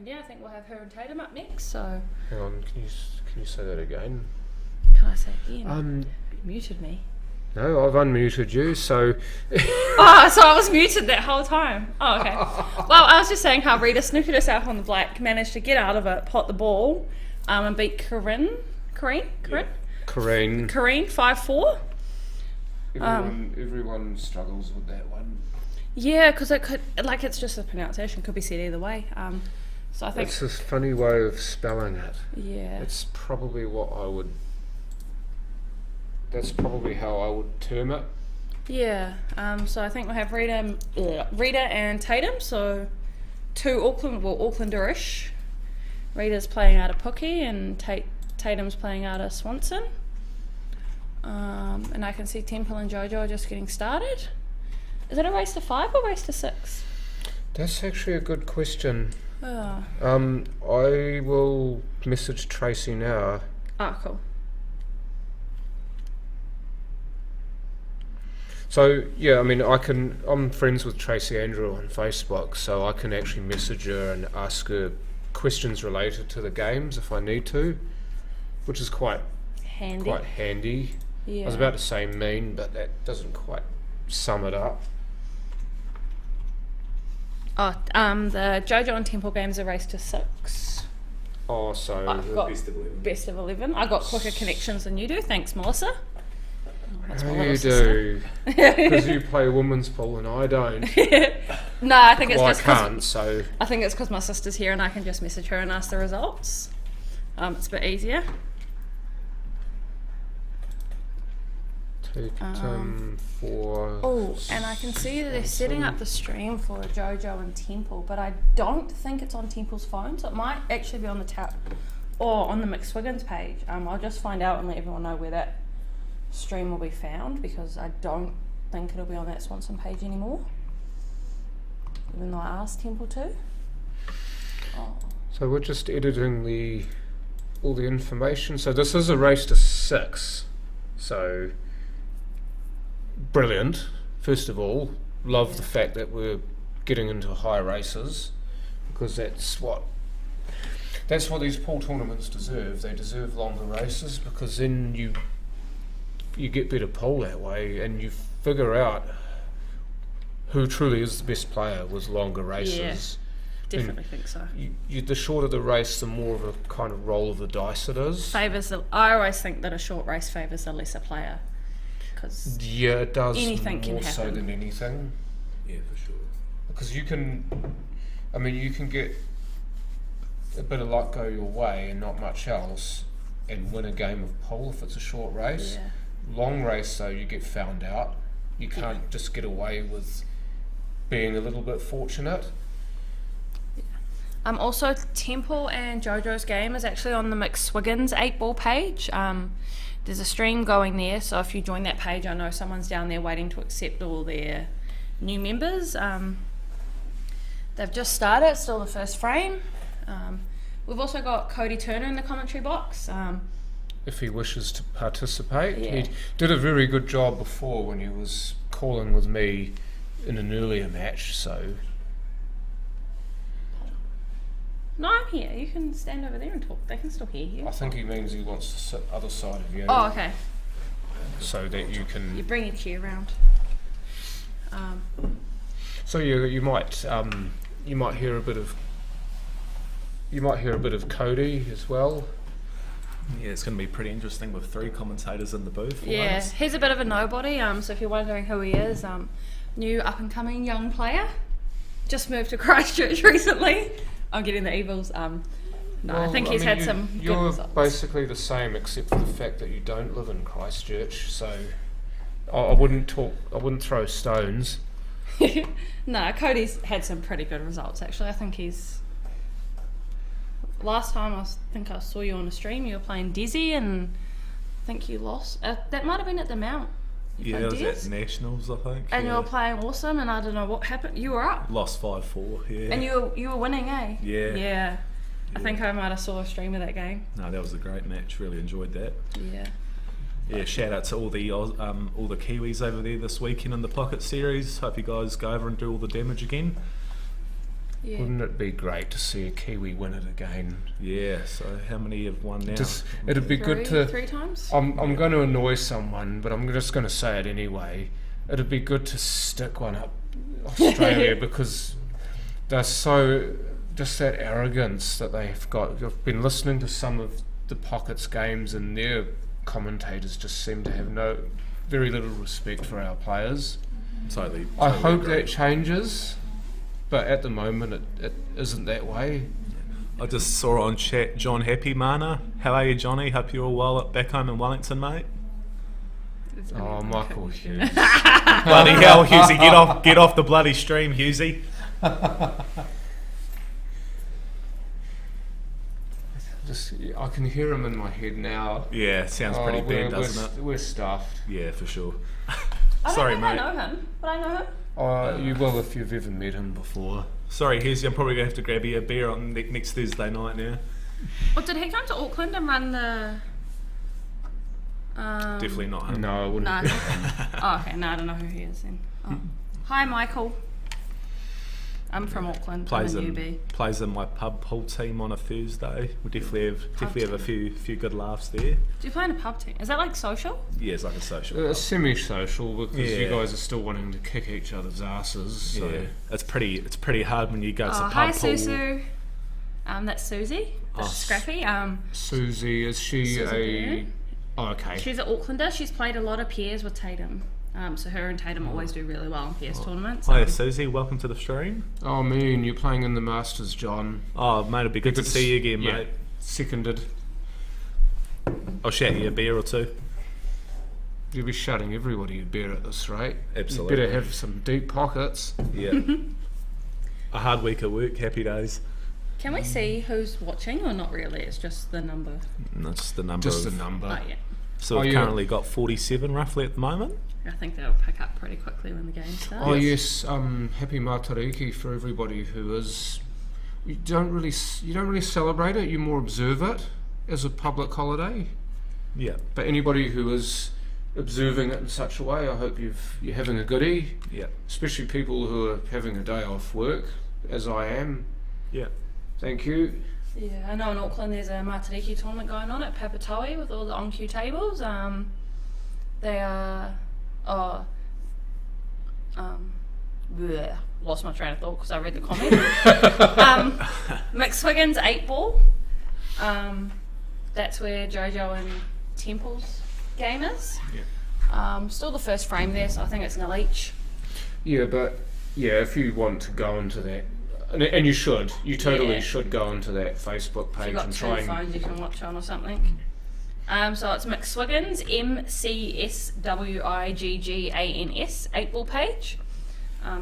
And yeah, I think we'll have her and Tatum up next. So Hang on, can you say that again? can I say again? You muted me. No, I've unmuted you, so... Oh, so I was muted that whole time. Oh, okay. Well, I was just saying how Rita snookered herself on the black, managed to get out of it, pot the ball, and beat Corrine 5-4. Everyone struggles with that one. Yeah, because it could, like, it's just the pronunciation could be said either way. So I think It's a funny way of spelling it. yeah, It's probably that's probably how I would term it. yeah. So I think we'll have Rita and Tatum. So two Aucklanderish. Rita's playing out of Pookie and Tatum's playing out of Swanson. And I can see Temple and Jojo are just getting started. Is it a race to 5 or race to 6? That's actually a good question. Oh. I will message Tracy now. Cool. So yeah, I mean, I'm friends with Tracy Andrew on Facebook, so I can actually message her and ask her questions related to the games if I need to, which is quite handy. Yeah. I was about to say mean, but that doesn't quite sum it up. The Jojo and Temple games are raced to 6. Oh, so I've got Best of 11. best of 11. I got quicker connections than you do. Thanks, Melissa. That's my how little you sister. do? Because you play women's pool and I don't. No, I think it's Well, I just 'cause can't, so... I think it's because my sister's here and I can just message her and ask the results. It's a bit easier. for... Oh, and I can see that they're setting up the stream for Jojo and Temple, but I don't think it's on Temple's phone, so it might actually be on the tap or on the McSwiggins page. I'll just find out and let everyone know where that stream will be found, because I don't think it'll be on that Swanson page anymore, even though I asked Temple to. Oh. So we're just editing all the information. So this is a race to 6. So brilliant. First of all, love the fact that we're getting into high races, because that's what these pool tournaments deserve. They deserve longer races, because then you get better pool that way, and you figure out who truly is the best player with longer races. Definitely think so. The shorter the race, the more of a kind of roll of the dice it is. I always think that a short race favours the lesser player, because Yeah, it does. anything can more so happen. than anything, Yeah, for sure. because you can get a bit of luck go your way and not much else, and win a game of pool if it's a short race. Yeah. Long race though, you get found out. You can't just get away with being a little bit fortunate. Also, Temple and Jojo's game is actually on the McSwiggins 8-ball page. There's a stream going there, so if you join that page, I know someone's down there waiting to accept all their new members. They've just started, it's still the first frame. We've also got Cody Turner in the commentary box. If he wishes to participate. Yeah. He did a very good job before when he was calling with me in an earlier match, so... No, I'm here. You can stand over there and talk. They can still hear you. I think he means he wants to sit other side of you, Oh, okay. so that you You can... bring your chair around. So you might hear a bit of... You might hear a bit of Cody as well. Yeah, it's going to be pretty interesting with 3 commentators in the booth. for Yeah, once. he's a bit of a nobody. So if you're wondering who he is, new up-and-coming young player. Just moved to Christchurch recently. I'm getting the evils. No, I think he's had some good You're results. basically the same, except for the fact that you don't live in Christchurch. So I wouldn't throw stones. No, Cody's had some pretty good results actually. I think he's... Last time I think I saw you on a stream, you were playing Desi, and I think you lost. That might have been at the Mount. You Yeah, played that was Des, at Nationals, I think. and yeah. you were playing awesome, and I don't know what happened. You were up, Lost 5-4, yeah. and you were winning, eh? Yeah. Yeah. I Yeah. think I might have saw a stream of that game. No, that was a great match. Really enjoyed that. Yeah. Yeah, shout out to all the Kiwis over there this weekend in the Pocket Series. Hope you guys go over and do all the damage again. Yeah. Wouldn't it be great to see a Kiwi win it again? Yeah, so how many have won now? It'd be good to. Three times? I'm going to annoy someone, but I'm just going to say it anyway. It'd be good to stick one up Australia because they're so just that arrogance that they've got. I've been listening to some of the Pockets games, and their commentators just seem to have very little respect for our players. Totally I hope agree. that changes, but at the moment it isn't that way. I just saw on chat John Happy Mana. How are you, Johnny? Hope you're all well back home in Wellington, mate. Oh, Michael Hughes. Bloody hell, Hughesy, get off the bloody stream, Hughesy. I can hear him in my head now. Yeah, sounds pretty bad, doesn't it? We're stuffed. Yeah, for sure. I Sorry, don't think mate. I know him, but I know him. You will if you've ever met him before. Sorry, Hughesy, I'm probably going to have to grab you a beer on next Thursday night now. Oh, did he come to Auckland and run the... Definitely not him. No, I wouldn't. No. be. Oh, okay, no, I don't know who he is then. Oh. Hi, Michael. I'm from Auckland. Plays I'm a in newbie. plays in my pub pool team on a Thursday. We definitely have a team. few good laughs there. Do you play in a pub team? Is that like social? Yeah, it's like a social. It's semi-social because you Yeah. guys are still wanting to kick each other's asses. So. Yeah, it's pretty hard when you go to Oh, pub hi, pool. Susu. That's Susie. That's Oh, Scrappy. Susie, is she Susie a? Byrne. Oh, okay. She's an Aucklander. She's played a lot of pairs with Tatum. So her and Tatum always do really well in pairs tournaments. Hi, Susie. Welcome to the stream. Oh man, you're playing in the Masters, John. Oh, mate, it'd be good to see you again, Yeah, mate. seconded. I'll shout you a beer or two. You'll be shutting everybody a beer at this rate. Absolutely. You better have some deep pockets. Yeah. A hard week at work. Happy days. Can we see who's watching or not really? It's just the number. And that's the number. Just of, a number. Oh, yeah. So Oh, we've yeah. currently got 47 roughly at the moment. I think that'll pick up pretty quickly when the game starts. Oh yes, happy Matariki for everybody who is. You don't really celebrate it. You more observe it as a public holiday. Yeah. But anybody who is observing it in such a way, I hope you're having a goodie. Yeah. Especially people who are having a day off work, as I am. Yeah. Thank you. Yeah, I know in Auckland there's a Matariki tournament going on at Papatoe with all the on-cue tables. They are... bleh, lost my train of thought because I read the comment. McSwiggan's 8 ball. That's where Jojo and Temple's game is. Yeah. Still the first frame there, so I think it's nil each. Yeah, but if you want to go into that, and you should, you totally Yeah. should go into that Facebook If page you've got and two try and. phones you can watch on or something. So it's McSwiggins, MCSWIGGANS, 8 ball page.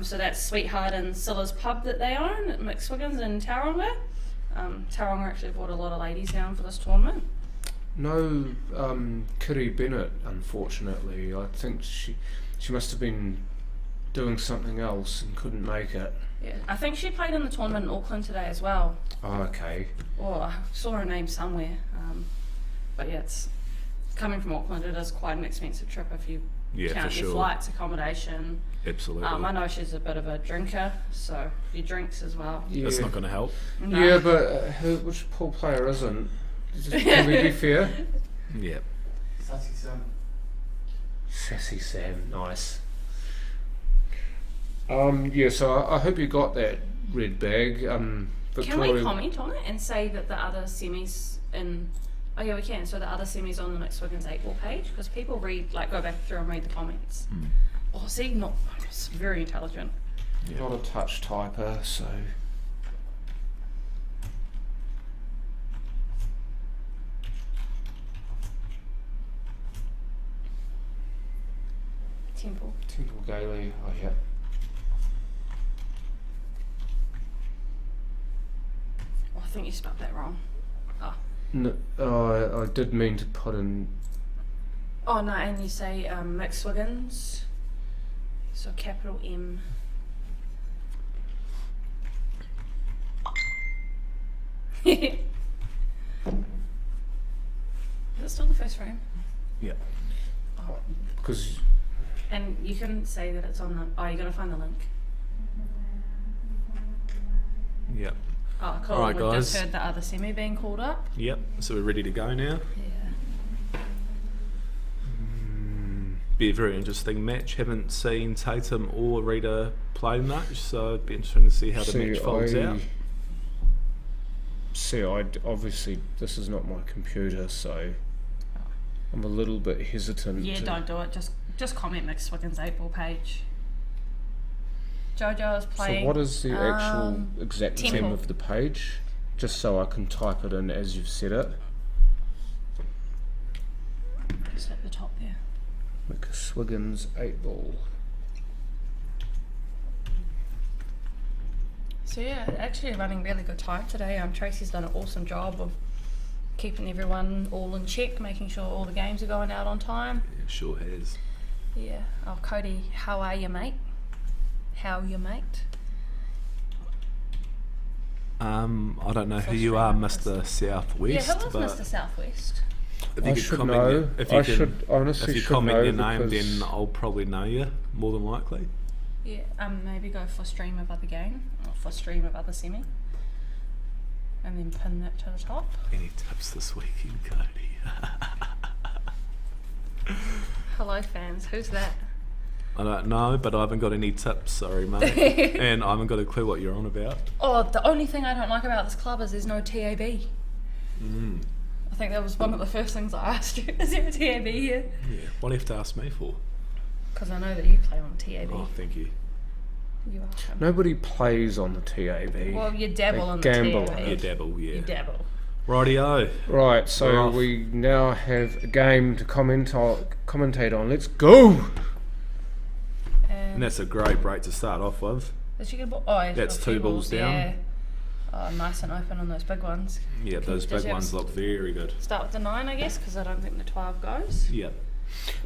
So that's Sweetheart and Silla's pub that they own at McSwiggins in Tauranga. Tauranga actually brought a lot of ladies down for this tournament. No, Kitty Bennett, unfortunately. I think she must have been doing something else and couldn't make it. Yeah, I think she played in the tournament in Auckland today as well. Oh, okay. Oh, I saw her name somewhere. But yeah, it's coming from Auckland. It is quite an expensive trip if you Yeah, count for your sure. flights, accommodation. Absolutely. I know she's a bit of a drinker, so he drinks as well. Yeah, That's not going to help. No. yeah, but which pool player isn't? Can we be fair? Yeah. Sassy Sam, nice. Yeah, so I hope you got that red bag. Can Victoria. we comment on it and say that the other semis in... Oh yeah, we can. So the other semis on the McSwiggins 8 ball page, because people go back through and read the comments. Oh, see, it's very intelligent. Not a touch typer, so. Temple. Temple Gailey, oh yeah. Oh, I think you spelled that wrong. Oh. No, I did mean to put in. Oh no, and you say McSwiggins. So capital M. Is it still the first frame? Yeah. Because And you can say that it's on the... Oh, you're going to find the link. Oh, cool. Alright, We've guys. just heard the other semi being called up. Yep, so we're ready to go now. Yeah. Be a very interesting match. Haven't seen Tatum or Rita play much, so it'd be interesting to see how the match folds out. See, obviously this is not my computer, so I'm a little bit hesitant. Yeah, don't do it. Just comment Mixed Wiggins 8-ball page. Jojo is playing. So what is the actual exact name Temple. of the page? Just so I can type it in as you've said it. Just at the top there. McSwiggins 8-ball. So yeah, actually running really good time today. Tracy's done an awesome job of keeping everyone all in check, making sure all the games are going out on time. Yeah, sure has. Yeah. Oh, Cody, how are you, mate? How you, mate? I don't know who you Frustrating, are, isn't Mr. Southwest. Yeah, who was but Mr. Southwest? If I you could should comment know. your- if you I can- should honestly If you should comment know your name, because then I'll probably know you, more than likely. Yeah. Maybe go for stream of other game or for stream of other semi, and then pin that to the top. Any tips this weekend, Cody? Hello, fans. Who's that? I don't know, but I haven't got any tips, sorry mate. And I haven't got a clue what you're on about. Oh, the only thing I don't like about this club is there's no TAB. I think that was one of the first things I asked you. Is there a TAB here? Yeah, what do you have to ask me for? Because I know that you play on TAB. Oh, thank you. You are. nobody plays on the TAB. Well, you dabble They in the gamble TAB. on You it. dabble, yeah. You dabble. Rightio. Right, We're so off. we now have a game to commentate on. Let's go! And that's a great break to start off with. Did you get a ball? Oh, yeah, That's got a few 2 balls down. Yeah. Oh, nice and open on those big ones. Yeah, those Does big you have ones look very good. Start with the 9, I guess, because I don't think the 12 goes. Yep.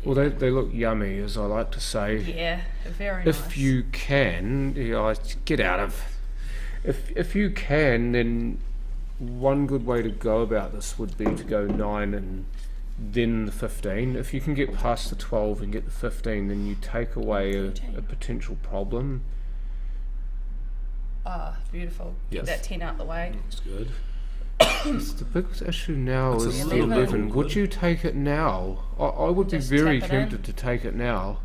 Well, they look yummy, as I like to say. Yeah, very nice. If you can, get out of. If you can, then one good way to go about this would be to go 9 and then the 15. If you can get past the 12 and get the 15, then you take away a potential problem. Ah, beautiful. Yes. Get that 10 out the way. Looks good. The big issue now It's a is the little 11. bit Would you take it now? I would Just be very tap it in. tempted to take it now.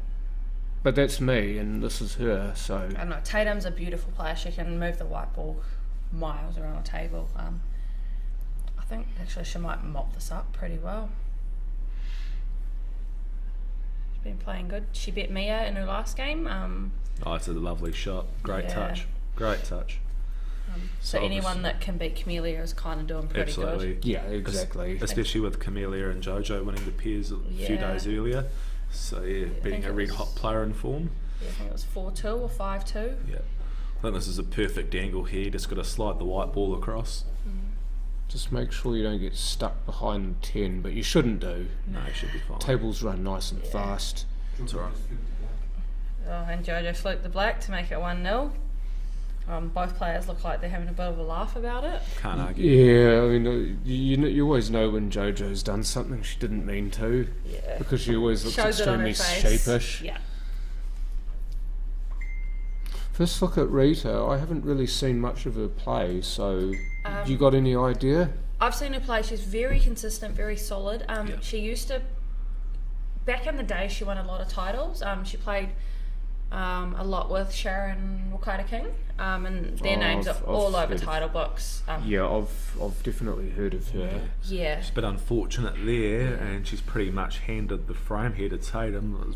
But that's me, and this is her, so... I don't know. Tatum's a beautiful player. She can move the white ball miles around the table. I think actually she might mop this up pretty well. She's been playing good. She beat Mia in her last game. Oh, it's a lovely shot. Great Yeah. touch. Great touch. So anyone obviously- that can beat Camellia is kind of doing pretty Absolutely. good. Yeah, exactly. Especially with Camellia and Jojo winning the pairs a few Yeah. days earlier. So yeah, being think a it red was- hot player in form. Yeah, I think it was 4-2 or 5-2. Yeah. I think this is a perfect angle here. Just got to slide the white ball across. Just make sure you don't get stuck behind the 10, but you shouldn't do. No, it should be fine. Tables run nice and fast. It's alright. Oh, and Jojo fluked the black to make it 1-0. Both players look like they're having a bit of a laugh about it. Can't argue. Yeah, I mean, you always know when JoJo's done something she didn't mean to, Yeah. because she always looks Shows it on her extremely face. sheepish. Yeah. First look at Rita, I haven't really seen much of her play, so you Um, got any idea? I've seen her play. She's very consistent, very solid. Yeah. She used to, back in the day, she won a lot of titles. She played a lot with Sharon Wakata King, and their Oh, names I've are all over heard of- title books. Yeah, I've definitely heard of her. Yeah. It's a bit unfortunate there, and she's pretty much handed the frame here to Tatum,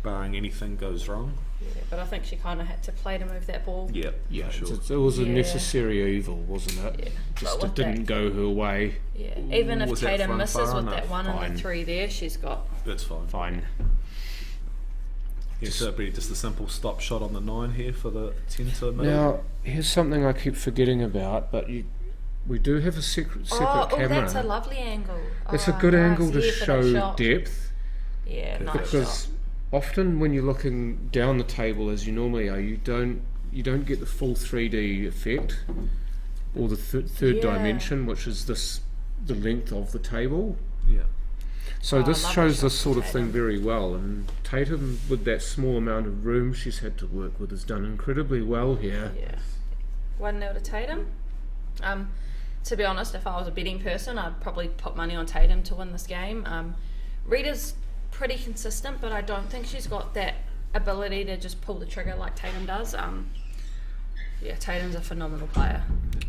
barring anything goes wrong. Yeah, but I think she kind of had to play to move that ball. Yeah, Yeah, for sure. it was a Yeah. necessary evil, wasn't it? Yeah. Just But it with didn't that- go her way. Yeah. Even if Was that Tatum front misses far with that enough? 1 Fine. and the 3 there, she's got. That's fine. Fine. Yeah, so it'd be just a simple stop shot on the 9 here for the 10 to middle. Now, here's something I keep forgetting about, but we do have a separate Oh, camera. that's a lovely angle. It's a Oh, good nice. angle to Yeah, for that show shot. depth, Yeah, nice because shot. often when you're looking down the table as you normally are, you don't get the full 3D effect or the third Yeah. dimension, which is the length of the table. Yeah. So Oh, this lovely shows shot this sort of from thing Tatum. very well, and Tatum, with that small amount of room she's had to work with, has done incredibly well here. Yeah. 1-0 to Tatum. To be honest, if I was a betting person, I'd probably put money on Tatum to win this game. Rita's pretty consistent, but I don't think she's got that ability to just pull the trigger like Tatum does. Yeah, Tatum's a phenomenal player.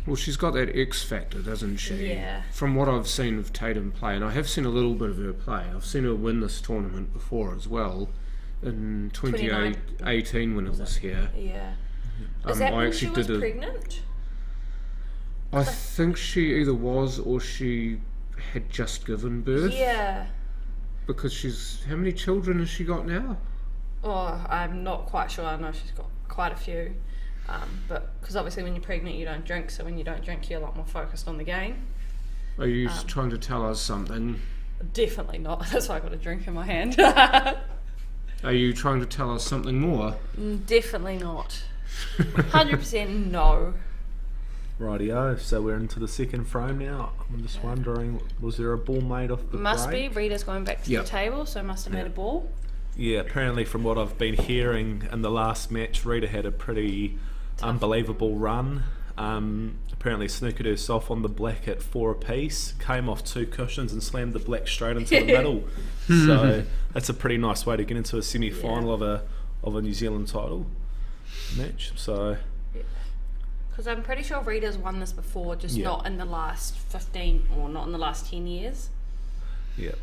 Well, she's got that X factor, doesn't she? Yeah. From what I've seen of Tatum play, and I have seen a little bit of her play. I've seen her win this tournament before as well, in 2018 when it was here. Yeah. Is that when she was pregnant? I think she either was or she had just given birth. Yeah. Because she's... How many children has she got now? Oh, I'm not quite sure. I know she's got quite a few. But because obviously when you're pregnant you don't drink, so when you don't drink you're a lot more focused on the game. Are you trying to tell us something? Definitely not. That's why I got a drink in my hand. Are you trying to tell us something more? Definitely not. 100% no. Rightio, so we're into the second frame now. I'm just wondering, was there a ball made off the Must break? be. Rita's going back to the table, so must have made a ball. Yeah, apparently from what I've been hearing in the last match, Rita had a pretty unbelievable run. Apparently snookered herself on the black at 4 apiece, came off 2 cushions and slammed the black straight into the middle. So that's a pretty nice way to get into a semi-final of a New Zealand title match. So, because I'm pretty sure Rita's won this before, just not in the last 15 or not in the last 10 years. Yeah.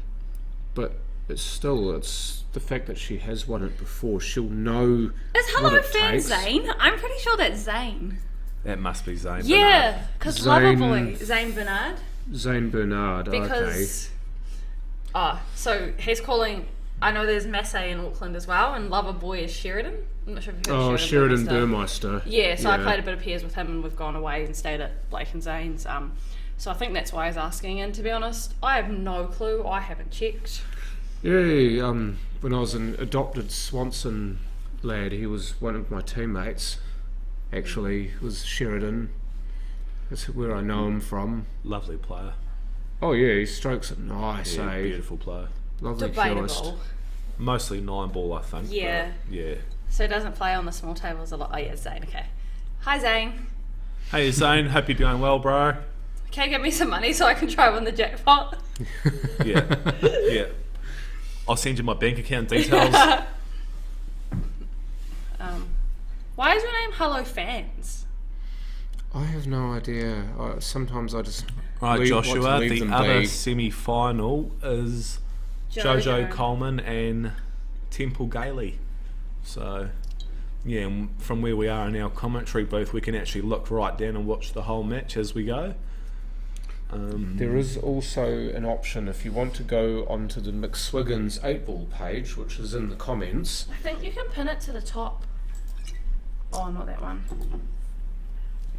But it's the fact that she has won it before. She'll know. Is Hello Fan Zane? I'm pretty sure that's Zane. That must be Zane. Yeah, because Loverboy, Zane Bernard. Zane Bernard, because, so he's calling. I know there's Massey in Auckland as well, and Loverboy is Sheridan. I'm not sure if you've heard of Sheridan Burmeister. Yeah, so I played a bit of pairs with him, and we've gone away and stayed at Blake and Zane's. So I think that's why he's asking. And to be honest, I have no clue. I haven't checked. Yeah, when I was an adopted Swanson lad, he was one of my teammates. Actually, was Sheridan. That's where I know him from. Lovely player. Oh yeah, he strokes it nice. Yeah, beautiful player. Lovely Debatable. Mostly 9-ball, I think. Yeah. Yeah. So he doesn't play on the small tables a lot. Oh yeah, Zane. Okay. Hi Zane. Hey Zane, hope you're doing well, bro. Can you give me some money so I can try win the jackpot? Yeah. I'll send you my bank account details. Why is your name Hello Fans? I have no idea. Sometimes I just Right, Joshua, the other be. semi-final is Jojo Coleman and Temple Gailey. So, yeah, and from where we are in our commentary booth, we can actually look right down and watch the whole match as we go. There is also an option if you want to go onto the McSwiggins 8-ball page, which is in the comments. I think you can pin it to the top. Oh, not that one.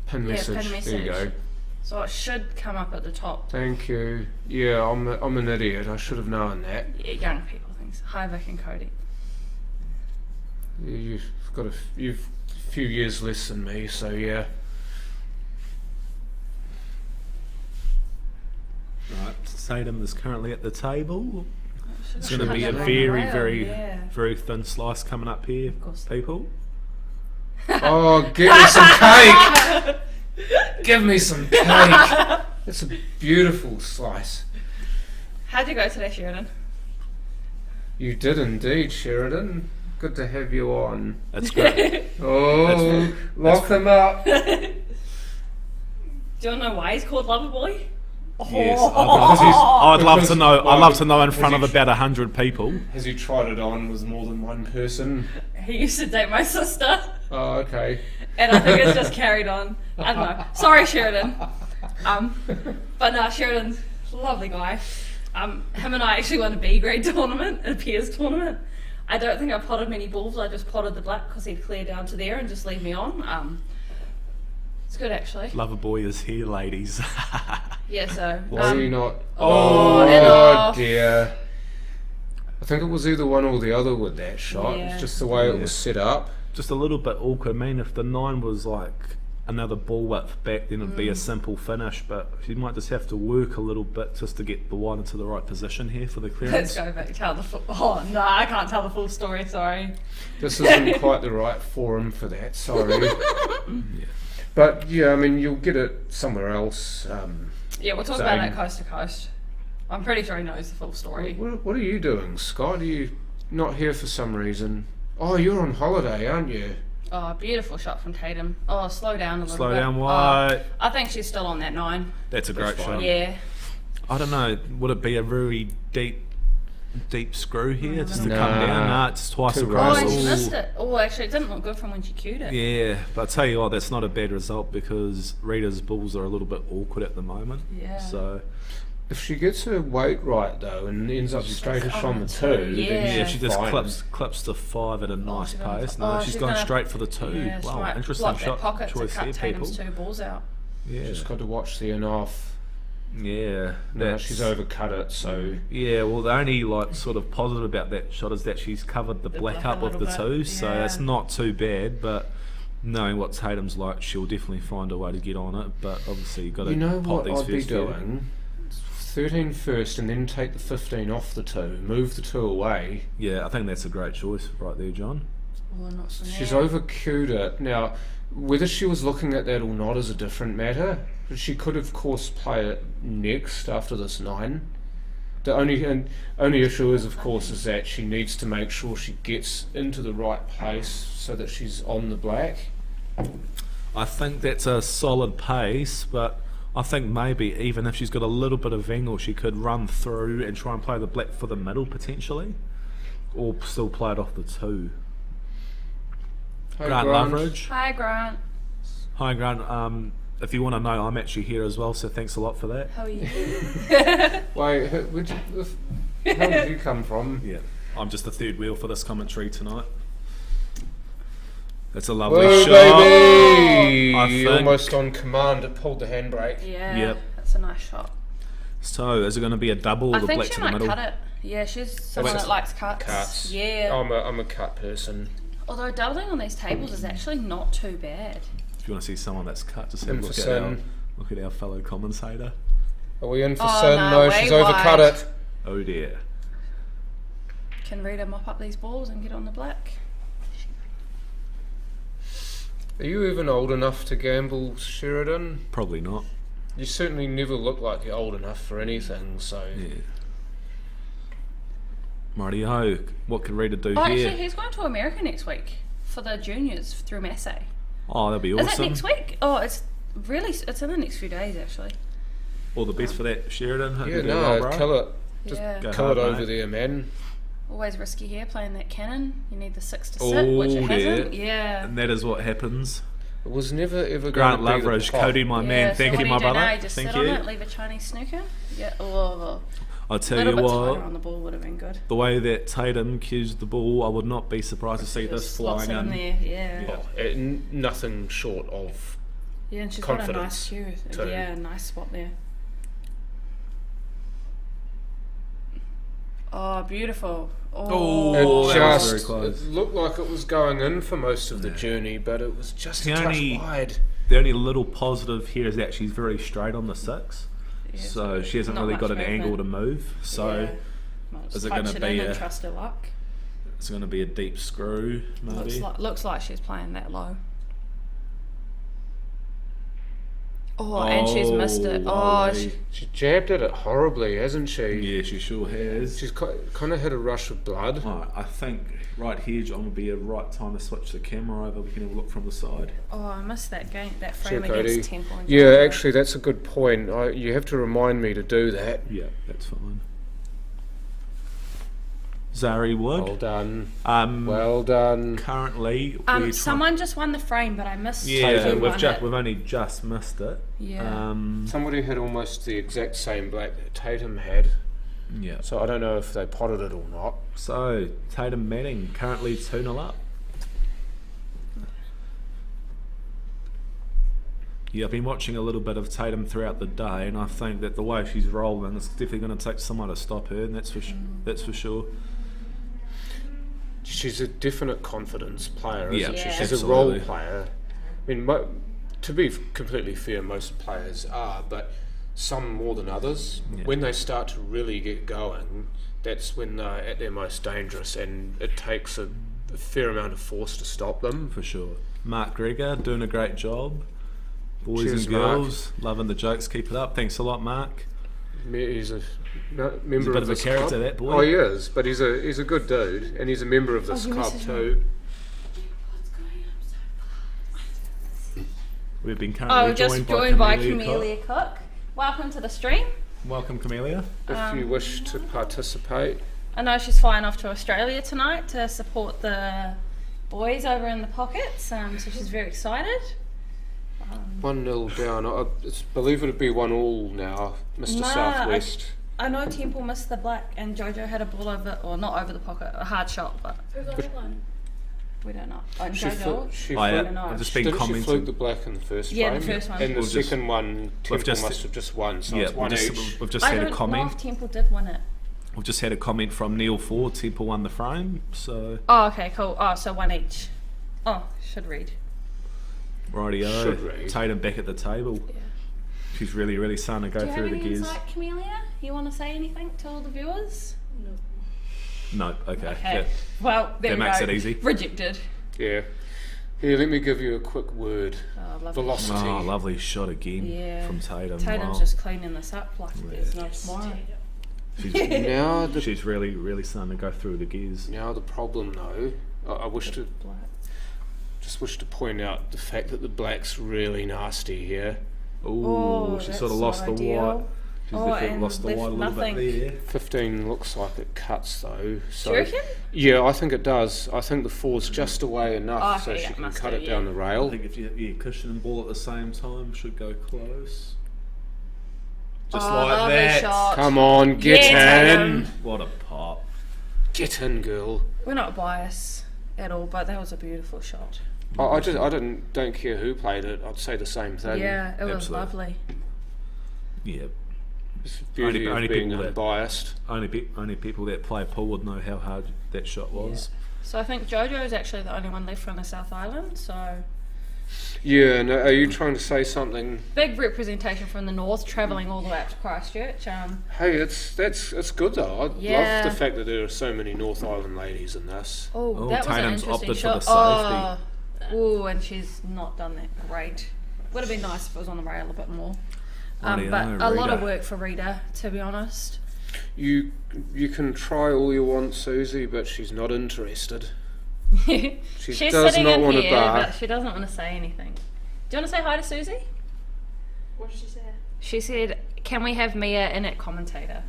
Pin message. There you go. So it should come up at the top. Thank you. Yeah, I'm an idiot. I should have known that. Yeah, young people things. Hi, Vic and Cody. You've got a few years less than me, so yeah. Right, Tatum is currently at the table. It's Should going to be a have very thin slice coming up here, Of course. people. Oh, give me some cake! Give me some cake! It's a beautiful slice. How'd you go today, Sheridan? You did indeed, Sheridan. Good to have you on. That's great. Oh, lock them up. Do you want to know why he's called Loverboy? Yes, I'd love to know. I'd love to know in front of about 100 people. Has he tried it on with more than one person? He used to date my sister. Oh, okay. And I think it's just carried on. I don't know. Sorry, Sheridan. But no, Sheridan's a lovely guy. Him and I actually won a B grade tournament, a peers tournament. I don't think I potted many balls. I just potted the black because he'd clear down to there and just leave me on. It's good actually. Loverboy is here, ladies. Yeah, so. Why are you not? Oh, Oh dear. I think it was either one or the other with that shot. Yeah. It's just the way it was set up. Just a little bit awkward. I mean, if the 9 was like another ball width back, then it'd be a simple finish. But you might just have to work a little bit just to get the wide into the right position here for the clearance. Let's go back. Tell the full. Oh no, I can't tell the full story. Sorry. This isn't quite the right forum for that. Sorry. Yeah. But yeah, I mean, you'll get it somewhere else. Yeah, we'll talk about that coast to coast. I'm pretty sure he knows the full story. What are you doing, Scott? Are you not here for some reason? Oh, you're on holiday, aren't you? Oh, beautiful shot from Tatum. Oh, slow down a little bit. Slow down, why? I think she's still on that 9. That's a great shot. Yeah. I don't know. Would it be a very deep screw here just to Nah. come down? Nah, it's twice Too across. Oh, and she Ooh. missed it. Oh, actually, it didn't look good from when she cued it. Yeah, but I tell you what, that's not a bad result because Rita's balls are a little bit awkward at the moment. Yeah. So If she gets her weight right though and ends up straightish on the 2, then Yeah. she just fine. clips the 5 at a nice she's gonna- pace. No, she's she's going gonna- straight for the 2. Yeah, she Wow, might interesting block shot that pocket choice to cut here, people. Tatum's 2 balls out. Yeah, Just got to watch the in-off. yeah. No, that's- she's overcut it, so Yeah, well, the only like sort of positive about that shot is that she's covered the black black a up of the little 2, bit, so yeah. that's not too bad. But knowing what Tatum's like, she'll definitely find a way to get on it. But obviously, you've got to you know pot what these I'd be first few. doing? 13 first and then take the 15 off the 2, move the 2 away. Yeah, I think that's a great choice right there, John. Oh, not from She's there. over-cued it. Now, whether she was looking at that or not is a different matter. She could, of course, play it next after this 9. The only issue is, of course, is that she needs to make sure she gets into the right place so that she's on the black. I think that's a solid pace, but I think maybe even if she's got a little bit of angle, she could run through and try and play the black for the middle potentially, or still play it off the 2. Hey, Grant Loveridge. Hi, Grant. Hi, Grant. If you want to know, I'm actually here as well, so thanks a lot for that. How are you? Wait, how did you come from? Yeah, I'm just the third wheel for this commentary tonight. That's a lovely Whoa, shot. baby! I think- Almost on command, it pulled the handbrake. Yeah. Yep. That's a nice shot. So, is it going to be a double or I the think black she to the might middle? cut it. Yeah, she's someone What's that likes cuts. Cuts. Yeah. I'm a cut person. Although doubling on these tables is actually not too bad. If you want to see someone that's cut, just have a In for look at sin. our fellow commentator. Are we in for Oh, sin? no, No, way she's overcut wide. it. Oh dear. Can Rita mop up these balls and get on the black? Are you even old enough to gamble, Sheridan? Probably not. You certainly never look like you're old enough for anything, so... Yeah. Righty-ho. What can Rita do Oh, here? actually, he's going to America next week for the juniors through Massey. Oh, that'd be Is awesome. that next week? Oh, it's in the next few days, actually. All the best for that, Sheridan. Hope Yeah, you do well, no, bro. kill it. Just Yeah. Go kill hard, it over mate. there, man. Always risky here, playing that cannon. You need the 6 to sit, Oh, which it dear. hasn't. Yeah. And that is what happens. It was never ever Grant going to be Loveridge, the pot. Cody, my Yeah, man. so Thank what you, do my do now? brother. You just Thank sit on you. it, leave a Chinese snooker. Yeah. Oh, I'll a tell little you bit tighter what, on the ball would have been good. the way that Tatum cues the ball, I would not be surprised to see this Just slots flying it in. in there. Yeah. Yeah. Nothing short of... Yeah, and she's got a Confidence, nice cue. too. Yeah, a nice spot there. Oh, beautiful. Oh, Oh, It that was just very close. It looked like it was going in for most of the journey, but it was just The a touch only- wide. The only little positive here is that she's very straight on the 6. yeah, So she hasn't not really much got an angle to movement. move. So Yeah. Well, is just it gonna punch be in and a- trust her luck? it's going to be a deep screw, maybe. Looks like she's playing that low. Oh, and she's missed it. Oh, lovely. She jabbed at it horribly, hasn't she? Yeah, she sure has. She's kind of had a rush of blood. Right, I think right here, John, would be a right time to switch the camera over. We can have a look from the side. oh, I missed that game, that Sure, frame Cody. against Temple. And Yeah, Georgia. actually, that's a good point. You have to remind me to do that. Yeah, that's fine. Zari Wood. Well done. Um, Well done. currently, we're trying- Someone just won the frame, but I missed. Yeah, who won it. we've only just missed it. Yeah. Somebody had almost the exact same black that Tatum had, Yeah. so I don't know if they potted it or not. So Tatum Manning currently 2-0 up. Yeah, I've been watching a little bit of Tatum throughout the day, and I think that the way she's rolling, it's definitely going to take someone to stop her, and that's for sure. She's a definite confidence player, Yeah, isn't she? Yeah. She's a role absolutely. player. I mean, to be completely fair, most players are, but some more than others. Yeah. When they start to really get going, that's when they're at their most dangerous, and it takes a fair amount of force to stop them. For sure. Mark Gregor doing a great job. boys Cheers, and girls. Loving the jokes. Keep it up. Thanks a lot, Mark. He's a member He's a bit of a this character, club. that boy. Oh, he is, but he's a good dude, and he's a member of this you club messaged too. We've been currently Oh, just joined by Camellia Cook. Welcome to the stream. Welcome, Camellia. If you wish to participate, I know she's flying off to Australia tonight to support the boys over in the pockets, so she's very excited. 1-0 down. I believe it'd be 1-1 now, Mr. Nah, Southwest. I know Temple missed the black and Jojo had a ball over, or not over the pocket, a hard shot, but we don't know. Oh, and She Jojo, she I yeah. don't know. I've just been Didn't she commenting. fluke the black in the first Yeah, frame? the first one. And the We've just- second one, Temple just- must have just won, so Yeah, it's one each. we've just I had don't a know comment. if Temple did win it. We've just had a comment from Neil Ford. Temple won the frame, so Oh, okay, cool. Oh, so one each. Oh, should read. rightio. Should read. Tatum back at the table. Yeah. She's really starting to Do go you through have the any gears. insight, Camellia? You want to say anything to all the viewers? No, okay. Okay. Well, there that we makes go. it easy. Rejected. Yeah. Here, let me give you a quick word. Oh, lovely. Velocity. Oh, lovely shot again Yeah. from Tatum. Tatum's Wow. just cleaning this up like there's no tomorrow. She's, Now the she's really starting to go through the gears. now the problem though, I wish to just wish to point out the fact that the black's really nasty here. Ooh, Oh, she that's sort of lost not the ideal. white. She's Oh, definitely and lost the left white a little nothing. bit there. 15 looks like it cuts though. So Do you reckon? yeah, I think it does. I think the four's just away enough Oh, so okay, she yeah, can must cut do, it down yeah. the I rail. think if you cushion and ball at the same time, should go close. Just Oh, like lovely that. shot. Come on, get Yeah, in. Tatum. What a pop. Get in, girl. We're not biased at all, but that was a beautiful shot. I don't care who played it. I'd say the same thing. Yeah, it was Absolutely. lovely. Yeah. It's the beauty Only of being people that- unbiased. Only people that play pool would know how hard that shot was. So I think Jojo is actually the only one left from the South Island, so Yeah, no, are you trying to say something? big representation from the north, travelling all the way up to Christchurch. Hey, it's good though. I Yeah. love the fact that there are so many North Island ladies in this. Oh, Oh, that was an Tatum's interesting opted for the shot. safety. Oh, and she's not done that great. Would have been nice if it was on the rail a bit more. Rightio, But a lot of Rita. work for Rita, to be honest. You can try all you want, Susie, but she's not interested. She's does sitting not in want a here, bar. but she doesn't want to say anything. Do you want to say hi to Susie? What did she say? She said, "Can we have Mia in at commentator?"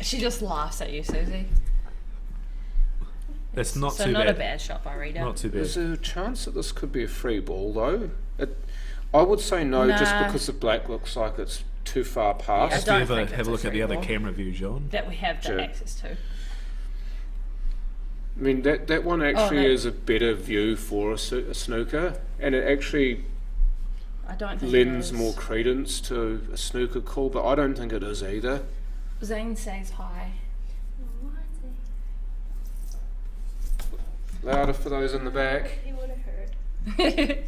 She just laughs at you, Susie. That's not so too not bad. a bad shot by Rita. Not too Is bad. there a chance that this could be a free ball though? I would say no, just Nah. because the black looks like it's too far Yeah, past. Just don't have a think have it's a a look at the free other ball. camera view, John. That we have the Sure. access to. I mean, that one actually no. is a better view for a snooker, and it actually I don't think lends it is. more credence to a snooker call, but I don't think it is either. Zane says hi. Louder for those in the back. He would have heard.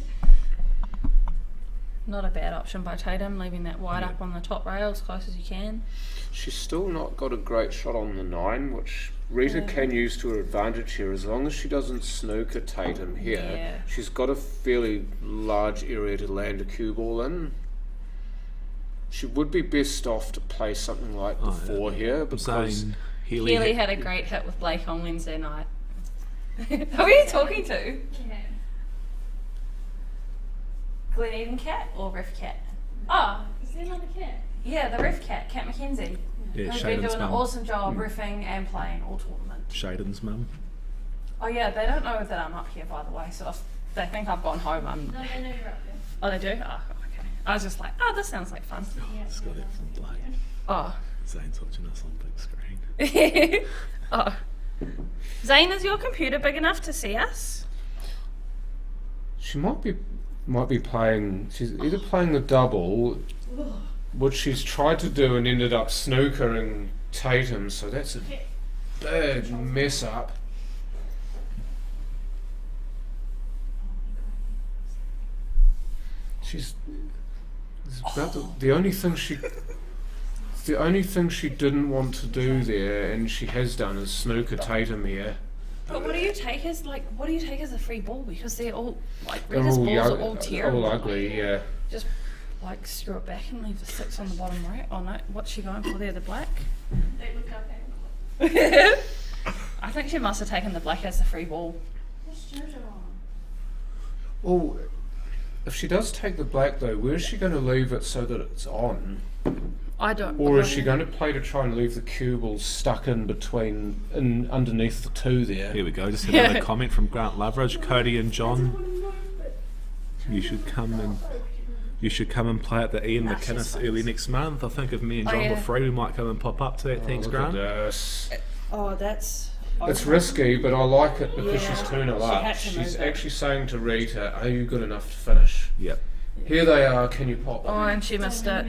Not a bad option by Tatum, leaving that wide up on the top rail as close as you can. She's still not got a great shot on the 9, which Rita can use to her advantage here. As long as she doesn't snooker Tatum here, Yeah. she's got a fairly large area to land a cue ball in. She would be best off to play something like the Oh, 4 here, because Saying Healy. Keely had a great hit with Blake on Wednesday night. Who are you talking to? Yeah. Glen Eden Cat or Riff Cat? Oh, Is there another cat? yeah, the Riff Cat, Cat McKenzie. Yeah, Who's been Shaden's doing an mum. awesome job riffing and playing all tournament. Shaden's mum. Oh yeah, they don't know that I'm up here, by the way, so if they think I've gone home, I'm... No, they know you're up there. Oh, they do? Oh, okay. I was just like, oh, this sounds like fun. Yeah, It's got yeah. it from Blake. Oh. Zane's watching us on big screen. Oh. Zane, is your computer big enough to see us? she might be playing. She's either playing the double, which she's tried to do and ended up snookering Tatum. So that's a big mess up. She's it's about the only thing she. The only thing she didn't want to do there, and she has done, is snooker Tatum here. But what do you take as a free ball? Because they're all like They're Rita's all balls young, are all terrible. all ugly. Yeah. Just like screw it back and leave the 6 on the bottom right. Oh no, what's she going for there? The black? They look up at I think she must have taken the black as the free ball. What's Jojo on? Well, if she does take the black though, where's she going to leave it so that it's on? I don't. Or is she going to play to try and leave the cue balls stuck in between, underneath the 2 there? Here we go. Just had another comment from Grant Loveridge, Cody and John. You should come and play at the Ian McInnes early next month. I think if me and Oh, John yeah. were free, we might come and pop up to that. Thanks, Look at Grant. this. Oh, that's. It's risky, but I like it because Yeah. she's 2-0 She up. had to She's move it. actually saying to Rita, "Are you good enough to finish?" Yep. Here they are. Can you pop? Oh, and she missed it.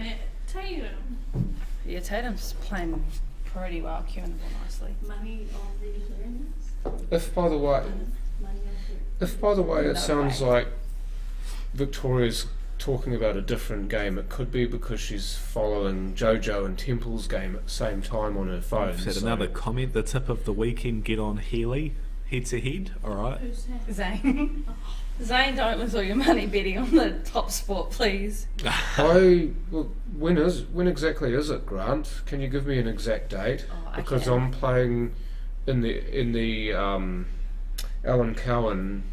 Tatum. Yeah, Tatum's playing pretty well, queuing the ball nicely. Money on the clearance. If by the way, Money on clearance. if by the way, it No sounds way. like Victoria's talking about a different game, it could be because she's following JoJo and Temple's game at the same time on her phone. I've had so- another comment. The tip of the weekend: get on Healy head to head. All right. Who's that? Zane. Zane, don't lose all your money betting on the top sport, please. When exactly is it, Grant? Can you give me an exact date? Oh, I Because can. I'm playing in the Alan Cowan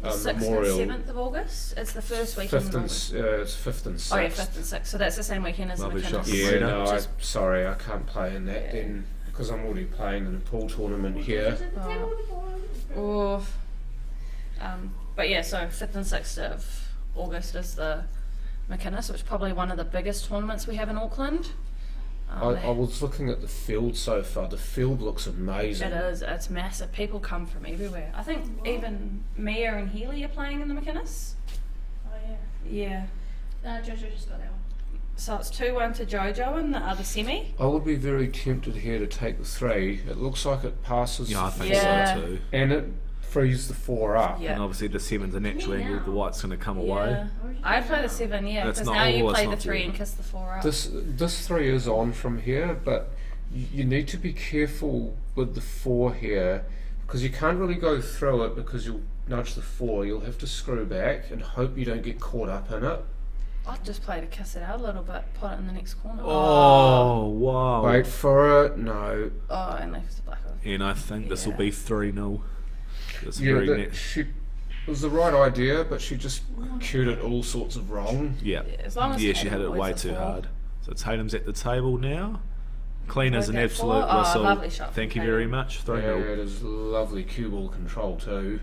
6th Memorial. and 7th of August. It's the first weekend. Fifth in and August. it's 5th and 6th. Oh yeah, 5th and 6th. So that's the same weekend as the Lovely McInnes. shot. Yeah, Rita. no, Just- sorry, I can't play in that Yeah. then because I'm already playing in a pool tournament here. Or, but yeah, so 5th and 6th of August is the McInnes, which is probably one of the biggest tournaments we have in Auckland. I was looking at the field so far. The field looks amazing. It is, it's massive. People come from everywhere. I think even Mia and Healy are playing in the McInnes. Oh Yeah. yeah. Jojo just got out. So it's 2-1 to JoJo in the other semi. I would be very tempted here to take the 3. It looks like it passes Yeah, I think Yeah. so too. and it frees the 4 up. Yeah. And obviously the 7's a natural Me angle. now. The white's going to come away. Yeah. I play the 7, yeah, That's because not now you all, it's play the not 3 all. and kiss the 4 up. This 3 is on from here, but you need to be careful with the 4 here because you can't really go through it because you'll nudge the 4. You'll have to screw back and hope you don't get caught up in it. I'd just play to kiss it out a little bit, put it in the next corner. Oh, wow. Wait for it. No. Oh, and leave the black one. And I think this will Yeah. be 3-0. It's Yeah, very that, it was the right idea, but she just cued it all sorts of wrong. Yeah. Yeah, as long as Yeah, Tatum she had it avoids way the too 4. hard. So Tatum's at the table now. Clean as an Okay, absolute 4. Oh, whistle. lovely shot Thank from you very Tatum. much. Yeah, 3-0. it is lovely cue ball control too.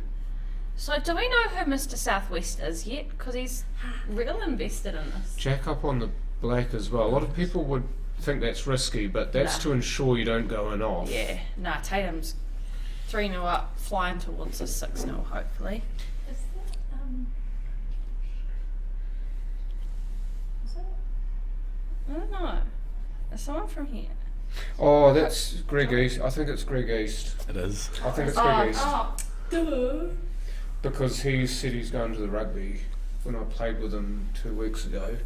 So do we know who Mr. Southwest is yet? Because he's real invested in this. Jack up on the black as well. A lot of people would think that's risky, but that's Nah. to ensure you don't go in off. Yeah, nah, Tatum's 3-0 up, flying towards a 6-0 hopefully. Is that Is that? I don't know. There's someone from here. Oh, that's Greg East. I think it's Greg East. It is. I think it's Greg East. Duh. Because he said he's going to the rugby when I played with him 2 weeks ago.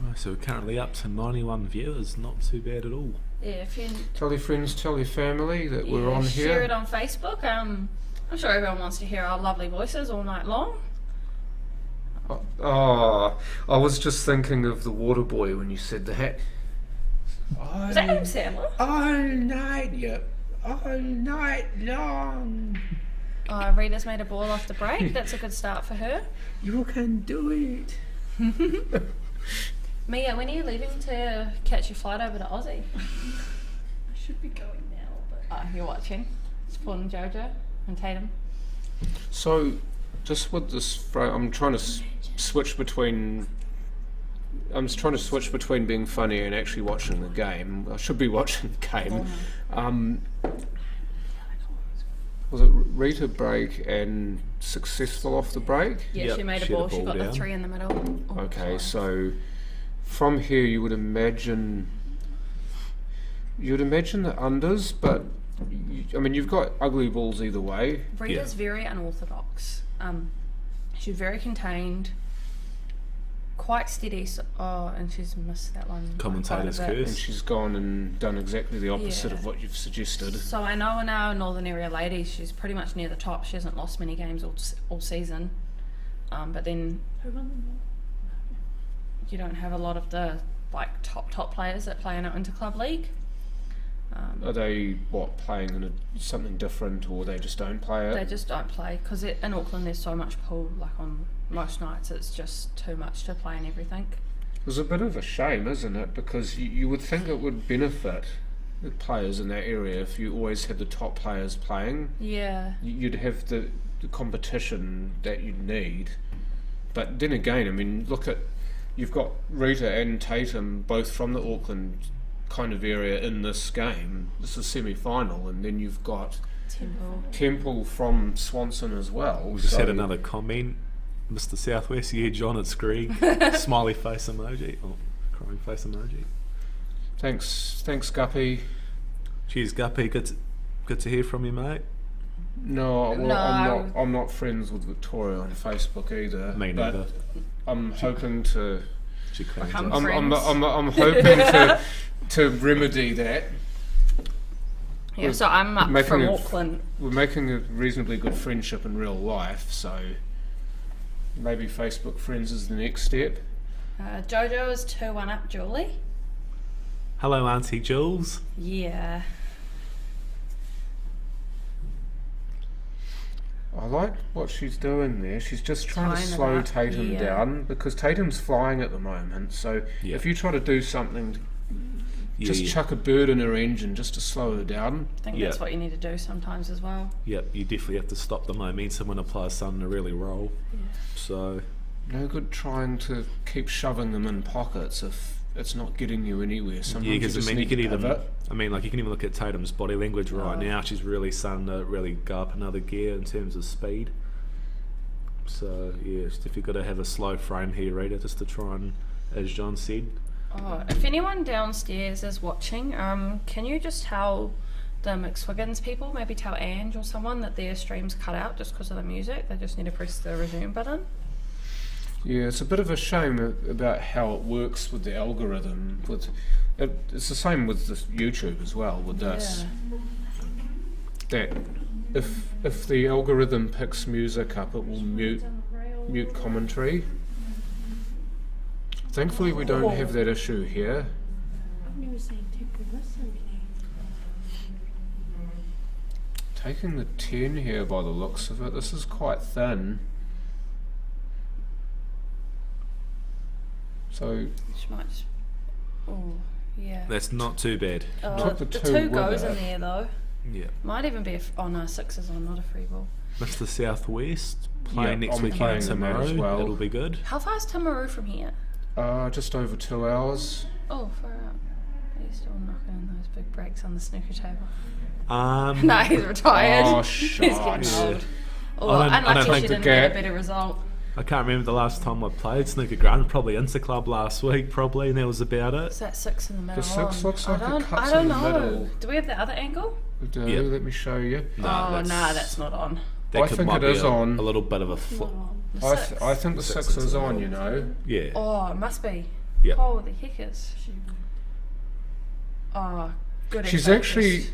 Right, so we're currently up to 91 viewers. Not too bad at all. Yeah, if you Tell your friends, tell your family that we're on share here. it on Facebook. I'm sure everyone wants to hear our lovely voices all night long. Oh, I was just thinking of the water boy when you said that. Is that Adam Sandler? All night, yep. All night long. Oh, Rita's made a ball off the break. That's a good start for her. You can do it. Mia, when are you leaving to catch your flight over to Aussie? I should be going now, but Oh, you're watching. Supporting JoJo and Tatum. So, just with this, I'm trying to switch between. I'm just trying to switch between being funny and actually watching the game. I should be watching the game. Was it Rita break and successful off the break? Yeah, Yep, she made a she had ball. a She ball got the down. 3 in the middle. Oh, Okay, sorry. so from here you would imagine the unders, but I mean you've got ugly balls either way. Rita's very unorthodox. She's very contained. quite steady. So, and she's missed that one. Commentator's quite a bit. curse. And she's gone and done exactly the opposite Yeah. of what you've suggested. So I know in our Northern Area ladies, she's pretty much near the top. She hasn't lost many games all season. But then Who won them all? you don't have a lot of the like top players that play in our interclub league. Are they playing in something different, or they just don't play it? They just don't play because in Auckland there's so much pool. Like on most nights, it's just too much to play in everything. It's a bit of a shame, isn't it? Because you would think it would benefit the players in that area if you always had the top players playing. Yeah. You'd have the competition that you'd need. But then again, I mean, you've got Rita and Tatum both from the Auckland kind of area in this game. This is semi-final, and then you've got Temple from Swanson as well. We just had another comment. Mr. Southwest, yeah, John, it's Greg. Smiley face emoji. Oh, crying face emoji. Thanks, Guppy. Cheers, Guppy. Good to hear from you, mate. No, well, No. I'm not friends with Victoria on Facebook either. Me but neither. I'm hoping to. She claims I'm it. I'm hoping to remedy that. Yeah. So I'm up making from it- Auckland. We're making a reasonably good friendship in real life, so maybe Facebook friends is the next step. Jojo is 2-1 up Julie. Hello, Auntie Jules. Yeah. I like what she's doing there. She's just trying to Tying it slow up, Tatum yeah. down, because Tatum's flying at the moment. So Yeah. if you try to do something, just Yeah. chuck a bird in her engine just to slow her down. I think Yeah. that's what you need to do sometimes as well. Yep, you definitely have to stop the momentum when a player's starting to really roll. So, No good trying to keep shoving them in pockets if it's not getting you anywhere. Sometimes yeah, you because just you need can to even, pivot. you can even look at Tatum's body language right Oh. now. She's really starting to really go up another gear in terms of speed. So yeah, if you've got to have a slow frame here, Rita, just to try and, as John said, Oh, if anyone downstairs is watching, can you just tell the McSwiggins people, maybe tell Ange or someone, that their stream's cut out just because of the music? They just need to press the resume button. Yeah, it's a bit of a shame about how it works with the algorithm. It's the same with the YouTube as well. With this, that if the algorithm picks music up, it will mute commentary. Thankfully, we don't have that issue here. I've never seen Temple miss so many. Taking the 10 here by the looks of it, this is quite thin. So She might just. Oh, yeah. that's not too bad. took the The two two with goes it. in there though. Yeah, Might even be oh no, 6 is on, not a free ball. Mr. Southwest playing Yeah, next I'm weekend playing in that as tomorrow. well. That'll be good. How far is Timaru from here? Just over 2 hours. Oh, far out. He's still knocking in those big breaks on the snooker table. Um, No, he's retired. Oh, He's getting shite. old. Oh, I don't unlucky think she the didn't get a gap- better result. I can't remember the last time I played snooker ground. Probably Interclub last week, probably, and that was about it. Is that 6 in the middle? The 6 looks like it cuts I don't in the know. middle. Do we have the other angle? We do. Yep. Let me show you. Oh, that's not on. That I could think might it be is a, on. a little bit of a flip. The I, 6. I think the 6 is on, you know. Yeah. Oh, it must be. Yep. Holy heckers. Oh, good. She's effort. actually.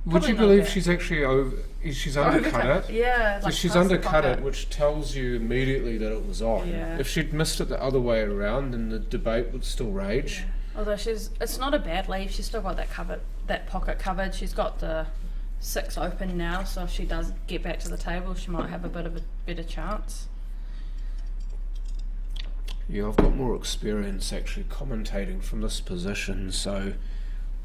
Would Probably you not believe bad. she's actually she's undercut it? Yeah, So like she's past the undercut it, pocket. which tells you immediately that it was on. Yeah. If she'd missed it the other way around, then the debate would still rage. Although it's not a bad leave. She's still got that pocket covered. She's got the 6 open now, so if she does get back to the table, she might have a bit of a better chance. Yeah, I've got more experience actually commentating from this position, so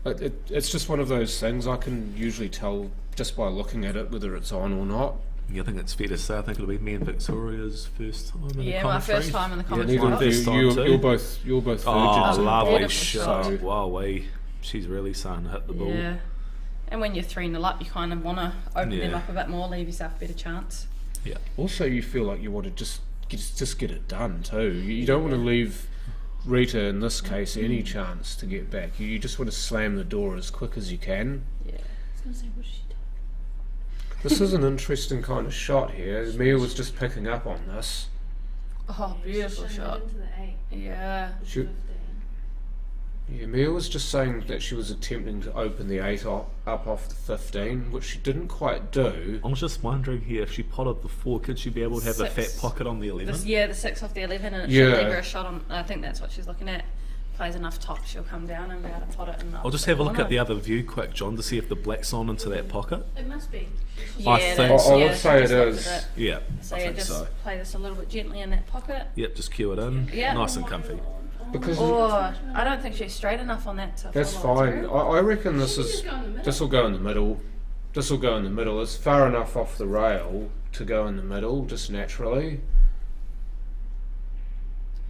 it's just one of those things I can usually tell just by looking at it whether it's on or not. Yeah, I think it's fair to say. I think it'll be me and Victoria's first time in the Yeah, my commentary. first time in the Yeah, commentary. neither box. of this time too. You're both Oh, virgins in the lovely box, shot. so Wow, she's really starting to hit the ball. Yeah. And when you're 3-0 up, you kind of want to open them Yeah. up a bit more, leave yourself a better chance. Yeah. also you feel like you want to just get it done too. You don't want to leave Rita in this case any chance to get back. You just want to slam the door as quick as you can. Yeah. I was going to say, what did she do? This is an interesting kind of shot here. Mia was just picking up on this. Oh, beautiful She's shot. into the 8. Yeah. She, 15. yeah, Mia was just saying that she was attempting to open the 8 up off the 15, which she didn't quite do. I was just wondering here if she potted the 4, could she be able to have a fat 6. pocket on the 11? The 6 off the 11, and it Yeah. should leave her a shot on. I think that's what she's looking at. Plays enough top, she'll come down and be able to pot it in. I'll just have a look at the other view quick, John, to see if the black's on into that pocket. It must be. Yeah, I it think is, I yeah, would she say just it looked is. at it. Yeah, So I you think just so. play this a little bit gently in that pocket. Yep, just cue it in. Yeah. Nice and comfy. Because Or I don't think she's straight enough on that to that's follow it fine. through. I reckon this She is. just go in the middle. This will go in the middle. This will go in the middle. It's far enough off the rail to go in the middle, just naturally.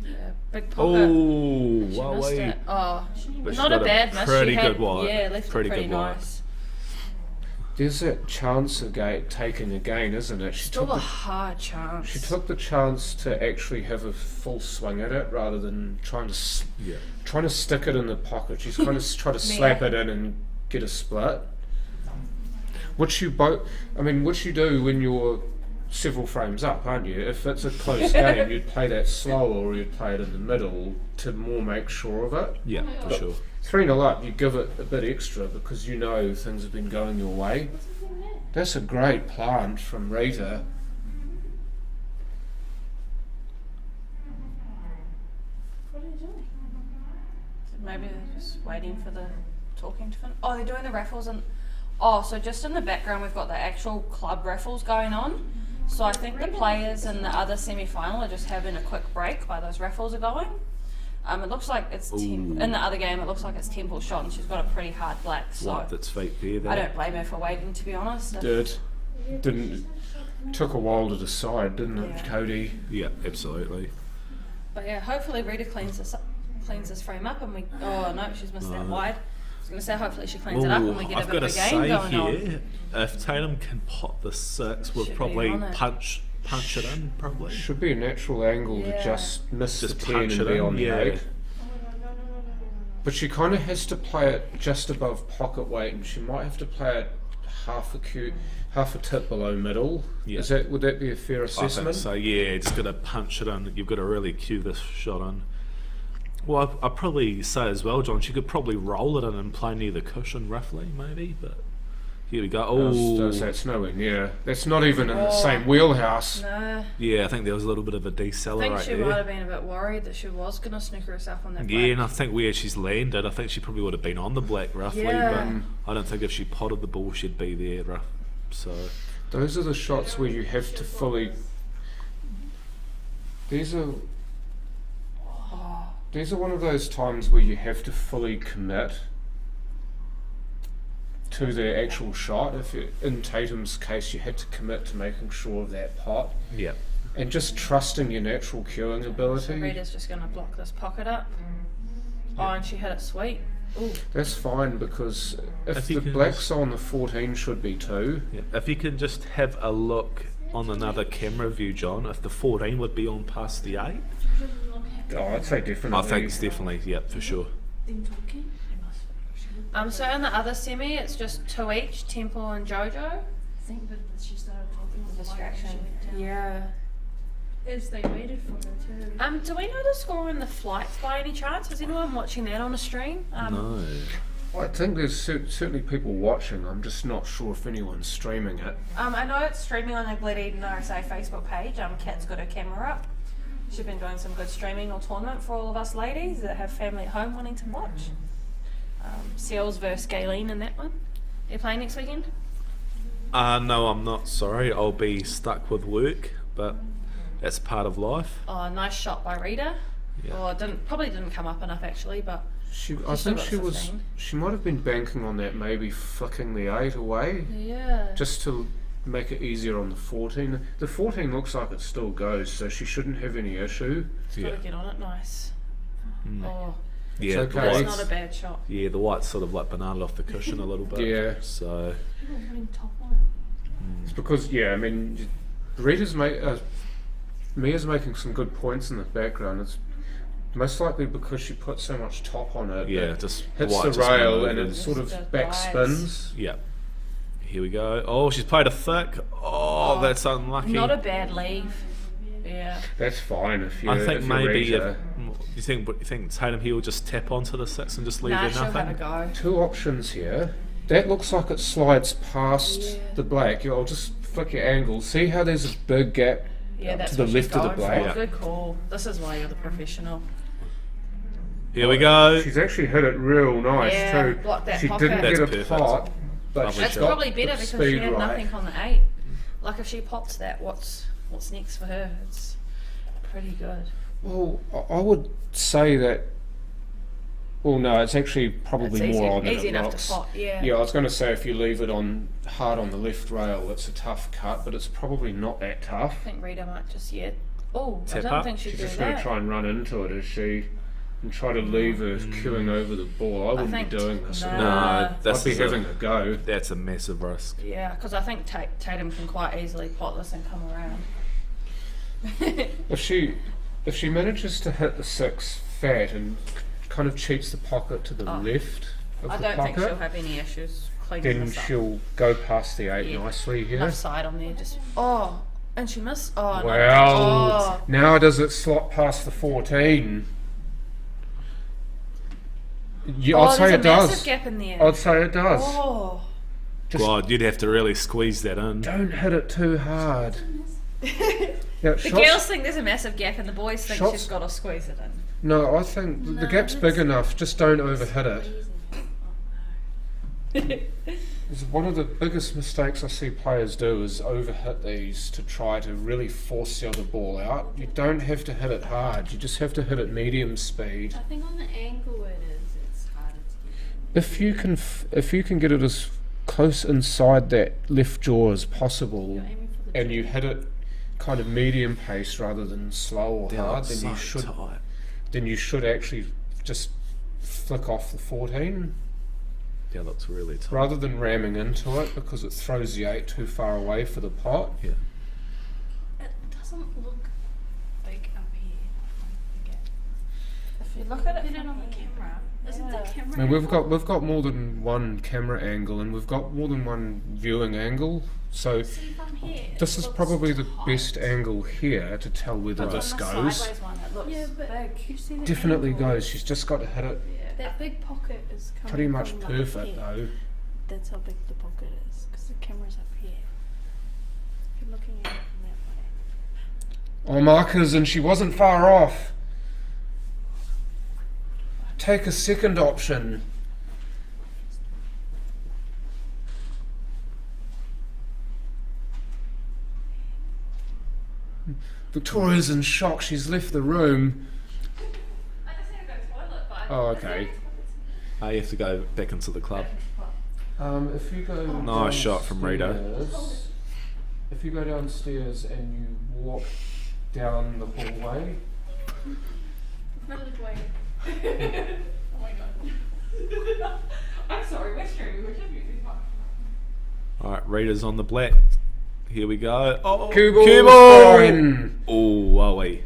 Yeah, big pocket. Oh, She wow, missed wait. it. Oh, But she's not a got bad miss. pretty She had, good wide. Yeah, left Pretty it pretty good wide. nice. There's that chance of taking again, isn't it? Still a hard chance. She took the chance to actually have a full swing at it rather than trying to stick it in the pocket. She's kind of tried to slap it in and get a split. Which you do when you're several frames up, aren't you? If it's a close game, you'd play that slower or you'd play it in the middle to more make sure of it. Yeah, for sure. 3-0 up, you give it a bit extra because you know things have been going your way. That's a great plant from Rita. What are you doing? Maybe they're just waiting for the talking to finish. Oh, they're doing the raffles and. Oh, so just in the background we've got the actual club raffles going on. So I think the players in the other semi-final are just having a quick break while those raffles are going. It looks like it's in the other game. It looks like it's Temple's shot, and she's got a pretty hard black. So Like that's fake there. I don't blame her for waiting, to be honest. Took a while to decide, didn't it, Yeah. Cody? Yeah, absolutely. But yeah, hopefully Rita cleans this frame up, and we. Oh no, she's missed that wide. I was going to say hopefully she cleans it up and we get I've a bit got of to a game say going on. here, if Tatum can pot the 6, we'll Should be probably on it. punch it in, probably. Should be a natural angle Yeah. to just miss Just the 10 punch and it be in, on the yeah. 8. Oh my god, no. But she kind of has to play it just above pocket weight, and she might have to play it half a tip below middle. Yeah. Would that be a fair I assessment? think so, yeah, just got to punch it in. You've got to really cue this shot in. Well, I'd probably say as well, John, she could probably roll it in and play near the cushion roughly, maybe, but here we go. Oh, That's nowhere near. That's not even in the Oh. same wheelhouse. No, yeah, I think there was a little bit of a I decelerate think she there. might have been a bit worried that she was going to snooker herself on that Yeah, black. and I think where she's landed, I think she probably would have been on the black roughly, Yeah. but I don't think if she potted the ball, she'd be there rough. So, Those are the shots where you have to fully. These are one of those times where you have to fully commit to the actual shot. In Tatum's case, you had to commit to making sure of that pot yeah. and just trusting your natural cueing So ability. Rita's just going to block this pocket up. Oh, and she hit it sweet. Ooh. That's fine because if If the you can black's on the 14 should be 2. Yeah. If you can just have a look on another camera view, John, if the 14 would be on past the 8, Oh, I'd say definitely. I think it's definitely, yeah, for sure. Them talking? So in the other semi, it's just 2 each, Temple and JoJo. I think that she started talking with Distraction. Yeah. As they waited for her too. Do we know the score in the flights by any chance? Is anyone watching that on a stream? No. I think there's certainly people watching. I'm just not sure if anyone's streaming it. I know it's streaming on the Glad Eden RSA Facebook page. Kat's got her camera up. She's been doing some good streaming or tournament for all of us ladies that have family at home wanting to watch. Seals versus Galen in that one. Are you playing next weekend? No, I'm not sorry. I'll be stuck with work, but that's part of life. Oh, nice shot by Rita. Yeah. Or probably didn't come up enough actually, but I still think got she was. 15. She might have been banking on that, maybe flicking the 8 away, yeah. just to make it easier on the 14. The 14 looks like it still goes, so she shouldn't have any issue. Yeah. Gotta get on it nice. Oh, Yeah, It's the okay. that's white's, not a bad shot. yeah, the white's sort of like banana off the cushion a little bit. Yeah. So, People putting top on it. It's because, Mia's making some good points in the background. It's most likely because she put so much top on it. yeah, that just hits white the just rail and it maneuvers. sort Just of back glides. spins. Yeah. Here we go. Oh, she's played a thick. Oh, that's unlucky. Not a bad leave. Yeah. That's fine if you. I think if maybe Rita, you think Tatum Hill will just tap onto the 6 and just leave Nah, there she'll have a nothing. go. two options here. That looks like it slides past Yeah. the black. I'll just flick your angle. See how there's a big gap Yeah, that's to the what she's left of the going black? for. Yeah. Good call. This is why you're the professional. Here we go. She's actually hit it real nice Yeah, too. block that She pocket. didn't That's get a perfect. pot, but Lovely she's That's shot. got probably the better because she speed had right. nothing on the 8. Like if she pops that, what's next for her? It's pretty good. Well, I would say that. Well, no, it's actually probably It's more on than easy it enough looks. to pot. Yeah. Yeah, I was going to say if you leave it on hard on the left rail, it's a tough cut, but it's probably not that tough. I think Rita might just yet. Oh, I Tap don't up. think she'd She's do just going to that. try and run into it, is she? And try to leave her queuing over the ball. I wouldn't think be doing this. no. at all. No, I'd that's be having a go. That's a massive risk. Yeah, because I think Tatum can quite easily pot this and come around. If she manages to hit the 6 fat and kind of cheats the pocket to the Oh. left of I the don't think she'll pocket, have any issues cleaning then this up. she'll go past the 8 Yeah. nicely here. Enough side on there, just and she missed. Oh no! Well, Oh. now does it slot past the 14? Yeah, I'd say there's it a massive does. gap in there. I'd say it does. Oh. Just God, you'd have to really squeeze that in. don't hit it too hard. Yeah, The shots- girls think there's a massive gap, and the boys think shots- she's got to squeeze it in. No, I think the No, gap's big that's- enough. Just don't overhit it. Easy. It's one of the biggest mistakes I see players do is overhit these to try to really force the other ball out. You don't have to hit it hard. You just have to hit it medium speed. I think on the angle it is, it's harder to get. If you can get it as close inside that left jaw as possible, You're aiming for the and you hit it kind of medium pace rather than slow or That hard, looks then you so should tight. actually just flick off the 14 That looks really tight. rather than ramming into it because it throws the 8 too far away for the pot. Yeah. It doesn't look big up here. Like the gap. If you look at it, Put it on the camera. Isn't the Yeah. camera? I mean, we've angle? got more than one camera angle and we've got more than one viewing angle. So See from here. this it is looks probably the tight. best angle here to tell whether but this on the goes. sideways one, it looks Yeah, but big. you see the Definitely angle? goes. She's just got to hit it Yeah. That big pocket is coming pretty much from like perfect here. though. That's how big the pocket is, because the camera's up here. If you're looking at it from that way. Oh, markers, and she wasn't far off. Take a second option. Victoria's in shock. She's left the room. I just need to go to the toilet, but Oh, okay. You have to go back into the club. If you go Nice shot from Rita. downstairs- If you go downstairs and you walk down the hallway, Oh my god. I'm sorry, we're streaming. We're just using my. Alright, Rita's on the black. Here we go. Oh, cue cue ball ball! fine. Oh, are we?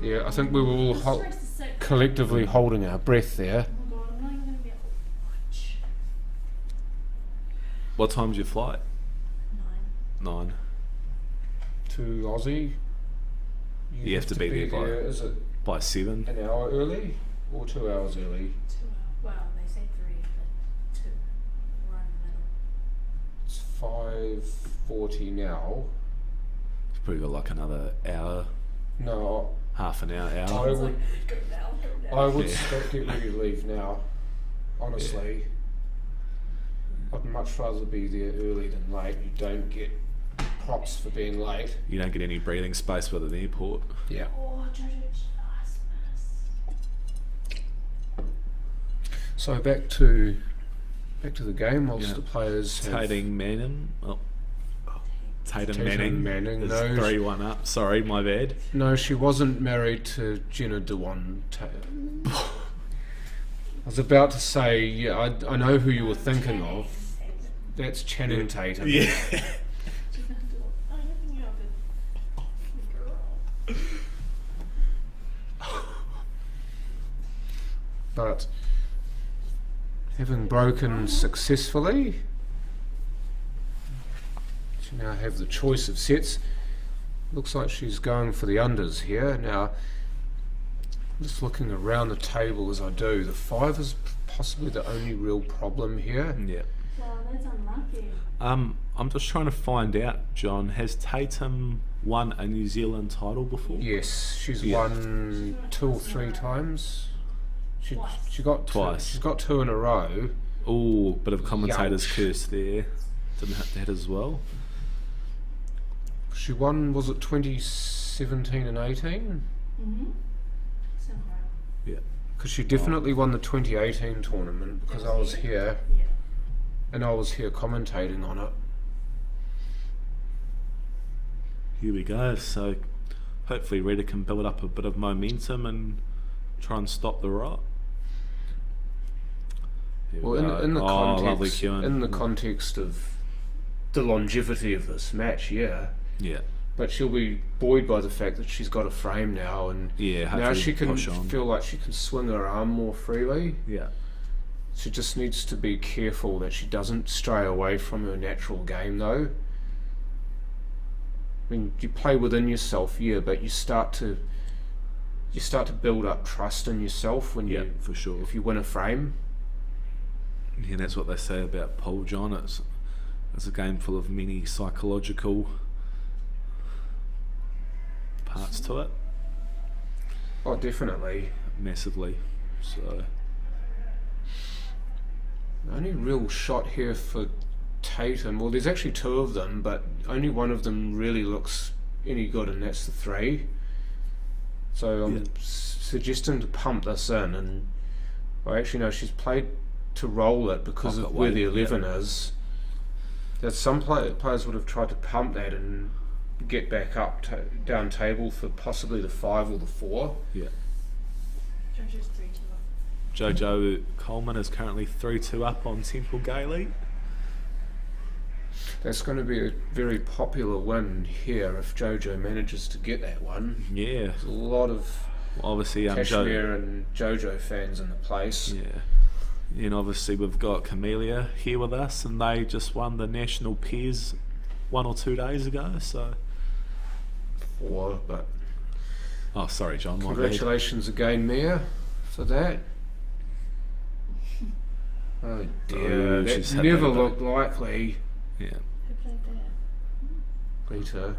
Yeah, I think we were all Just press the six. collectively holding our breath there. Oh my god, I'm not even gonna be able to watch. What time's your flight? 9. 9. To Aussie, You have to be there by- Is it By 7. an hour early or 2 hours early? 2 hours. Well, they say 3, but 2. We're in the middle. It's 5:40 now. It's probably got like another hour, No, half an hour. I would, Go down, go down. I would Yeah. get ready to leave now. Honestly, I'd much rather be there early than late. You don't get props for being late. You don't get any breathing space with an airport. Yeah. Oh, Jojo just missed. So back to the game. Whilst Yeah. the players have Tatum Manning. Oh. Tatum Tatum Manning, Manning, is no. 3-1 up. Sorry, my bad. No, she wasn't married to Jenna Dewan. I was about to say, yeah, I know who you were thinking of. That's Channing Tatum. Yeah. I'm thinking of a girl. But having broken successfully, she now have the choice of sets. looks like she's going for the unders here. Now, just looking around the table as I do, the 5 is possibly the only real problem here. Yeah. Well, that's unlucky. I'm just trying to find out, John, has Tatum won a New Zealand title before? Yes, she's Yeah. won 2 or 3 times. She got Twice. She's got 2 in a row. Oh, bit of commentator's Youch. curse there. Didn't hit that as well. She won, was it 2017 and 18? Mm-hmm. Sounds right. Yeah. Because she definitely won the 2018 tournament because I was here Yeah. and I was here commentating on it. Here we go. So hopefully Rita can build up a bit of momentum and try and stop the rot. Here we Well, go. in the lovely context, cueing. in the context of the longevity of this match, yeah. Yeah. But she'll be buoyed by the fact that she's got a frame now, and Yeah, now hopefully she can push on. feel like she can swing her arm more freely. Yeah. She just needs to be careful that she doesn't stray away from her natural game, though. I mean, you play within yourself, yeah, but you start to build up trust in yourself when Yeah, you for sure. if you win a frame. Yeah, that's what they say about pole, John. It's a game full of many psychological parts to it, Oh, definitely. massively. So The only real shot here for Tatum, well, there's actually 2 of them, but only one of them really looks any good, and that's the 3. So I'm Yeah. suggesting to pump this in, and well, actually no, she's played to roll it because Pocket of where the weight, 11 is. That some players would have tried to pump that and get back up down table for possibly the 5 or the 4. yeah. Jojo's 3-2 up. Jojo Coleman is currently 3-2 up on Temple Gailey. That's going to be a very popular win here if Jojo manages to get that one. Yeah. There's a lot of Obviously, Cashmere and Jojo fans in the place. Yeah. And obviously we've got Camellia here with us, and they just won the National Pairs 1 or 2 days ago, so... 4, but Oh, sorry, John. my bad. congratulations again, Mia, for that. Oh dear, Oh, she's that had never that, looked likely, Yeah. Who played that? Rita.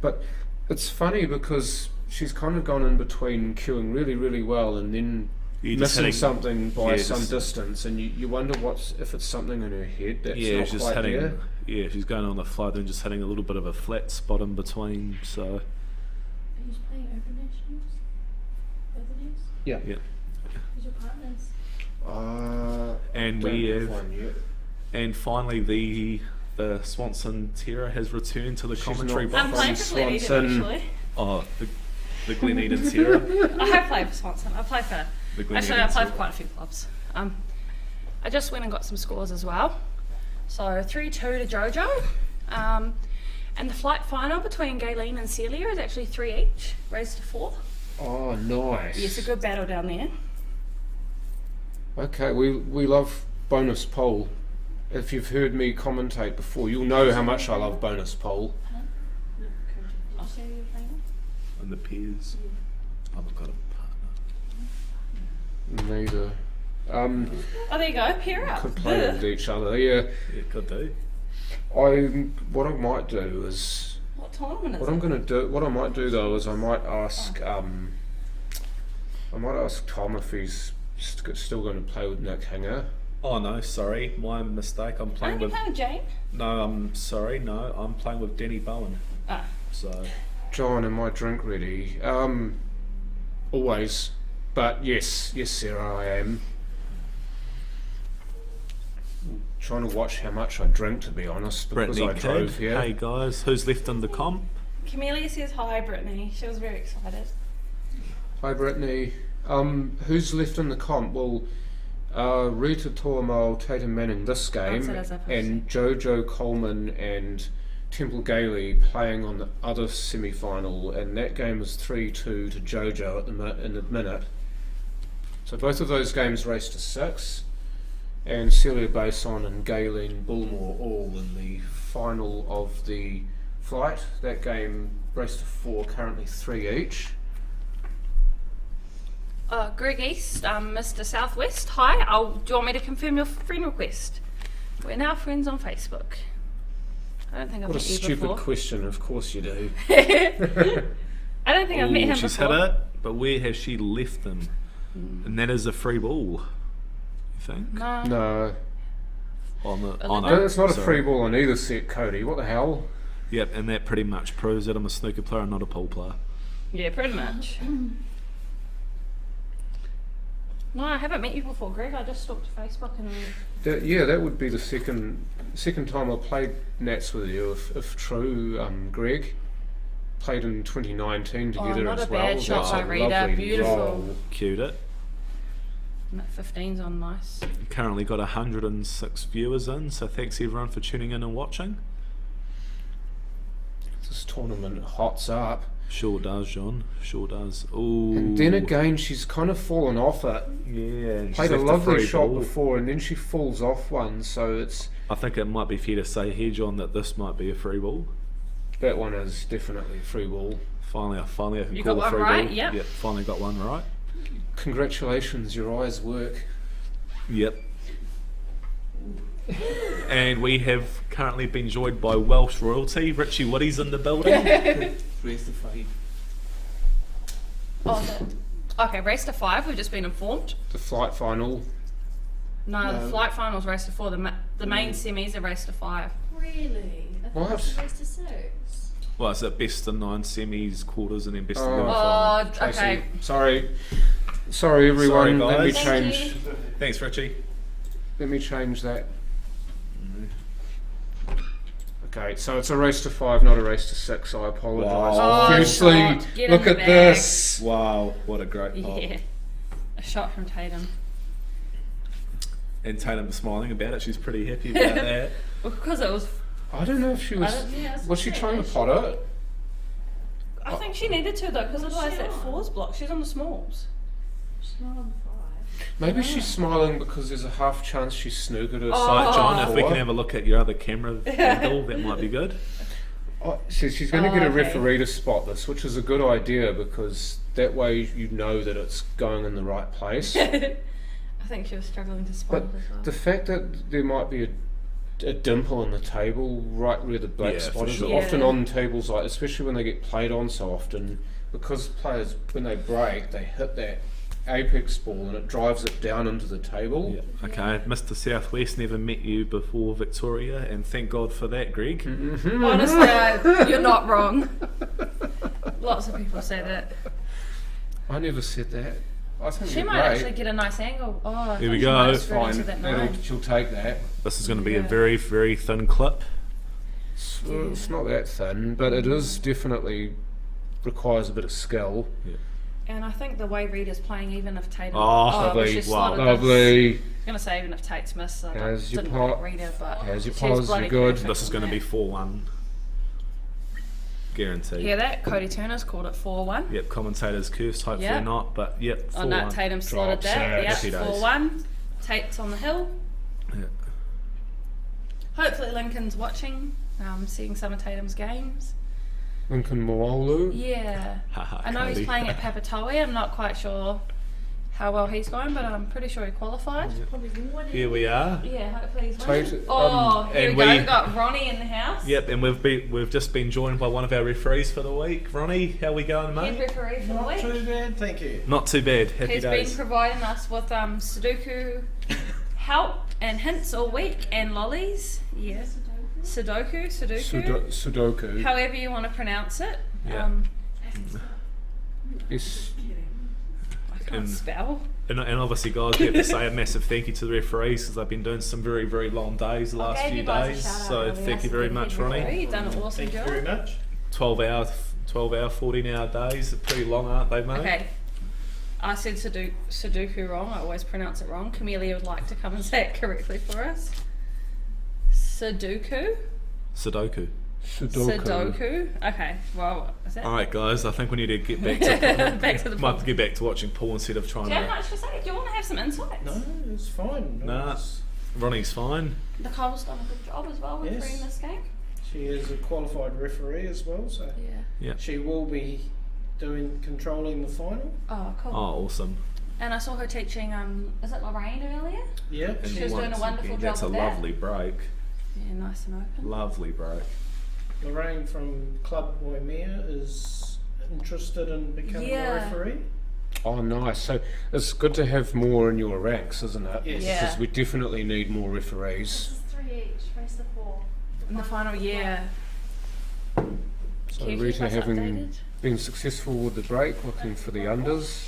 But it's funny because she's kind of gone in between queuing really, really well and then You're just missing hitting- something by yeah, some just- distance, and you wonder if it's something in her head that's Yeah, not she's quite hitting. there. Yeah, she's going on the fly, then just hitting a little bit of a flat spot in between. So Are you playing Open Nationals? Both of these? Yeah. yeah, Who's your partners? And don't we have- one yet. and finally the Swanson Terror has returned to the She's commentary not I'm box. playing From for Glen Eden, Swanson. actually. Oh, the Glen Eden Terror. I have played for Swanson. I play for. The Glen Actually, Eden I play for Terror. quite a few clubs. I just went and got some scores as well. So 3-2 to Jojo. And the flight final between Gayleen and Celia is actually 3 each, raised to 4. Oh, nice. Yes, a good battle down there. Okay, we love bonus poll. If you've heard me commentate before, you'll know how much I love bonus poll. No, Did you say you were playing? And the Pairs. I've got a partner. Neither. Oh, there you go. Pair up. Could play with each other. Yeah. Yeah, could do. What I might do is What tournament is what it? I'm gonna do. What I might do though is I might ask Tom if he's still going to play with Nick Hinger. Oh no, sorry, my mistake. I'm playing Aren't you with. playing with Jane? No, I'm sorry. No, I'm playing with Denny Bowen. Ah. So John, am I drink ready? Always. But yes, Sarah, I am. Trying to watch how much I drink, to be honest, because Brittany I drove Kidd. here. Hey guys, who's left in the comp? Camellia says hi, Brittany. She was very excited. Hi, Brittany. Who's left in the comp? Well, Rita Tormo, Tatum Manning this game, Answered as I posted. and Jojo Coleman and Temple Gailey playing on the other semi-final, and that game is 3-2 to Jojo at in the minute. So both of those games raced to 6, and Celia Bason and Gayleen Bullmore all in the final of the Flight. That game, race to 4, currently 3 each. Greg East, Mr. Southwest. Hi, do you want me to confirm your friend request? We're now friends on Facebook. I don't think I've What a met you stupid before. question, of course you do. I don't think I've met him she's before. hit it, but where has she left them? And that is a free ball, you think? No. No. On the, Oh, No, it's not a sorry. free ball on either set, Cody. What the hell? Yep, and that pretty much proves that I'm a snooker player and not a pool player. Yeah, pretty much. No, I haven't met you before, Greg. I just stalked Facebook and... That would be the second time I played Nats with you, if true, Greg. Played in 2019 together not as a well. bad shot That's by a Rita, lovely beautiful. roll. Cued it. And that 15's on nice. Currently got 106 viewers in, so thanks everyone for tuning in and watching. This tournament hots up. Sure does, John. Sure does. Ooh. And then again, she's kind of fallen off it. Yeah. and she's Played a left lovely free shot ball. before, and then she falls off one. So it's I think it might be fair to say here, John, that this might be a free ball. that one is definitely free ball. Finally I can You call got a one free right? ball. Yep. Yep, finally got one right. Congratulations, your eyes work. Yep. And we have currently been joined by Welsh royalty. Richie Woody's in the building. Where's the fade? Okay, race to 5, we've just been informed. The flight final. No, the flight finals race to 4. The main semis are race to 5. Really? I thought What? it was race to 6. Well, it's at best of 9 semis, quarters, and then best of 11 Oh. final. Oh, Tracy, okay. Sorry everyone. Sorry, Let me guys. Thank change. you. Thanks, Richie. Let me change that. Okay, so it's a race to 5, not a race to 6. I apologise. Wow. Oh, Obviously, shot. Get in look the at bag. this. Wow, what a great pop. Yeah. A shot from Tatum. And Tatum smiling about it. She's pretty happy about that. Well, because it was... I don't know if she was. yeah, Was she trying to pot it? I think she needed to, though, because otherwise she that on? 4's blocked. She's on the smalls. She's not on 5. Maybe she's smiling because there's a half chance she snookered her Oh. Right, side John, if we four. can have a look at your other camera angle, that might be good. Oh, so she's going to Oh, get a okay. referee to spot this, which is a good idea because that way you know that it's going in the right place. I think she was struggling to spot But it as well. the fact that there might be a dimple in the table right where the black Yeah, spot for is, sure. often Yeah. on tables like, especially when they get played on so often, because players when they break they hit that apex ball and it drives it down into the table. Yeah. Okay, Mr. Southwest, never met you before, Victoria, and thank God for that, Greg. Honestly, you're not wrong. Lots of people say that. I never said that. I think She you're might great. actually get a nice angle. Oh, I Here think we she go. might have screwed Fine, into that nine. she'll take that. This is going to be a Yeah. very, very thin clip. It's not that thin, but it is definitely requires a bit of skill. And I think the way Rita's playing, even if Tatum... Oh, lovely. she's Wow. slotted this. Lovely. I was going to say even if Tate's missed, I How's your didn't pot? rate Rita, but How's your she's pos? bloody You good? perfect This is on going to be that. 4-1. Guaranteed. Hear that? Cody Turner's called it 4-1. Yep, commentator's cursed, hopefully Yeah. not, but yep, 4-1. Oh no, Tatum slotted Drops that. it. Yep, Happy days. 4-1. Tate's on the hill. Yeah. Hopefully Lincoln's watching, seeing some of Tatum's games. Lincoln Moolu. Yeah. Haha, I know Cody. he's playing at Papatoe. I'm not quite sure how well he's going, but I'm pretty sure he qualified. Probably winning. Here we are. Yeah, hopefully he's winning. Tate, Oh, here we and go. we- We've got Ronnie in the house. Yep, and we've just been joined by one of our referees for the week. Ronnie, how we going, Head mate? referee for the week. Too bad, thank you. Not too bad. Happy He's days. been providing us with Sudoku help and hints all week and lollies. Yeah. Sudoku. Sudoku. However you want to pronounce it. Yeah. It's I can't And- spell. And obviously, guys, we have to say a massive thank you to the referees because they've been doing some very, very long days the last I gave few you guys a days. shout out So earlier. thank you I very said much, head referee. Ronnie. You've done an awesome Thank you job. very much. 12 hour, 14-hour days. They're pretty long, aren't they, mate? Okay. I said Sudoku wrong. I always pronounce it wrong. Camelia would like to come and say it correctly for us. Sudoku? Sudoku. Sudoku. Okay. Well, is that? All right, guys. I think we need to get back to Back to the might have pool. to get back to watching pool instead of trying Do you have to. much to say? Do you want to have some insights? No, it's fine. Nah, Ronnie's fine. Nicole's done a good job as well with Yes. refereeing this game. She is a qualified referee as well, so Yeah. she will be controlling the final. Oh, cool. Oh, awesome. And I saw her teaching, is it Lorraine earlier? Yeah, And She was doing a once wonderful again, job that's a with that. lovely break. Yeah, nice and open. Lovely break. Lorraine from Club Waimea is interested in becoming Yeah. a referee. Oh, nice. So it's good to have more in your ranks, isn't it? Yes. Yeah. Because we definitely need more This referees. is 3 each, race the 4. In the final year. So Can you keep Rita, us having updated? been successful with the break, looking for the unders.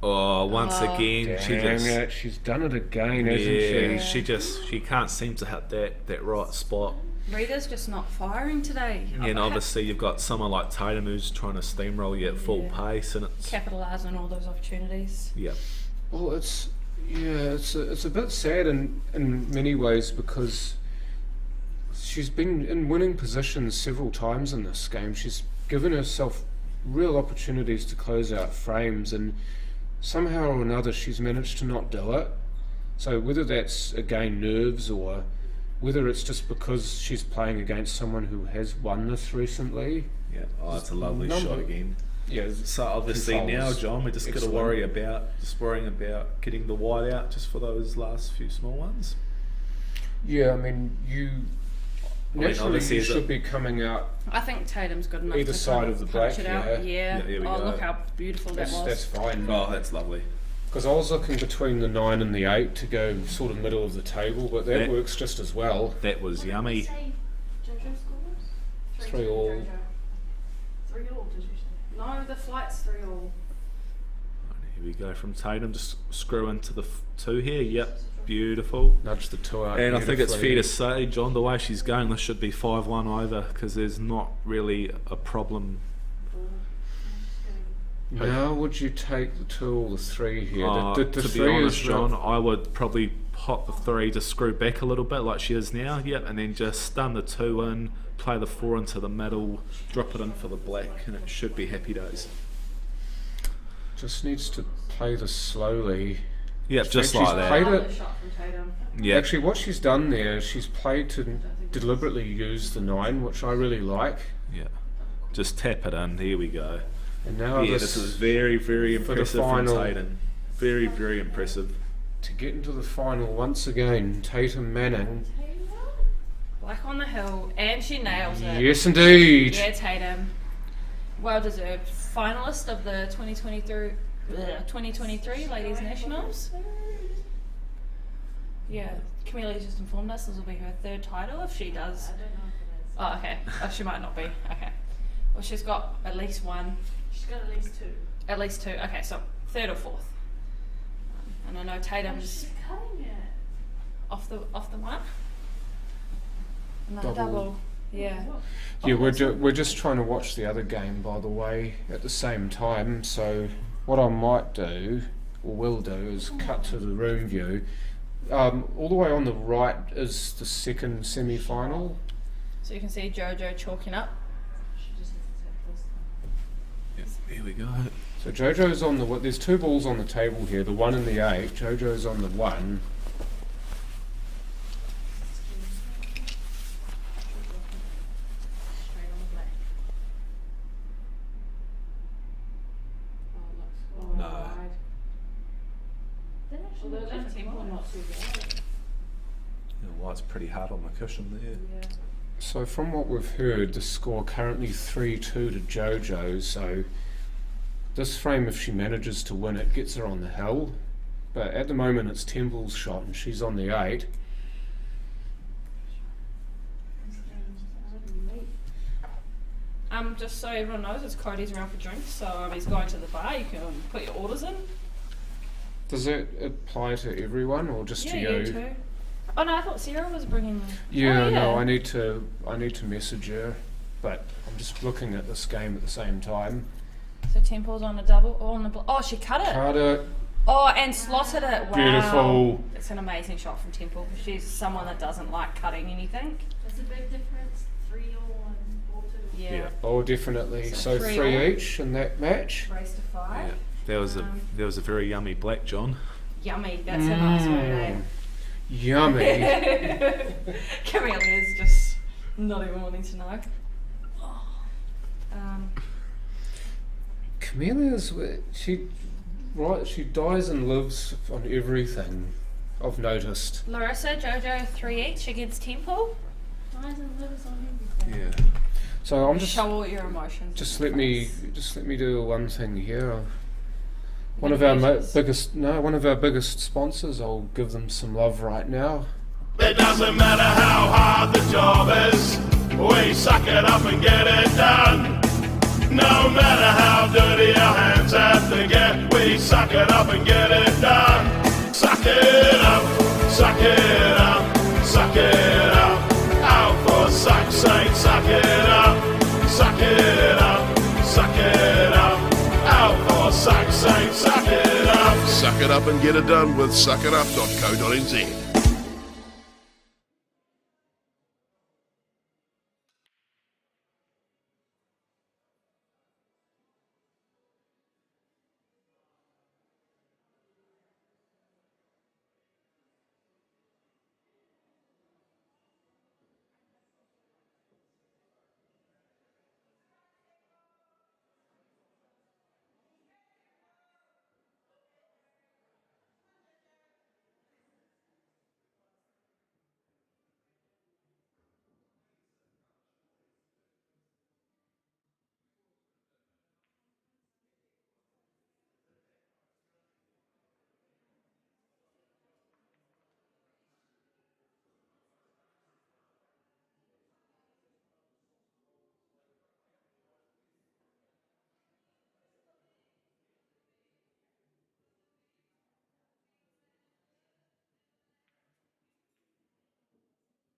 Oh, once Oh. again, she Dang just it, she's done it again, hasn't yeah, she? she can't seem to hit that right spot. Rita's just not firing today. And obviously you've got someone like Tatum who's trying to steamroll you at full Yeah. pace, and it's Capitalising on all those opportunities. yeah. Well, it's a bit sad in many ways because she's been in winning positions several times in this game. She's given herself real opportunities to close out frames, and somehow or another she's managed to not do it. So whether that's again nerves or whether it's just because she's playing against someone who has won this recently. Yeah. Oh, it's a lovely Number- shot again. Yeah, So obviously now, controls. John, we just got to Excellent. worrying about getting the wide out just for those last few small ones. Yeah, I mean, you naturally obviously you as a- should be coming out. I think Tatum's good enough Either to side kind of the punch black, it out. yeah. Yeah. Yeah, here we Oh, go. look how beautiful that was. That's fine. Oh, that's lovely. Because I was looking between the 9 and the 8 to go sort of middle of the table, but that Yeah. works just as well. That was yummy. Say JoJo scores? 3 all. 3 all, did you say? No, the flight's 3-all. Here we go from Tatum. Just screw into the 2 here. Yep, beautiful. Nudge the 2 out. And I think it's fair beautifully. to say, John, the way she's going, this should be 5-1 over because there's not really a problem. Now, would you take the 2 or the 3 here? The To be 3 honest, is John, I would probably pop the 3 to screw back a little bit like she is now. Yep, and then just stun the 2 in, play the 4 into the middle, drop it in for the black, and it should be happy days. just needs to play this slowly. Yep, just She's like that. played it- Lovely shot from Tatum. Yeah, Actually, what she's done there, she's played to deliberately use the 9, which I really like. yeah. Just tap it in. Here we go. And now Yeah, this is very, very for the impressive from final. Tatum. Very, very impressive. to get into the final once again. Tatum Manning. Black on the hill, and she nails it. Yes, indeed. Yeah, Tatum. Well deserved. Finalist of the 2023 Ladies Nationals. Yeah, Camille's just informed us this will be her 3rd title if she does. Oh, okay. Oh, she might not be. Okay. Well, she's got at least 1. She's got at least 2. At least 2. Okay, so 3rd or 4th. And I know Tatum's She's cutting it. off the 1. Another Double. double. Yeah. Yeah, we're just trying to watch the other game, by the way, at the same time. So what I might do, or will do, is cut to the room view. All the way on the right is the 2nd semi-final. So you can see JoJo chalking up. She just needs to take this. Yep, here we go. So JoJo's on the... There's 2 balls on the table here, the 1 and the 8. JoJo's on the 1. Straight on the black. Oh, it looks No. wide. That actually looks like not too bad. The white's pretty hard on the cushion there. Yeah. So from what we've heard, the score currently 3-2 to JoJo. So this frame, if she manages to win it, gets her on the hill. But at the moment it's Temple's shot and she's on the 8. Just so everyone knows, it's Cody's around for drinks, so he's going to the bar. You can put your orders in. Does it apply to everyone or just to you? too. Oh no, I thought Sarah was bringing them. Yeah, Oh, yeah. no, I need to message her, but I'm just looking at this game at the same time. So Temple's on a double, or on the oh, she cut it. Carter, Oh, and slotted it. Wow. beautiful. It's an amazing shot from Temple. She's someone that doesn't like cutting anything. That's a big difference. 3 all and 4-2. Yeah. Yeah. Oh, definitely. So So 3 3 all. each in that match. Race to 5. Yeah. There was a very yummy black, John. Yummy. That's a nice one. Eh? Yummy. Camille's just not even wanting to know. Camellia's she dies and lives on everything. I've noticed. Larissa, Jojo, 3 each against Temple. Eyes and lives on everything. Yeah. So I'm just Show all your emotions. just in let me face. just let me do one thing here. One Any of our measures? one of our biggest sponsors. I'll give them some love right now. It doesn't matter how hard the job is, we suck it up and get it done. No matter how dirty our hands have to get, we suck it up and get it done. Suck it up, suck it up, suck it up. Out for suck's sake, suck it up, suck it up, suck it up. Out for suck's sake, suck it up. Suck it up and get it done with suckitup.co.nz.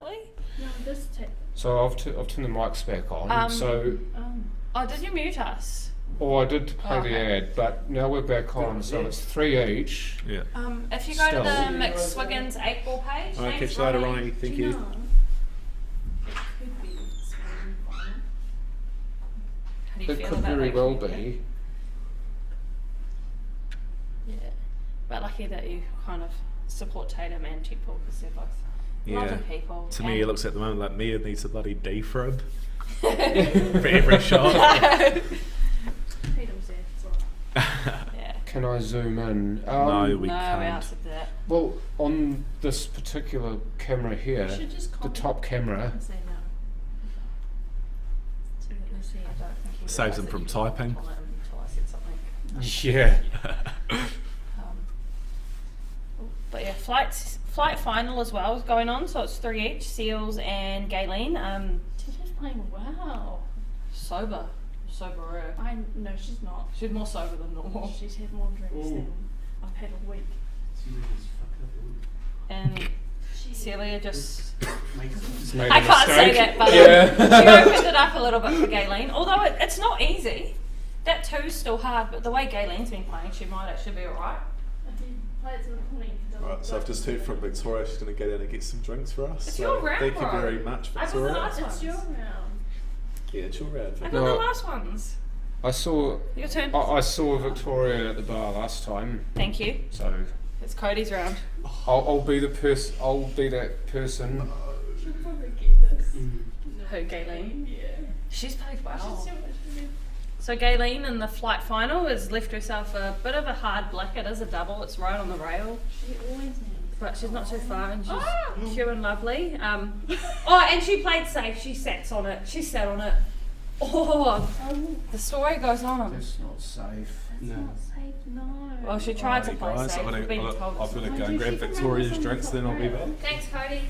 Really? No, this tape. So I've turned the mics back on. So Oh, did you mute us? I did to play the Okay. ad, but now we're back on. So it's 3 each. Yeah. If you go to the Still. McSwiggins 8 ball page. Alright, thanks, catch you later, Ronnie. Ronnie. Thank Do you. know, it could be Sweden final. How do you It feel could about very that? well be. Yeah. But lucky that you kind of support Tatum and Temple because they're both Yeah. lovely people. To me, and- it looks at the moment like Mia needs a bloody defib for every shot. Tatum's there, it's alright. Yeah. Can I zoom in? No, we no, can't. we answered that. Well, on this particular camera here, You should just the comment top camera, and say no. So let me see, I don't think he Saves realised them that from you clicked typing. on it until I said something. yeah. But yeah, flight final as well is going on, so it's 3 each, Seals and Gayleen. Tita's playing well. Sober. I no, she's not. She's more sober than normal. She's had more drinks than I've had a week. And Celia just... It's made I a can't say mistake. that, but Yeah. she opened it up a little bit for Gayleen. Although it's not easy. That two's still hard, but the way Gayleen's been playing, she might actually be alright. If you play it to the corner, you can Alright, so I've just heard from Victoria she's going to go down and get some drinks for us. It's so your round, thank you bro. very much, I got the Victoria. last It's ones. your round. Yeah, it's your round. I got Vic. the No. last ones. I saw Your turn. I saw Victoria at the bar last time, Thank you. so It's Cody's round. I'll be the person. I'll be that person. She'll probably get this. Who, Gayleen? Yeah. She's played I should well. see what she did. So Gayleen in the flight final has left herself a bit of a hard black. It is a double. It's right on the rail, She always needs. but she's not too far and she's cute and lovely. Oh, and she played safe. She sat on it. She sat on it. Oh, the story goes on. That's not safe. That's not safe, no. Well, she tried to play Guys, safe. We've been told I've it's got to not. go and grab Victoria's drinks, then I'll be back. Thanks, Cody.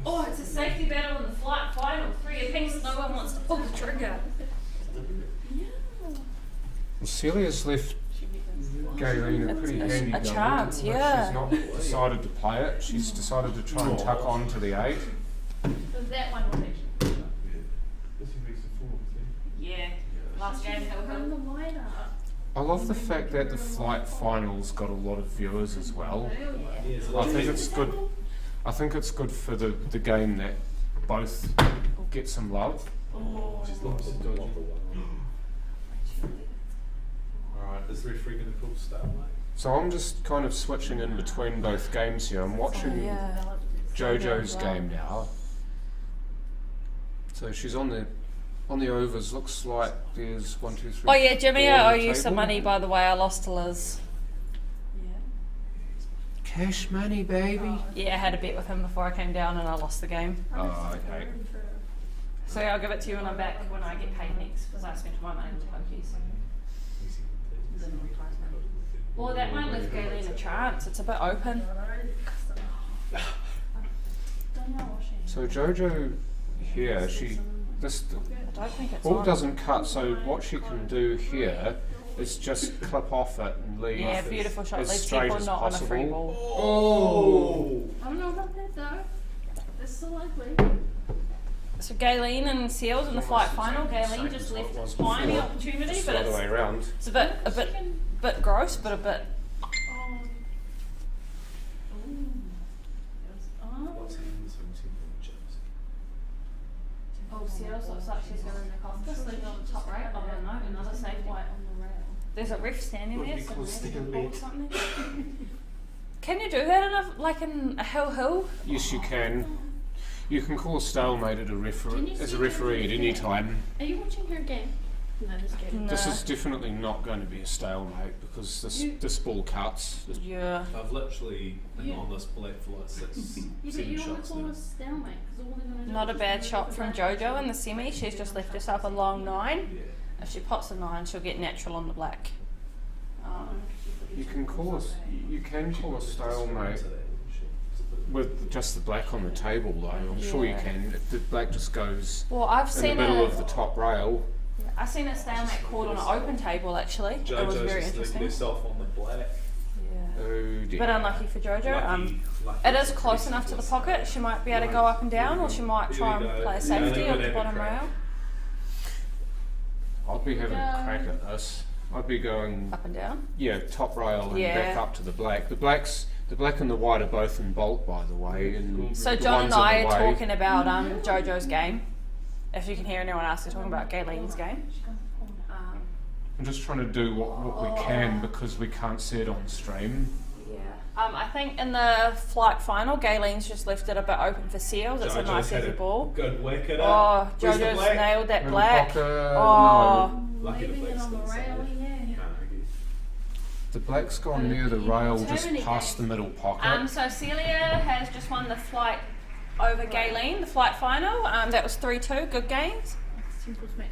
Oh, it's a safety battle in the flight final. 3 apiece. No one wants to pull the trigger. Celia's left Gayleen a pretty It's a handy double, chance, but yeah. She's not decided to play it. She's decided to try and tuck on to the 8. That one was actually. Yeah. Last game, Run the line up. I love the fact that the flight finals got a lot of viewers as well. I think it's good. I think it's good for the game that both get some love. Alright, is the referee going to call start, mate? So I'm just kind of switching in between both games here. I'm watching Yeah. JoJo's game now. So she's on the overs. Looks like there's 1, 2, 3. Oh yeah, Jimmy, four on I owe the you some table. money, by the way. I lost to Liz. Cash money, baby. Yeah, I had a bet with him before I came down and I lost the game. Oh, okay. So I'll give it to you when I'm back, when I get paid next, because I spent my money with pokies. Well, that might leave Galen a chance. It's a bit open. So JoJo here, this I don't think it's ball on. doesn't cut. So what she can do here is just clip off it and leave. Yeah, beautiful shot. as Leave straight Temple as not on a free possible. ball. I don't know about that though. That's so likely. So Galen and Seals in the flight final. Galen Same just as what left it was a tiny before. opportunity, Just but the other way it's around. a bit gross, but a bit. Oh, Seals looks like she's going to nick off this. Leave it on the top right. Oh no, another safe white on the rail. There's a ref standing there, so maybe or something. Can you do that in a hill? Yes, you can. You can call a stalemate at as a referee at any time. Are you watching her game? No, just kidding. No. This is definitely not going to be a stalemate because this ball cuts. Yeah. I've literally been on this black for like 6, You 7 don't want shots to call now. a stalemate because all they're going to do Not a is bad just shot move from the black. JoJo in the semi. She's just left herself a long 9. If she pots a 9, she'll get natural on the black. You can call a stalemate with just the black on the table though. I'm sure you can. If the black just goes Well, I've in the seen middle of the top rail. I've seen a stalemate called on an open table actually. It was JoJo's very just leaving interesting. herself on the black. Yeah. Oh dear. But unlucky for JoJo. Lucky It is it's close pretty enough to the simple. pocket. She might be able to go up and down, or she might try and play a safety Yeah, on the yeah, bottom yeah. rail. I'd be having a crack at this. I'd be going Up and down. top rail and Yeah. back up to the black. The black and the white are both in bolt, by the way. And So the John ones and I in are the way, talking about JoJo's game. If you can hear anyone else, they're talking about Galen's game. I'm just trying to do what we can because we can't see it on stream. Yeah. I think in the flight final, Galen's just left it a bit open for Seals. It's a JoJo's nice had heavy a ball. Good whack at it. Oh, Where's the JoJo's black? nailed that Middle black. pocket, Oh, Lucky the Leaving it black's on the got rail, something. yeah. Can't argue. The black's gone near the rail, just Too many past the games. middle pocket. So Celia has just won the flight over Galen, the flight final. That was 3-2, good games. Simple's match.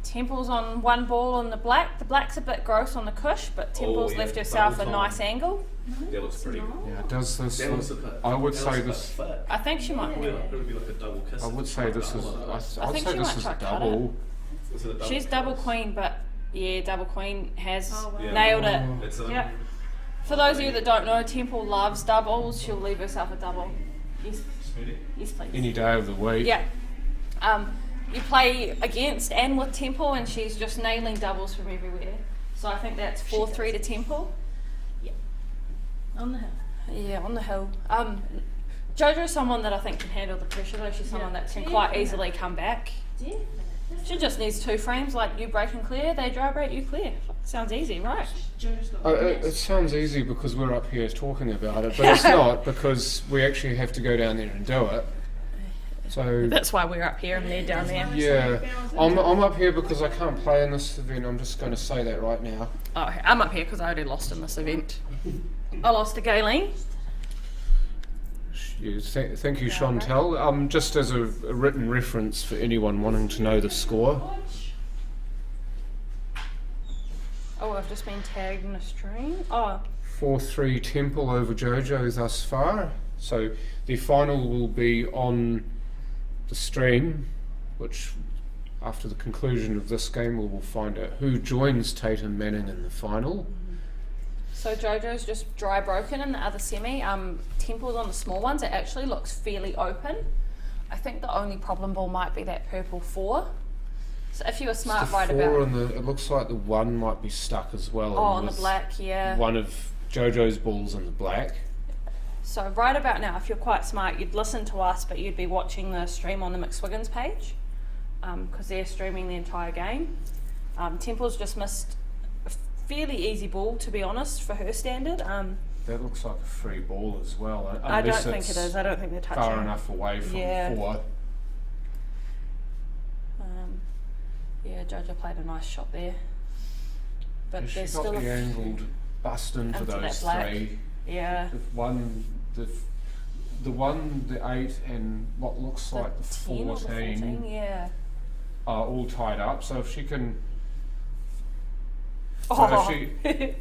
Temple's on one ball on the black. The black's a bit gross on the cush, but Temple's yeah, left herself a double nice time. angle. That looks pretty good. Yeah, does this? That was a bit. I would that say was a bit this. thick. I think she might. It would be like a double kiss. I would say this is. I'd think say she this might is try a to cut double. Is it a double She's double kiss? queen, but yeah, double queen has Oh, wow. Yeah. nailed it. It's a, Yeah. For those of you that don't know, Temple loves doubles. She'll leave herself a double. Yes, yes, please. Any day of the week. Yeah. You play against and with Temple, and she's just nailing doubles from everywhere. So I think that's 4-3 to Temple. On the hill. Yeah, on the hill. JoJo's someone that I think can handle the pressure though. She's someone that can quite easily come back. Definitely. She just needs 2 frames, like you break and clear, they dry break, you clear. Sounds easy, right? JoJo's got It sounds easy because we're up here talking about it, but it's not because we actually have to go down there and do it. So That's why we're up here and they're down there. yeah, I'm up here because I can't play in this event. I'm just going to say that right now. Oh, I'm up here because I already lost in this event. I lost to Galen. Thank you, Chantel. Just as a written reference for anyone wanting to know the score. Oh, I've just been tagged in a stream. Oh, 4-3 Temple over JoJo thus far. So the final will be on the stream, which after the conclusion of this game we will find out who joins Tatum Manning in the final. so JoJo's just dry broken in the other semi. Temple's on the small ones. It actually looks fairly open. I think the only problem ball might be that purple 4. So if you were smart, It's the right 4 about. and the, it looks like the 1 might be stuck as well. Oh, on the with black, yeah. One of JoJo's balls in the black. So right about now, if you're quite smart, you'd listen to us, but you'd be watching the stream on the McSwiggins page, because they're streaming the entire game. Temple's just missed fairly easy ball, to be honest, for her standard. That looks like a free ball as well. I don't unless think it's it is. I don't think they're touching. far enough away from Yeah. 4. Yeah, Jojo played a nice shot there. But Has she there's got still the angle to bust into into that those black. 3? Yeah. The 1, the 8, and what looks like the 10 or the 14 yeah. are all tied up. So if she can, Oh.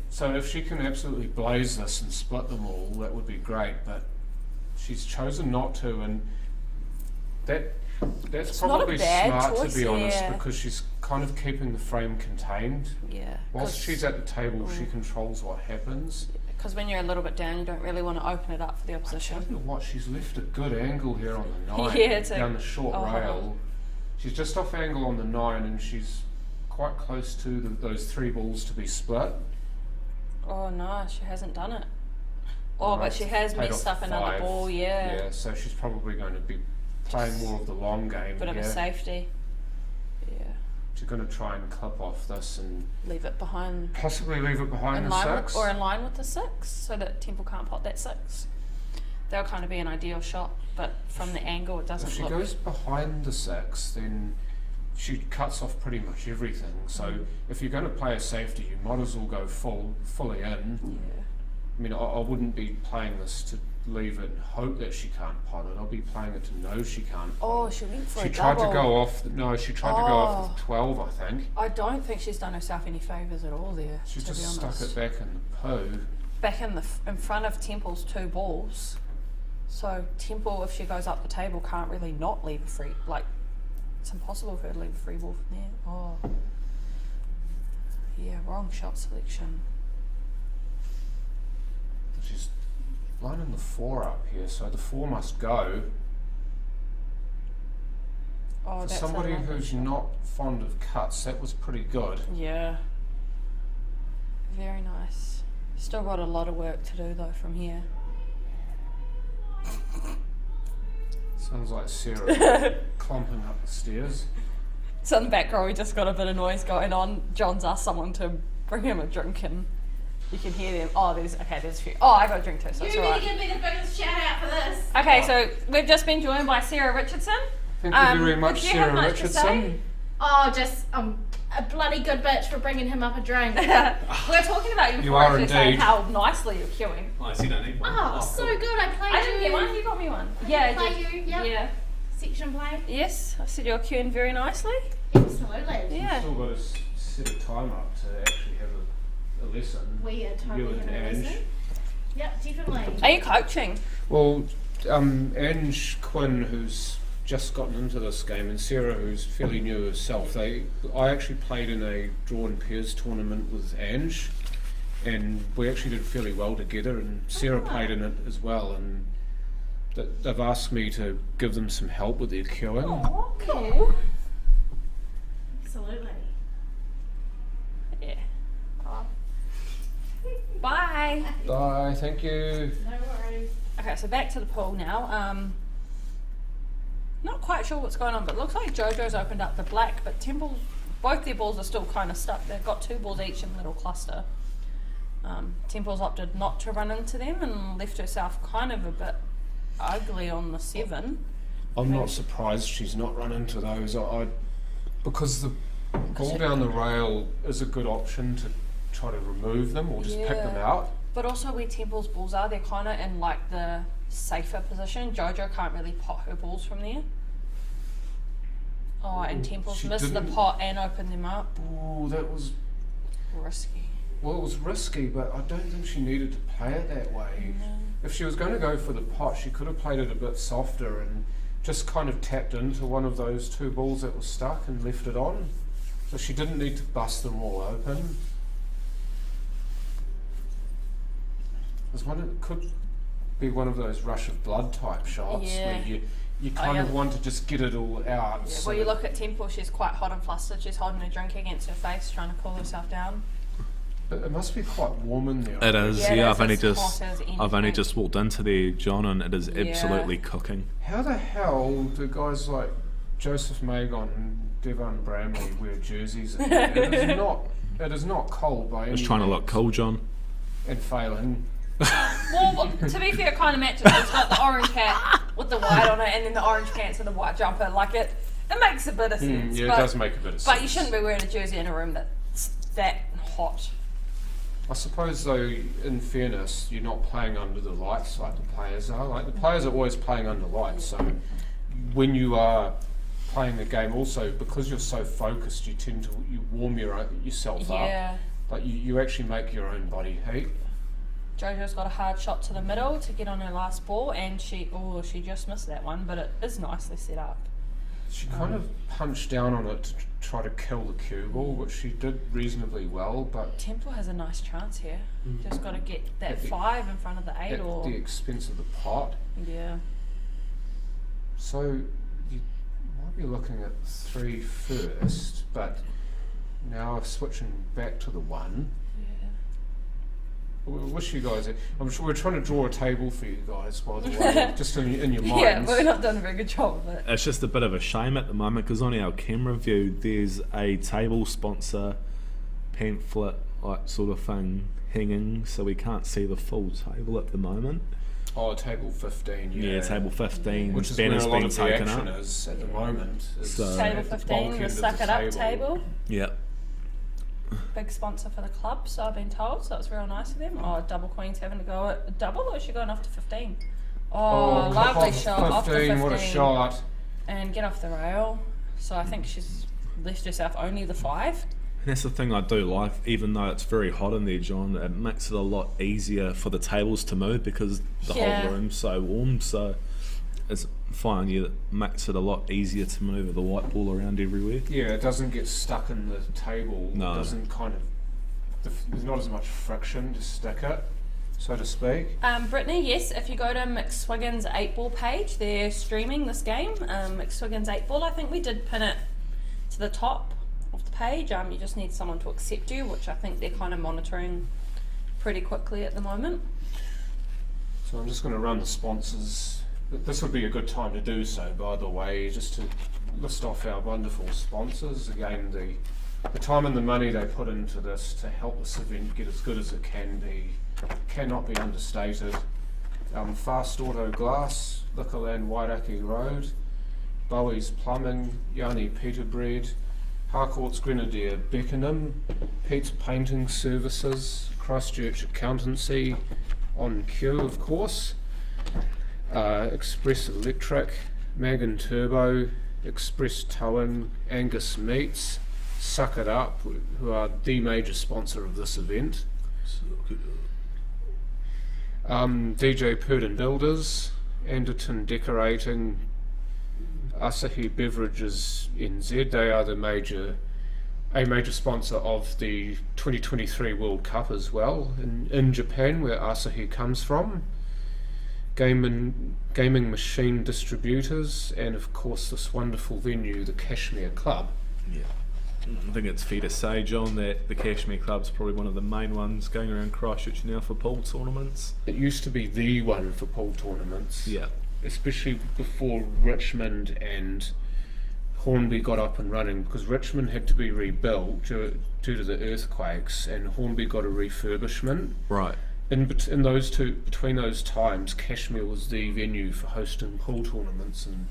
so if she can absolutely blaze this and split them all, that would be great. But she's chosen not to, and that's It's not a probably bad smart choice, to be honest, yeah. because she's kind of keeping the frame contained. Yeah. Whilst she's at the table, she controls what happens. Because when you're a little bit down, you don't really want to open it up for the I tell opposition. you what, she's left a good angle here on the 9, Yeah, it's down a- the short rail. She's just off angle on the 9, and she's quite close to those 3 balls to be split. Oh no, she hasn't done it. Oh, but Right, she has paid messed off up another 5. ball, yeah. Yeah, so she's probably going to be playing more of the long game Bit of here. a safety. Yeah. She's going to try and clip off this and Leave it behind. possibly leave it behind In the line 6. or in line with the 6, so that Temple can't pot that 6. That'll kind of be an ideal shot, but from the angle it doesn't If she look. goes behind the 6, then she cuts off pretty much everything. So if you're going to play a safety, you might as well go fully in. Yeah. I mean, I wouldn't be playing this to leave it and hope that she can't pot it. I'll be playing it to know she can't pot Oh, it. she went for She a tried double. to go off. She tried to go off Oh. with 12, I think. I don't think she's done herself any favours at all there. She to just be stuck honest. it back in the poo. Back in front of Temple's 2 balls. So Temple, if she goes up the table, can't really not leave a free. Like, it's impossible for her to leave a free ball from there. Oh, yeah, wrong shot selection. She's lining the 4 up here, so the 4 must go. Oh, For that's somebody a lovely who's shot. not fond of cuts, that was pretty good. Yeah. Very nice. Still got a lot of work to do though from here. Sounds like Sarah clumping up the stairs. So in the back row, we just got a bit of noise going on. John's asked someone to bring him a drink, and you can hear them. Oh, there's a few. Oh, I got a drink too, so it's You need alright. to give me the biggest shout out for this. Okay, so we've just been joined by Sarah Richardson. Thank you very much, if you have Sarah much to say. Richardson. Oh, just a bloody good bitch for bringing him up a drink. We're talking about you You before, are actually saying indeed. how nicely you're queuing. Nice, you don't need one. Oh, so good. I played I didn't you. get one, you got me one. Yeah, Play did- you, yep. yeah. Section play. Yes, I said you're queuing very nicely. Absolutely. Yeah. Still got to set a time up to actually have a lesson. We are totally You and in a Ange. lesson. Yep, definitely. Are you coaching? Well, Ange Quinn, who's just gotten into this game, and Sarah, who's fairly new herself, I actually played in a drawn pairs tournament with Ange, and we actually did fairly well together, and Sarah played in it as well, and they've asked me to give them some help with their queuing. Oh, cool. Absolutely. Yeah. Oh. Bye. Bye, thank you. No worries. Okay, so back to the pool now. Not quite sure what's going on, but it looks like JoJo's opened up the black, but Temple, both their balls are still kind of stuck. They've got 2 balls each in a little cluster. Temple's opted not to run into them and left herself kind of a bit ugly on the 7. I'm not surprised she's not run into those. Because the ball down the rail is a good option to try to remove them or just pick them Yeah. out. But also where Temple's balls are, they're kind of in like the safer position. JoJo can't really pot her balls from there. Oh, and Temple's She missed the didn't- pot and opened them up. Oh, that was, Risky. well, it was risky, but I don't think she needed to play it that way. If she was going to go for the pot, she could have played it a bit softer and just kind of tapped into one of those 2 balls that was stuck and left it on. So she didn't need to bust them all open. It could be one of those rush of blood type shots Yeah. where you kind of yeah. want to just get it all out. Yeah, so well, you look at Temple, she's quite hot and flustered. She's holding a drink against her face, trying to cool herself down. But it must be quite warm in there. It is, Yeah, yeah. it is as hot as I've only anything. just walked into there, John, and it is Yeah. absolutely cooking. How the hell do guys like Joseph Magon and Devon Bramley wear jerseys? It is not It is not cold by any Just trying to look means. cool, John. And failing. Well, to be fair, it kind of matches. It's got the orange hat with the white on it, and then the orange pants and the white jumper. Like it makes a bit of sense. Yeah, but, it does make a bit of sense. But you shouldn't be wearing a jersey in a room that's that hot. I suppose, though, in fairness, you're not playing under the lights like the players are. Like, the players are always playing under lights, so when you are playing the game, also, because you're so focused, you tend to warm yourself up. Yeah. Like, you actually make your own body heat. Jojo's got a hard shot to the middle to get on her last ball, and she just missed that one, but it is nicely set up. She kind of punched down on it to try to kill the cue ball, which she did reasonably well, but Temple has a nice chance here. Just got to get that 5 in front of the 8 at or... the expense of the pot. Yeah. So you might be looking at 3 first, but now switching back to the 1. Yeah. We wish you guys. I'm sure we're trying to draw a table for you guys, by the way, just in your minds. Yeah, but we're not doing a very good job of it. It's just a bit of a shame at the moment because on our camera view there's a table sponsor pamphlet like sort of thing hanging, so we can't see the full table at the moment. Oh, table 15. Yeah, table 15. Which is where banner's a lot been of the taken action up. is at the moment. Is So- Table at the 15, bulk the end of Suck the It Up table. Yep. Big sponsor for the club, so I've been told, so it's real nice of them. Oh, Double Queen's having to go at a double, or is she going off to 15? Oh, lovely shot, off to 15. What a shot. And get off the rail. So I think she's left herself only the 5. And that's the thing I do like, even though it's very hot in there, John, it makes it a lot easier for the tables to move because the Yeah. whole room's so warm, so it's fine, yeah, it makes it a lot easier to move the white ball around everywhere. Yeah, it doesn't get stuck in the table. No. It doesn't kind of. There's not as much friction to stick it, so to speak. Brittany, yes, if you go to McSwiggan's 8-ball page, they're streaming this game. McSwiggan's 8-ball, I think we did pin it to the top of the page. You just need someone to accept you, which I think they're kind of monitoring pretty quickly at the moment. So I'm just going to run the sponsors. This would be a good time to do so, by the way, just to list off our wonderful sponsors. Again, the time and the money they put into this to help this event get as good as it can be cannot be understated. Fast Auto Glass, Liquorland Wairaki Road, Bowie's Plumbing, Yanni Peterbread, Harcourt's Grenadier Beckenham, Pete's Painting Services, Christchurch Accountancy, On Cue of course, Express Electric, Magan Turbo, Express Towing, Angus Meats, Suck It Up, who are the major sponsor of this event. DJ Purdon Builders, Anderton Decorating, Asahi Beverages NZ. They are a major sponsor of the 2023 World Cup as well in Japan, where Asahi comes from. Gaming Machine Distributors, and of course this wonderful venue, the Cashmere Club. Yeah. I think it's fair to say, John, that the Cashmere Club's probably one of the main ones going around Christchurch now for pool tournaments. It used to be the one for pool tournaments. Yeah. Especially before Richmond and Hornby got up and running, because Richmond had to be rebuilt due to the earthquakes, and Hornby got a refurbishment. Right. In those two, between those times, Cashmere was the venue for hosting pool tournaments in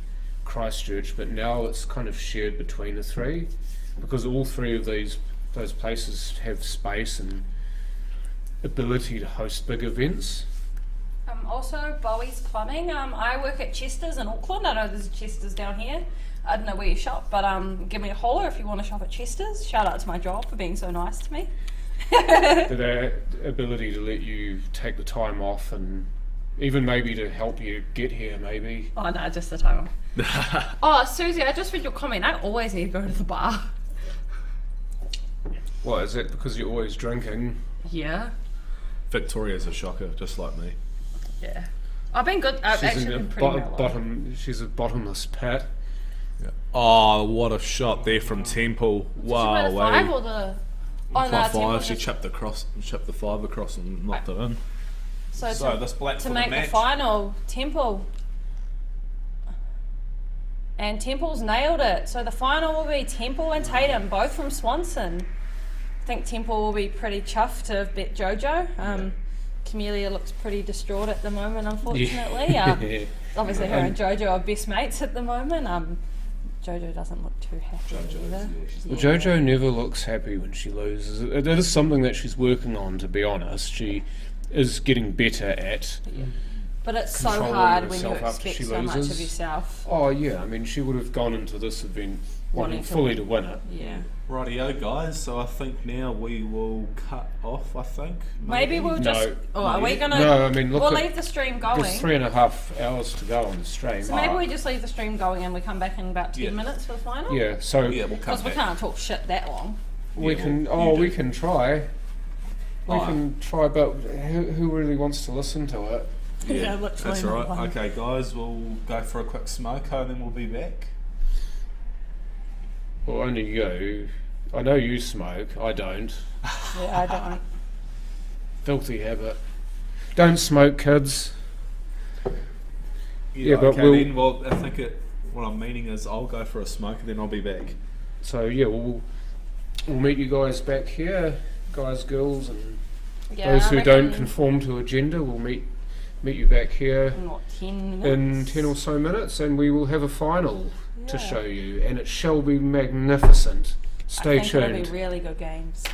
Christchurch, but now it's kind of shared between the three, because all three of those places have space and ability to host big events. Also, Bowie's Plumbing. I work at Chester's in Auckland. I know there's a Chester's down here. I don't know where you shop, but give me a holler if you want to shop at Chester's. Shout out to my job for being so nice to me. The ability to let you take the time off, and even maybe to help you get here, maybe. Oh no, just the time off. Oh, Susie, I just read your comment. I always need to go to the bar. What, is it because you're always drinking? Yeah. Victoria's a shocker, just like me. Yeah. I've been good. I've She's actually in a been pretty mellow. she's a bottomless pit. Yeah. Oh, what a shot there from Temple. Did Wow. you win the 5 or the... Oh no, By Temple 5, she just- chipped the 5 across and knocked it in. So So this black to for the make match. the final, Temple. And Temple's nailed it. So the final will be Temple and Tatum, both from Swanson. think Temple will be pretty chuffed to have bet Jojo. Camellia looks pretty distraught at the moment, unfortunately. Obviously, her and Jojo are best mates at the moment. Jojo doesn't look too happy either. Well, Jojo never looks happy when she loses. It is something that she's working on, to be honest. She is getting better at. But it's so controlling hard when you herself after expect she so much of loses. yourself. Oh yeah, I mean she would have gone into this event wanting fully to win it. Yeah. Rightio, guys. So I think now we will cut off. I think Maybe we'll just. No. Oh, are we gonna? No, I mean look. We'll at, leave the stream going. there's 3.5 hours to go on the stream. So maybe we just leave the stream going and we come back in about 10 minutes for the final. Yeah. So Yeah, we'll come Because we back. can't talk shit that long. we Yeah, can. well, you we do. can try. We Oh. can try, but who really wants to listen to it? Yeah, literally That's not right. one. Okay, guys, we'll go for a quick smoke and then we'll be back. Well, only you. I know you smoke. I don't. Yeah, I don't. Filthy habit. Don't smoke, kids. Yeah, but okay, we'll- then. Well, I think what I'm meaning is I'll go for a smoke and then I'll be back. So yeah, we'll meet you guys back here, guys, girls, and Yeah, those I who reckon don't conform to agenda. We'll meet you back here in what, 10 in minutes? 10 or so minutes, and we will have a final to Yeah. show you, and it shall be magnificent. Stay I think it'll tuned. be really good games.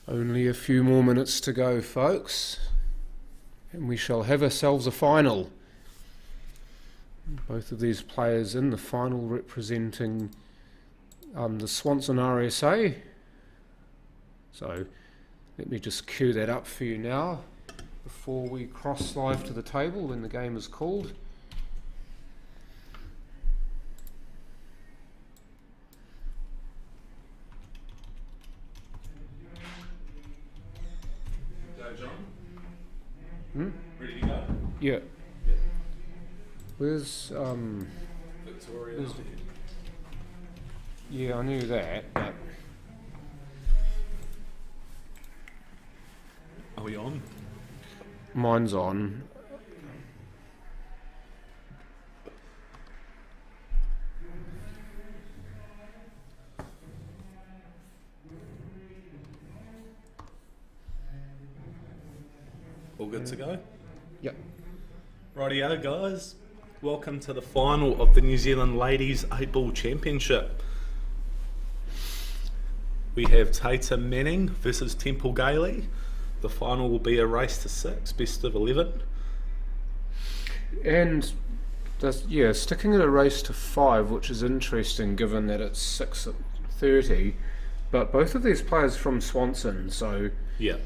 Only a few more minutes to go, folks, and we shall have ourselves a final. Both of these players in the final representing the Swanson RSA. So let me just cue that up for you now before we cross live to the table when the game is called. Ready to go? Yeah. Where's Victoria. yeah, I knew that, but Are we on? mine's on. All good to go? Yep. Rightio, guys. Welcome to the final of the New Zealand Ladies 8-Ball Championship. We have Tatum Manning versus Temple Gailey. The final will be a race to 6, best of 11. And sticking at a race to 5, which is interesting given that it's 6:30. But both of these players from Swanson, so Yeah.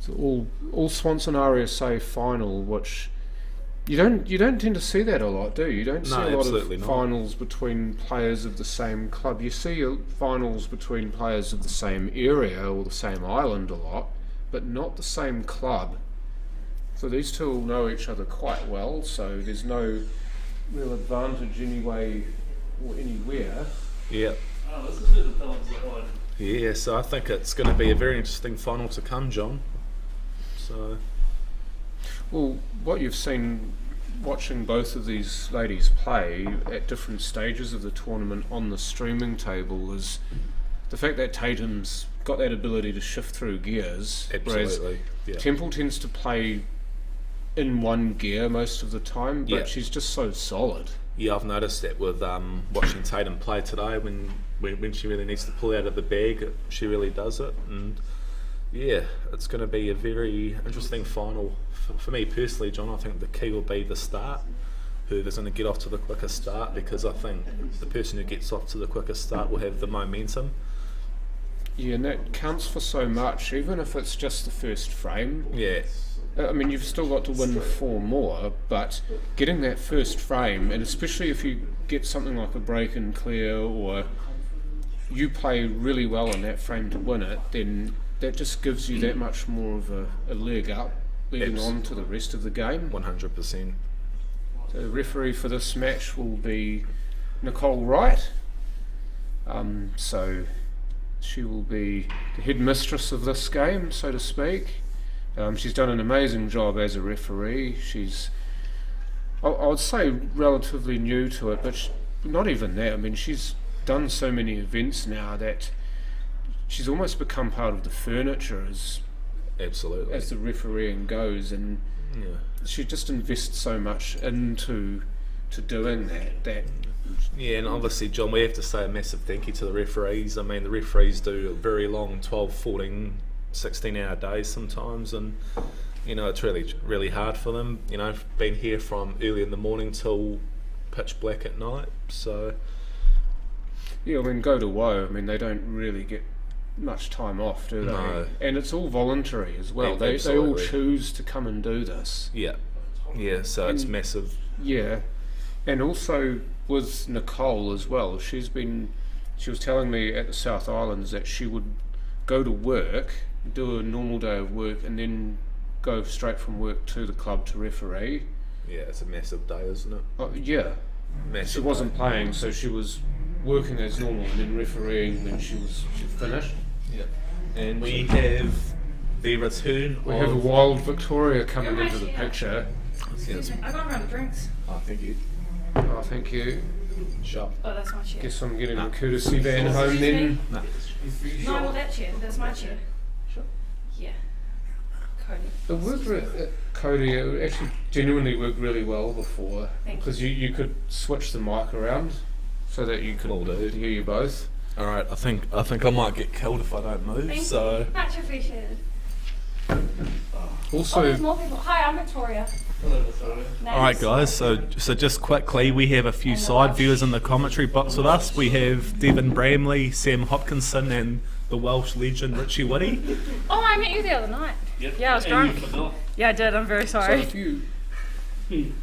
it's all Swanson RSA final, which you don't tend to see that a lot, do you? You don't see No, a lot absolutely of not. finals between players of the same club. You see finals between players of the same area or the same island a lot, but not the same club. So these two will know each other quite well, so there's no real advantage anyway or anywhere. Yeah. Oh, this is where the films are on. Yeah, so I think it's going to be a very interesting final to come, John. So, Well, what you've seen watching both of these ladies play at different stages of the tournament on the streaming table is the fact that Tatum's got that ability to shift through gears, whereas absolutely. Yeah. Temple tends to play in one gear most of the time, but Yeah. she's just so solid. Yeah, I've noticed that with watching Tatum play today. When she really needs to pull out of the bag, she really does it. And yeah, it's going to be a very interesting final for me personally, John. I think the key will be the start. Whoever's going to get off to the quickest start, because I think the person who gets off to the quickest start will have the momentum. Yeah, and that counts for so much, even if it's just the first frame. Yeah, I mean, you've still got to win 4 more, but getting that first frame, and especially if you get something like a break and clear, or you play really well in that frame to win it, then that just gives you that much more of a leg up, leading on to the rest of the game. 100%. So the referee for this match will be Nicole Wright. So she will be the headmistress of this game, so to speak. She's done an amazing job as a referee. She's, I would say, relatively new to it, but not even that. I mean, she's done so many events now that she's almost become part of the furniture as Absolutely. the refereeing goes, and Yeah. she just invests so much into doing that Yeah, and obviously, John, we have to say a massive thank you to the referees. I mean, the referees do very long 12, 14, 16-hour days sometimes, and, you know, it's really, really hard for them. You know, been here from early in the morning till pitch black at night, so... Yeah, I mean, go to woe. I mean, they don't really get much time off, do they? No. And it's all voluntary as well. Yeah, They all absolutely. choose to come and do this. Yeah, so it's massive. Yeah, and also with Nicole as well. She was telling me at the South Islands that she would go to work, do a normal day of work, and then go straight from work to the club to referee. Yeah, it's a massive day, isn't it? Yeah, Massive she wasn't day. playing, so she was working as normal and then refereeing when she finished. Yeah. And we have the return We of... have a wild Victoria coming into the picture. Yes. I got a round of drinks. Oh, thank you. Oh, thank you. Shop. Oh, that's my chair. Guess I'm getting a courtesy van home then. No. No, well, that chair. That's my chair. Sure. Yeah. Cody. It worked, Cody, it actually genuinely worked really well before, Thank because you could switch the mic around so that you could Will do. hear you both. All right, I think I might get killed if I don't move. Thank So you. Much appreciated. Also, Oh, there's more people. Hi, I'm Victoria. all right, guys. So just quickly, we have a few side viewers in the commentary box with us. We have Devin Bramley, Sam Hopkinson, and the Welsh legend Richie Whitty. Oh, I met you the other night. Yep. Yeah, I was And drunk. you forgot. Yeah, I did. I'm very so sorry. if you can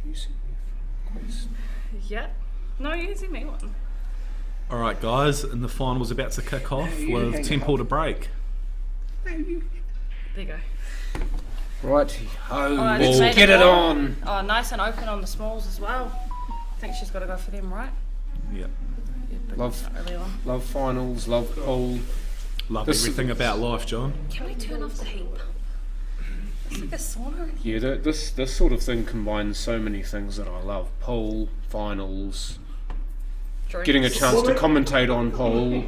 you see me? Yeah. No, you can see me one. All right, guys, and the final's about to kick off with Temple to break. There you go. Right, I let's just made get it more. on. Oh, nice and open on the smalls as well. I think she's got to go for them, right? Yeah, Yeah, but Love- not really on. Love finals, love pool. love This- everything about life, John. Can we turn off the heat? It's like a sauna. Yeah, this sort of thing combines so many things that I love. Pool, finals, getting a chance to commentate on pool,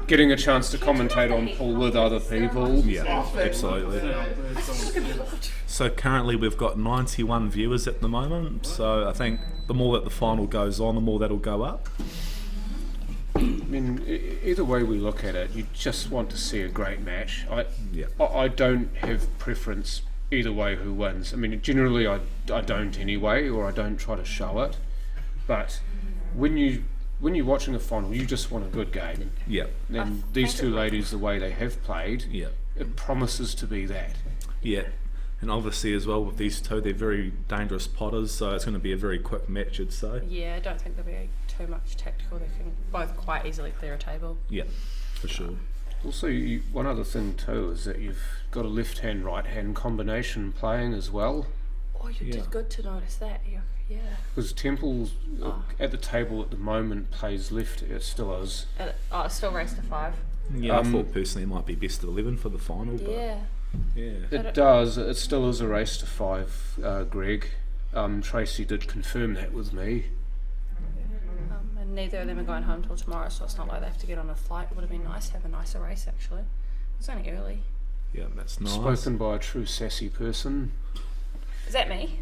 getting a chance to commentate on pool with other people. Yeah, absolutely. So currently we've got 91 viewers at the moment. So I think the more that the final goes on, the more that'll go up. I mean, either way we look at it, you just want to see a great match. Yeah. I don't have preference either way who wins. I mean, generally I don't anyway, or I don't try to show it. But when you're watching a final, you just want a good game. Yeah, And these two ladies, the way they have played, yeah, it promises to be that. yeah. And obviously as well with these two, they're very dangerous potters, so it's going to be a very quick match, I'd say. Yeah, I don't think there'll be too much tactical. They can both quite easily clear a table. Yeah, for sure. Also, one other thing too is that you've got a left-hand, right-hand combination playing as well. Oh, you Yeah. did good to notice that. Yeah. Because Temple Oh. at the table at the moment plays left. It still is. Oh, it's still race to 5. Yeah, I thought personally it might be best of 11 for the final, but Yeah. yeah. It does. It still is a race to 5, Greg. Tracy did confirm that with me. And neither of them are going home till tomorrow, so it's not like they have to get on a flight. It would have been nice to have a nicer race, actually. It's only early. Yeah, that's nice. Spoken by a true sassy person. Is that me?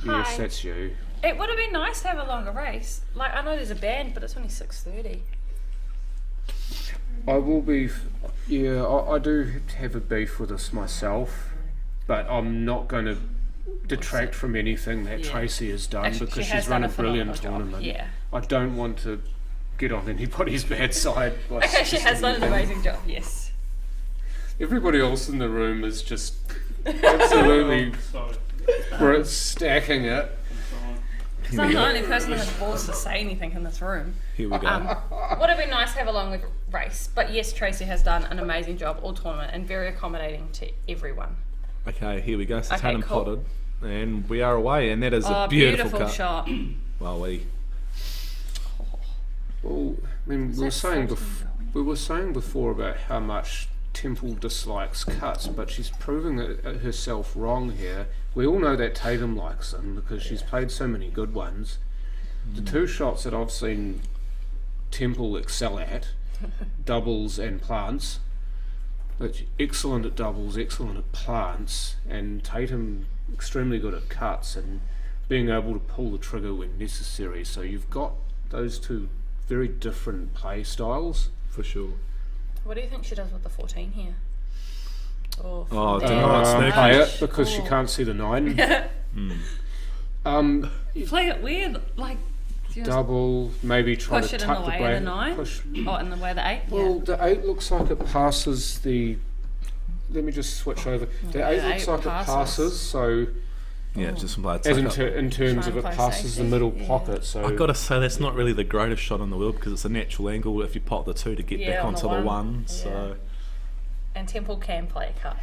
Yes, Hi. that's you. It would have been nice to have a longer race. Like, I know there's a band, but it's only 6:30. I will be. I do have a beef with this myself, but I'm not going to detract from anything that Yeah. Tracy has done Actually, because she has she's run done a a brilliant phenomenal job, tournament. yeah. I don't want to get on anybody's bad side. By Okay, she has done an suggesting amazing job, yes. Everybody else in the room is just absolutely Sorry. stacking it. Because I'm the only person that has balls to say anything in this room. Here we go. Would have been nice to have a longer race, but yes, Tracy has done an amazing job all tournament and very accommodating to everyone. Okay, here we go. So Okay, Tatum cool. potted, and we are away, and that is Oh, a beautiful, cut. shot. Well, Well, I mean, we were saying before about how much Temple dislikes cuts, but she's proving it herself wrong here. We all know that Tatum likes them because she's played so many good ones. The two shots that I've seen Temple excel at, doubles and plants, but excellent at doubles, excellent at plants, and Tatum extremely good at cuts and being able to pull the trigger when necessary. So you've got those two very different play styles. for sure. What do you think she does with the 14 here? Or from Oh, there? do you know what Snooker- Play it because she can't see the 9. Play it weird, like just Double, maybe try push to it in tuck the the way break. of the 9. Push. Oh, in the way of the 8. Well, the 8 looks like it passes the. Let me just switch over. The 8 the looks 8 like it passes. passes. So, Yeah, just like as it's like in terms Try of and it play passes the safety, middle yeah. pocket. So I've got to say that's not really the greatest shot in the world because it's a natural angle if you pop the 2 to get Yeah, back on the onto the 1. one. So And Temple can play a cut.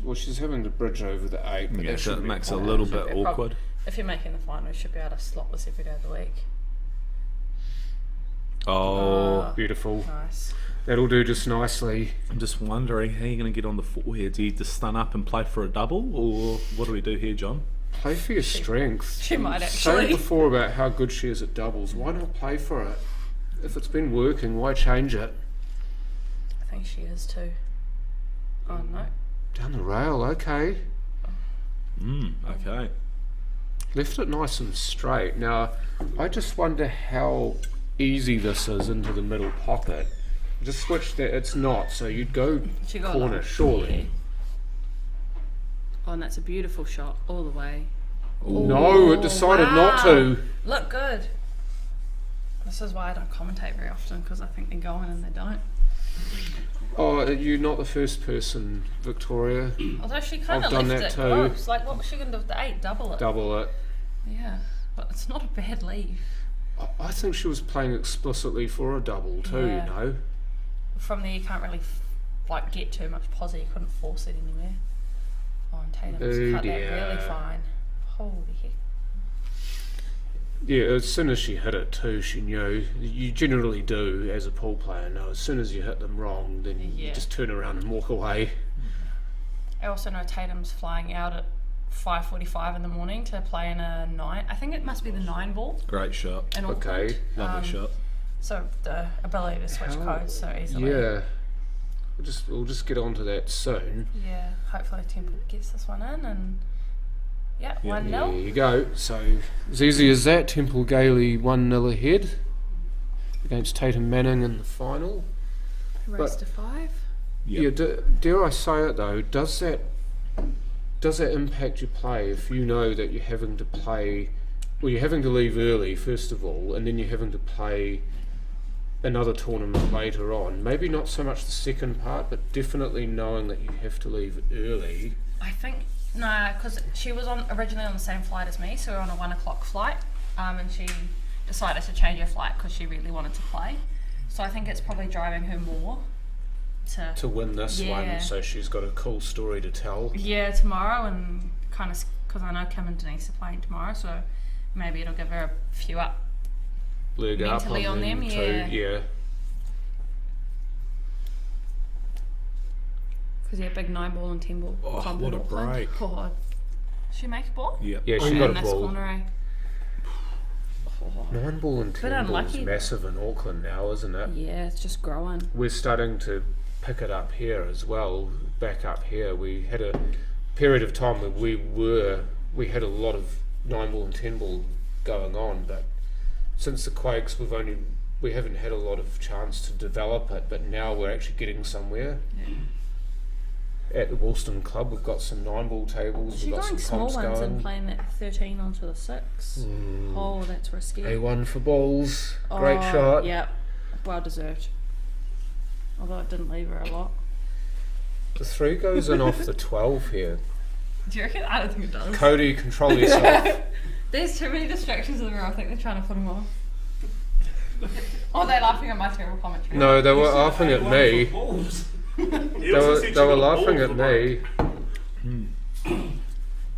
well, she's having to bridge over the 8. But yeah, that so it should be makes it a fine. little Should bit be a prob- awkward. If you're making the final, you should be able to slot this every day of the week. Oh, Beautiful. Nice. That'll do just nicely. I'm just wondering how you're going to get on the 4 here. Do you just stun up and play for a double, or what do we do here, John? Play for your strength. She might Saying actually. before about how good she is at doubles, why not play for it? If it's been working, why change it? I think she is too. Oh no. Down the rail, okay. Okay. left it nice and straight. Now, I just wonder how easy this is into the middle pocket. Just switch that. It's not, so you'd go She got corner, that. surely. Oh, and that's a beautiful shot all the way. No, it decided not to. Look good. This is why I don't commentate very often, because I think they're going and they don't. Oh, you're not the first person, Victoria. Although she kind I've of done left that it too. close. Like, what was she going to do with the 8? Double it. Double it. Yeah, but it's not a bad leave. I think she was playing explicitly for a double too, Yeah. you know. From there, you can't really like get too much posi. You couldn't force it anywhere. Oh, and Tatum's Oh cut dear. that really fine. Holy heck. Yeah, as soon as she hit it too, she knew. You generally do, as a pool player, know as soon as you hit them wrong, then you Yeah. just turn around and walk away. I also know Tatum's flying out at 5:45 in the morning to play in a 9. I think it must be the 9 ball Great shot. in Auckland. Okay. Lovely shot. So the ability to switch codes so easily. Yeah. We'll just get onto that soon. Yeah. Hopefully Temple gets this one in and yeah, 1-0. There you go. So, as easy as that, Temple Gailey 1-0 ahead against Tatum Manning in the final. Race but- to 5. Yeah, dare I say it though, does that impact your play if you know that you're having to play, well, you're having to leave early first of all, and then you're having to play another tournament later on? Maybe not so much the second part, but definitely knowing that you have to leave early. I think no, because she was originally on the same flight as me, so we were on a 1 o'clock flight, and she decided to change her flight because she really wanted to play. So I think it's probably driving her more To win this Yeah. one, so she's got a cool story to tell. yeah, tomorrow, and kind of because I know Kim and Denise are playing tomorrow, so maybe it'll give her a few up. Leg up Mentally on them, too. yeah. Because yeah, big 9 ball and 10 ball. Oh, club what in a Auckland. break. Oh, she make a ball? Yep. Yeah, Oh, she in got a this ball. corner, eh? 9 ball and 10 ball is unlucky. massive in Auckland now, isn't it? Yeah, it's just growing. We're starting to pick it up here as well. Back up here, we had a period of time where we had a lot of 9 ball and 10 ball going on, but since the Quakes we haven't had a lot of chance to develop it, but now we're actually getting somewhere. At the Woolston Club, we've got some 9 ball tables, She's we've got going some small comps ones and going. playing that 13 onto the 6. Oh, that's risky. A1 for balls, great Oh, shot. Yep, well deserved. Although it didn't leave her a lot. The 3 goes in off the 12 here. Do you reckon? I don't think it does. Cody, control yourself. There's too many distractions in the room. I think they're trying to put him off. Oh, they're laughing at my terrible commentary. No, they were laughing at me. They They were laughing at me.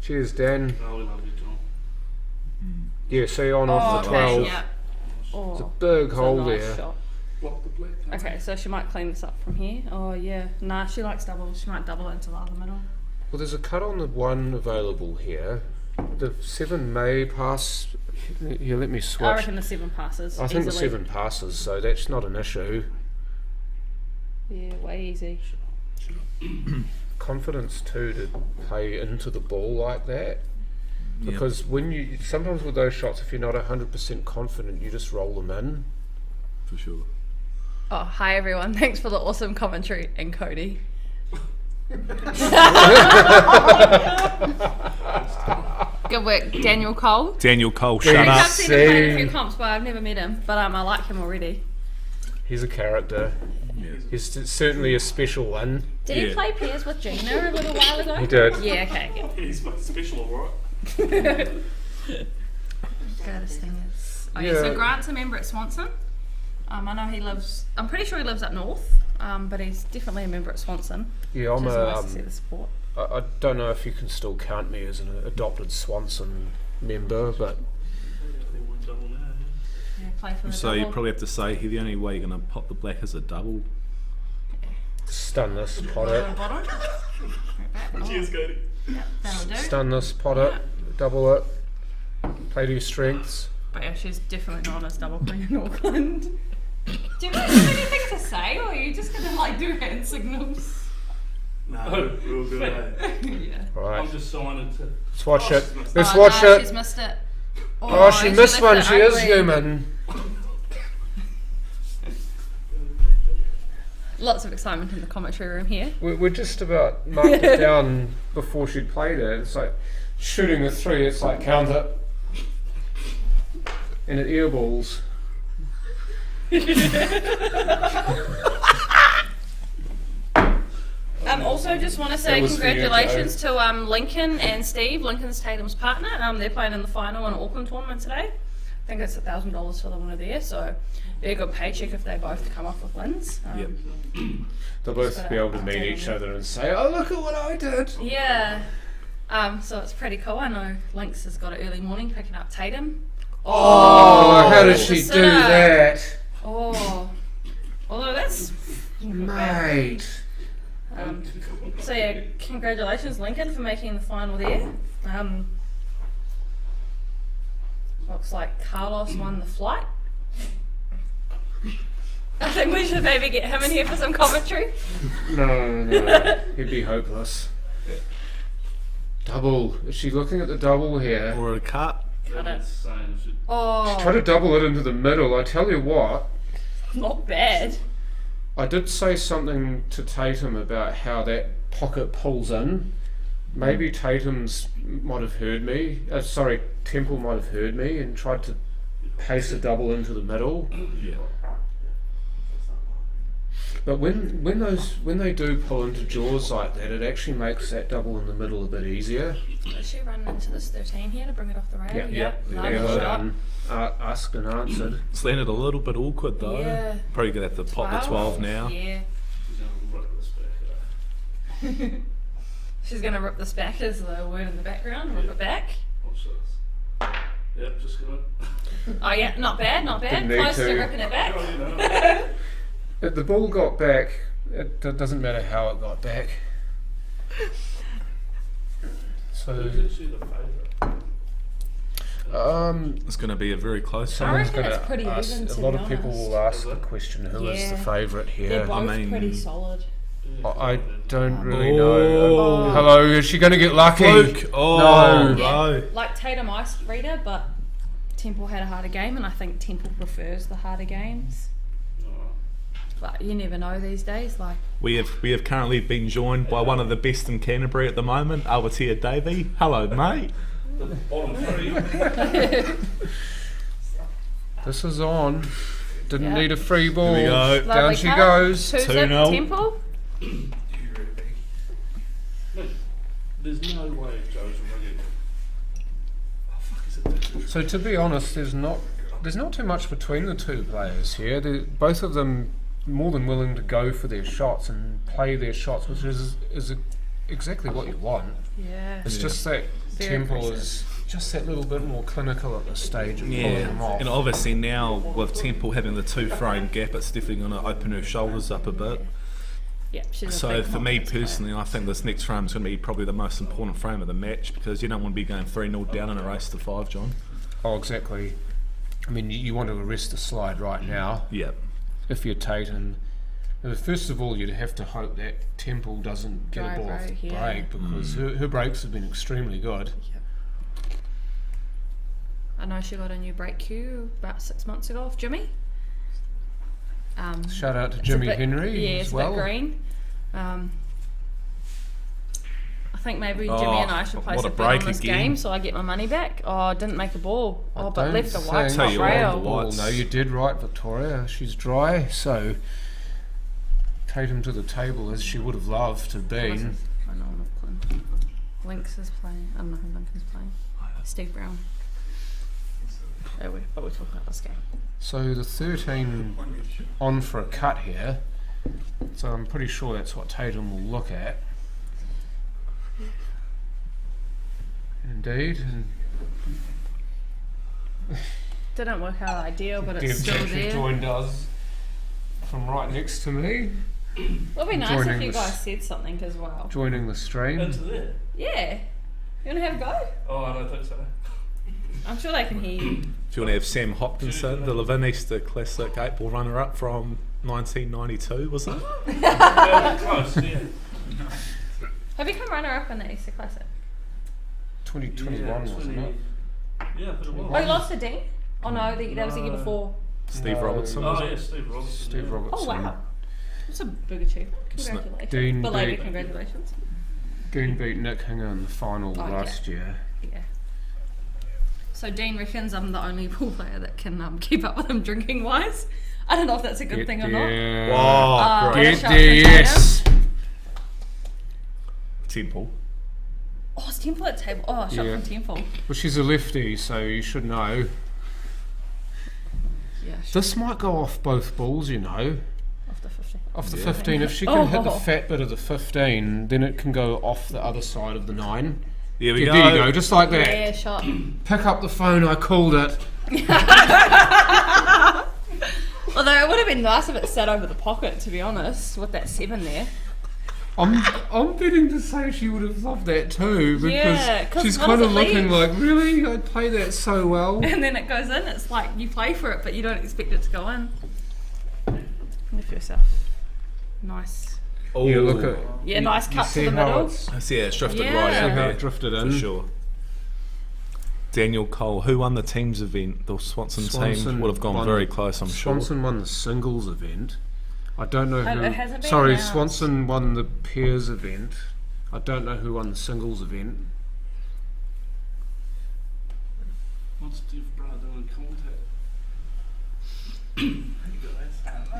Cheers, Dan. Oh, we love you, John. Yeah, see on off the okay, 12. yeah. Oh, It's a big it's a hole nice there. shot. Block the black. Okay, so she might clean this up from here. Oh yeah, nah, she likes doubles. She might double it into the other middle. Well, there's a cut on the 1 available here. The 7 may pass. Yeah, let me I switch. reckon the 7 passes. I think the easily. 7 passes, so that's not an issue. Yeah, way easy. Confidence too to play into the ball like that. Because when you sometimes with those shots, if you're not 100% confident, you just roll them in. For sure. Oh, hi everyone. Thanks for the awesome commentary and Cody. Good work, Daniel Cole. Daniel Cole, shut Yes. I've up. seen him play in a few comps, but I've never met him. But I like him already. He's a character. He's certainly a special one. Did he Yeah. play pairs with Gina a little while ago? He did. Yeah, okay. Yeah. He's special, alright. Greatest thing is. Oh, yeah. Yeah. So Grant's a member at Swanson. I know he lives. I'm pretty sure he lives up north. But he's definitely a member at Swanson. Yeah, I'm Which is nice to see a. the support. I don't know if you can still count me as an adopted Swanson member, but They won't double now. Yeah, play for the So you double. probably have to say here the only way you're going to pop the black is a double. stun this, pot Bottom, it. bottom. Right back. Oh, Cheers, Cody. yeah, that'll do. Stun this, pot it, double it. Play to your strengths. But yeah, she's definitely not as double queen in Auckland. Do you guys have anything to say, or are you just gonna like do hand signals? Nah, Good work, Daniel Cole. Daniel Cole, shut up. Daniel Cole, shut up. Okay, so she might clean this up from here. Oh yeah, nah, she likes doubles. She might double it into the other middle. No, real good, eh? Yeah. Right. I'm just signing to. Let's watch it. Let's Oh, watch no, it. She's missed it. Oh, she missed one. left She it is ugly. human. Lots of excitement in the commentary room here. We're just about marked it down before she'd played it. It's like shooting at 3. It's like count it, and it airballs. Also just want to say That was for you, congratulations to Lincoln and Steve, Lincoln's Tatum's partner. They're playing in the final in the Auckland tournament today. I think it's $1,000 for the winner there, so be a good paycheck if they both come off with wins. Yep. They'll both be able to meet each other and say, "Oh, look at what I did." Yeah. So it's pretty cool. I know Lynx has got an early morning picking up Tatum. Oh, how did that's she the do sitter. that, Oh. Although that's... mate? So yeah, congratulations Lincoln for making the final there. Looks like Carlos won the flight. I think we should maybe get him in here for some commentary. No, he'd be hopeless. Double. Is she looking at the double here? Or a cut. Cut it. Saying should Oh, Try to double it into the middle. I tell you what, not bad. I did say something to Tatum about how that pocket pulls in. Maybe Tatum's might have heard me. Sorry, Temple might have heard me and tried to paste a double into the middle. Yeah. But when they do pull into jaws like that, it actually makes that double in the middle a bit easier. Is she running into this 13 here to bring it off the rail? Lovely Well shot. done. Asked and answered. It's landed a little bit awkward though. Yeah. Probably gonna have to pop the 12 now. Yeah. she's gonna rip this back. She's going to rip this back is the word in the background. Rip it back. Watch this. Yep, just gonna. Oh yeah, not bad, not bad. Didn't need Close to to. ripping it back. Oh, you know. If the ball got back, it doesn't matter how it got back. So, Who's the favourite? It's gonna be a very close I one. someone's reckon going it's pretty to ask. even, A to lot be of people honest. will ask the question: Who is the Yeah. favourite They're here? both mean- pretty solid. I don't really Oh. know. Hello, is she going to get lucky? Fluke. Oh No. no. Like Tatum Ice Reader, but Temple had a harder game, and I think Temple prefers the harder games. But you never know these days. Like, We have currently been joined by one of the best in Canterbury at the moment, Awatea Davey. Hello, mate. Bottom 3. This is on. Didn't Yeah. need a free ball. Here we go. Down lovely she cut. goes. 2-0 2-0. Temple. There's no way Joe's ringing. Oh, fuck, is it different? So to be honest, there's not too much between the two players here. Both of them more than willing to go for their shots and play their shots, which is exactly what you want. Yeah. It's just that Very Temple impressive. is just that little bit more clinical at this stage of pulling them Yeah, off. and obviously now with Temple having the 2-frame gap, it's definitely going to open her shoulders up a bit. Yeah. She's a So big for me confidence player. personally, I think this next frame is going to be probably the most important frame of the match because you don't want to be going 3-0 down in a race to 5, John. Oh, exactly. I mean, you want to arrest the slide right now Yeah. if you're Tatum. First of all, you'd have to hope that Temple doesn't get Dry a ball off the break, yeah. break because her breaks have been extremely good. I know she got a new break cue about 6 months ago off Jimmy. Shout out to It's Jimmy a bit, Henry yeah, as it's well. a bit green. I think maybe Oh, Jimmy and I should place what a a bet on break this again. game so I get my money back. Oh, didn't make a ball. Oh, but Don't left the white think Tell top you what, the rail. ball. Whites. No, you did right, Victoria. She's dry, so Tatum to the table as she would have loved to have been. I know Auckland. Lynx is playing. I don't know who Lincoln's playing. Steve Brown. Oh, but we're talking about this game. So the 13 on for a cut here. So I'm pretty sure that's what Tatum will look at. Indeed. And Didn't work out ideal, but it's Deb's still actually there. joined us from right next to me, It'd be nice joining if you this- guys said something as well. joining the stream. Into there. Yeah. You want to have a go? Oh, I don't think so. I'm sure they can hear you. If you want to have Sam Hopkinson, the Levinista Classic 8-ball runner-up from 1992, was it? Yeah, close, yeah. Have you come runner-up in the Easter Classic? 2021, wasn't it? Yeah, but it was. Oh, you lost to Dean? Oh no, that was the year before. Steve Robertson, Oh was yeah, it? Steve Robertson. Steve yeah. Robertson. Oh wow. That's a big achievement. It's not- Congratulations. Dean Belated beat- congratulations. Dean beat Nick Hinger in the final Oh, last year. Yeah. So Dean reckons I'm the only pool player that can keep up with him drinking wise. I don't know if that's a good thing or not. Oh, great. Get Get there, yes. Temple. Oh, it's Temple at table. Oh, shot Yeah. from Temple. Well, she's a lefty, so you should know. Yeah, This might go off both balls, you know. off the 50. Off the 15. If she can hit the Oh. fat bit of the 15, then it can go off the other side of the 9. There we Yeah, go. there you go, just like that. Yeah, shot. Pick up the phone, I called it. Although it would have been nice if it sat over the pocket, to be honest, with that 7 there. I'm betting to say she would have loved that too, because Yeah, 'cause she's what kind does of it looking leave? like, really? I play that so well. And then it goes in. It's like you play for it, but you don't expect it to go in. Lift yourself. Nice. Oh, You look at Yeah, nice cut to see the how middle. it's- I see it's drifted Yeah. right See out how there. it drifted for in. sure. Daniel Cole, who won the teams event? The Swanson team Swanson would have gone won- very close, I'm sure. Swanson won the singles event. I don't know who. It hasn't been Sorry, announced. Swanson won the pairs event. I don't know who won the singles event. What's Steve Brad doing contact?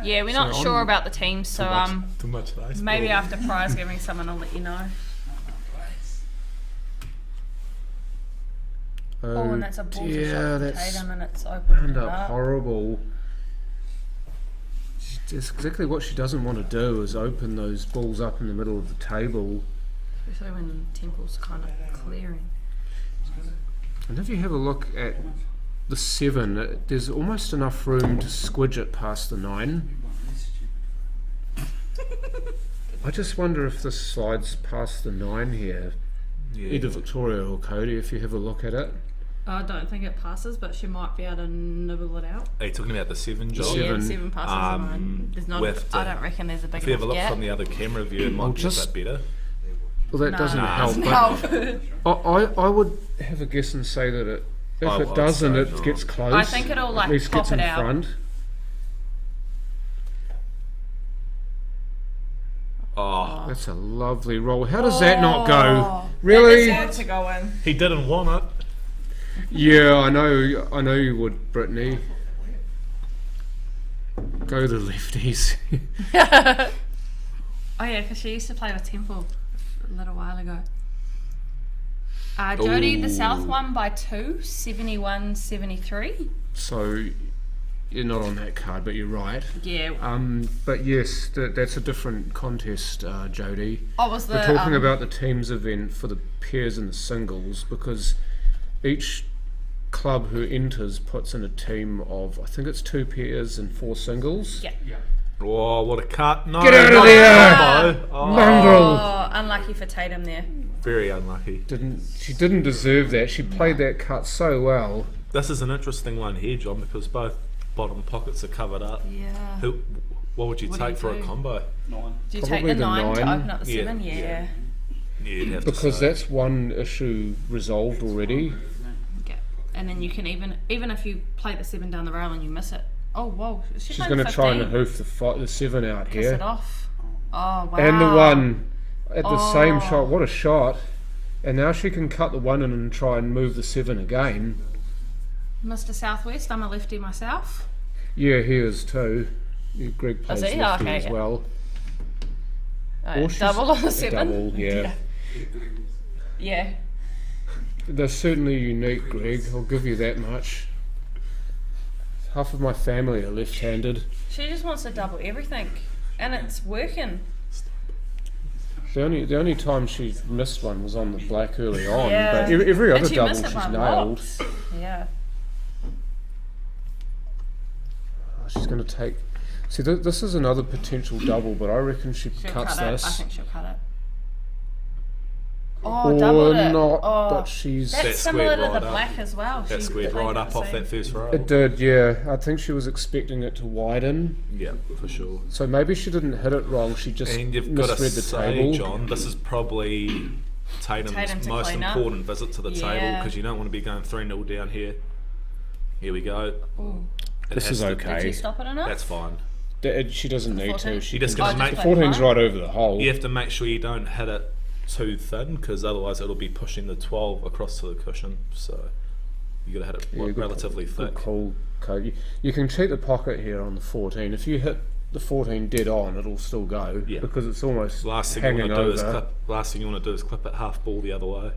Yeah, we're not So sure on- about the teams, so Too much nice. maybe after prize giving someone will let you know. Oh, and that's a ball dear, shot from that's Tatum, and it's opened turned it up up. horrible. It's exactly what she doesn't want to do, is open those balls up in the middle of the table. Especially when Temple's kind of clearing. And if you have a look at the 7, there's almost enough room to squidge it past the 9. I just wonder if this slides past the 9 here. Yeah. Either Victoria or Cody, if you have a look at it. I don't think it passes, but she might be able to nibble it out. Are you talking about the 7 job? Seven. Yeah, the 7 passes the 9. There's not. with I the- don't reckon there's a big If you have a enough look gap. from the other camera view, it might be just- a bit better. Well, that No, doesn't no, help. doesn't But help. I would have a guess and say that if I it would doesn't, say it not. gets close. I think it'll, like, at least pop gets it in out. front. Oh, That's a lovely roll. How does that not go? That Really? deserved to go in. he didn't want it. Yeah, I know you would, Brittany. Go the lefties. Oh yeah, because she used to play with Temple a little while ago. Jodie, the South won by 2, 71-73. So you're not on that card, but you're right. Yeah. But yes, that's a different contest, Jodie. Oh, was the We're talking about the teams event for the pairs and the singles, because each club who enters puts in a team of, I think it's 2 pairs and 4 singles. Yeah. Oh, what a cut. No, Get out of not there! a combo. Oh, Mongrel! Oh, unlucky for Tatum there. very unlucky. She didn't deserve that. She played that cut so well. This is an interesting one here, John, because both bottom pockets are covered up. Yeah. What would you What do take you for do? a combo? 9. Do you take Probably the the 9 to 9. open up the Yeah, 7? Yeah. yeah. Yeah, you'd have to Because say. that's one issue resolved already. Yeah. And then you can even if you play the 7 down the rail and you miss it. Oh whoa. She's going to try and hoof the 7 out Kiss it here. off. Oh wow. And the 1 at the same Oh. shot. What a shot. And now she can cut the 1 in and try and move the 7 again. Mr. Southwest, I'm a lefty myself. Yeah, he is too. Greg plays he? lefty Okay, as yeah. well. Oh, she's- double on the a 7. double, yeah. Yeah. They're certainly unique, Greg. I'll give you that much. Half of my family are left-handed. She just wants to double everything. And it's working. The only time she missed one was on the black early on, Yeah. but every And other she double missed it she's by nailed. lots. Yeah. Oh, she's going to take. See, this is another potential double, but I reckon she She'll cuts cut this. it. I think she'll cut it. Oh, doubled it. not, Oh, but she's... that's That similar squared to right the up. black as well. That She squared played right it up the off same. that first row. It did, yeah. I think she was expecting it to widen. Yeah, for sure. So maybe she didn't hit it wrong, she just And you've got to misread the say, table. John, this is probably Tatum Tatum's to most clean up. important visit to the table Yeah. because you don't want to be going 3-0 down here. Here we go. Ooh. It This has is to- Did okay. you stop it enough? That's fine. She doesn't need 14? to. She You just can gotta just make play 14's fine. right over the hole. You have to make sure you don't hit it too thin because otherwise it'll be pushing the 12 across to the cushion. So you got to hit it Yeah, good relatively Good thick. call, Code. You can cheat the pocket here on the 14. If you hit the 14 dead on, it'll still go Yeah. because it's almost Last thing you hanging want to do is over. clip. Last thing you want to do is clip it half ball the other way.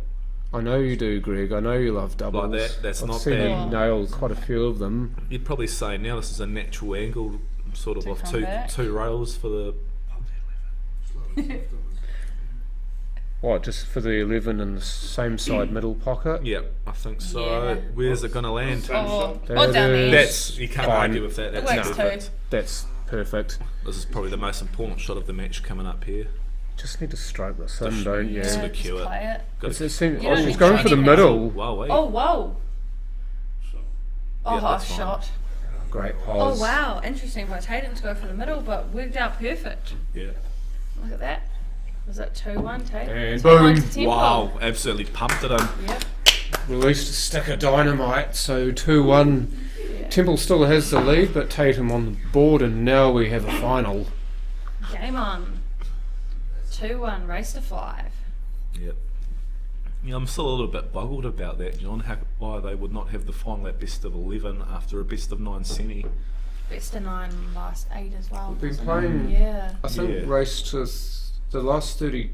I know you do, Greg. I know you love doubles. that, that's I've not seen bad. you nail quite a few of them. You'd probably say now this is a natural angle, sort of To off come back. two rails for the. What, just for the 11 and the same side middle pocket? Yeah, I think so. Yeah. Where's it going to land? Oh, There oh it down is. there. That's you can't Fine. argue with that. It That's works perfect. too. That's perfect. This is probably the most important shot of the match coming up here. Just need to stroke this in, don't you? Yeah. Yeah, Sort of just cue it. play it. Got It's, to, it seems, You don't she's need going for the training middle. wow, wait. Oh, whoa. Oh, Yeah, that's fine. shot. Great Oh, pause. wow. Interesting for Tatum to go for the middle, but worked out perfect. Yeah. Look at that. Was that 2-1 Tatum? And 2-1 boom. to Temple. Wow, absolutely pumped it in. Yep. Released a stick of dynamite, so 2-1. Yeah. Temple still has the lead, but Tatum on the board, and now we have a final. Game on. 2-1, race to 5. Yep. Yeah, I'm still a little bit boggled about that, John. Why they would not have the final at best of 11 after a best of 9 semi. Best of 9, last 8 as well. We've been wasn't playing- it? Yeah. I think Yeah. race to the last 30.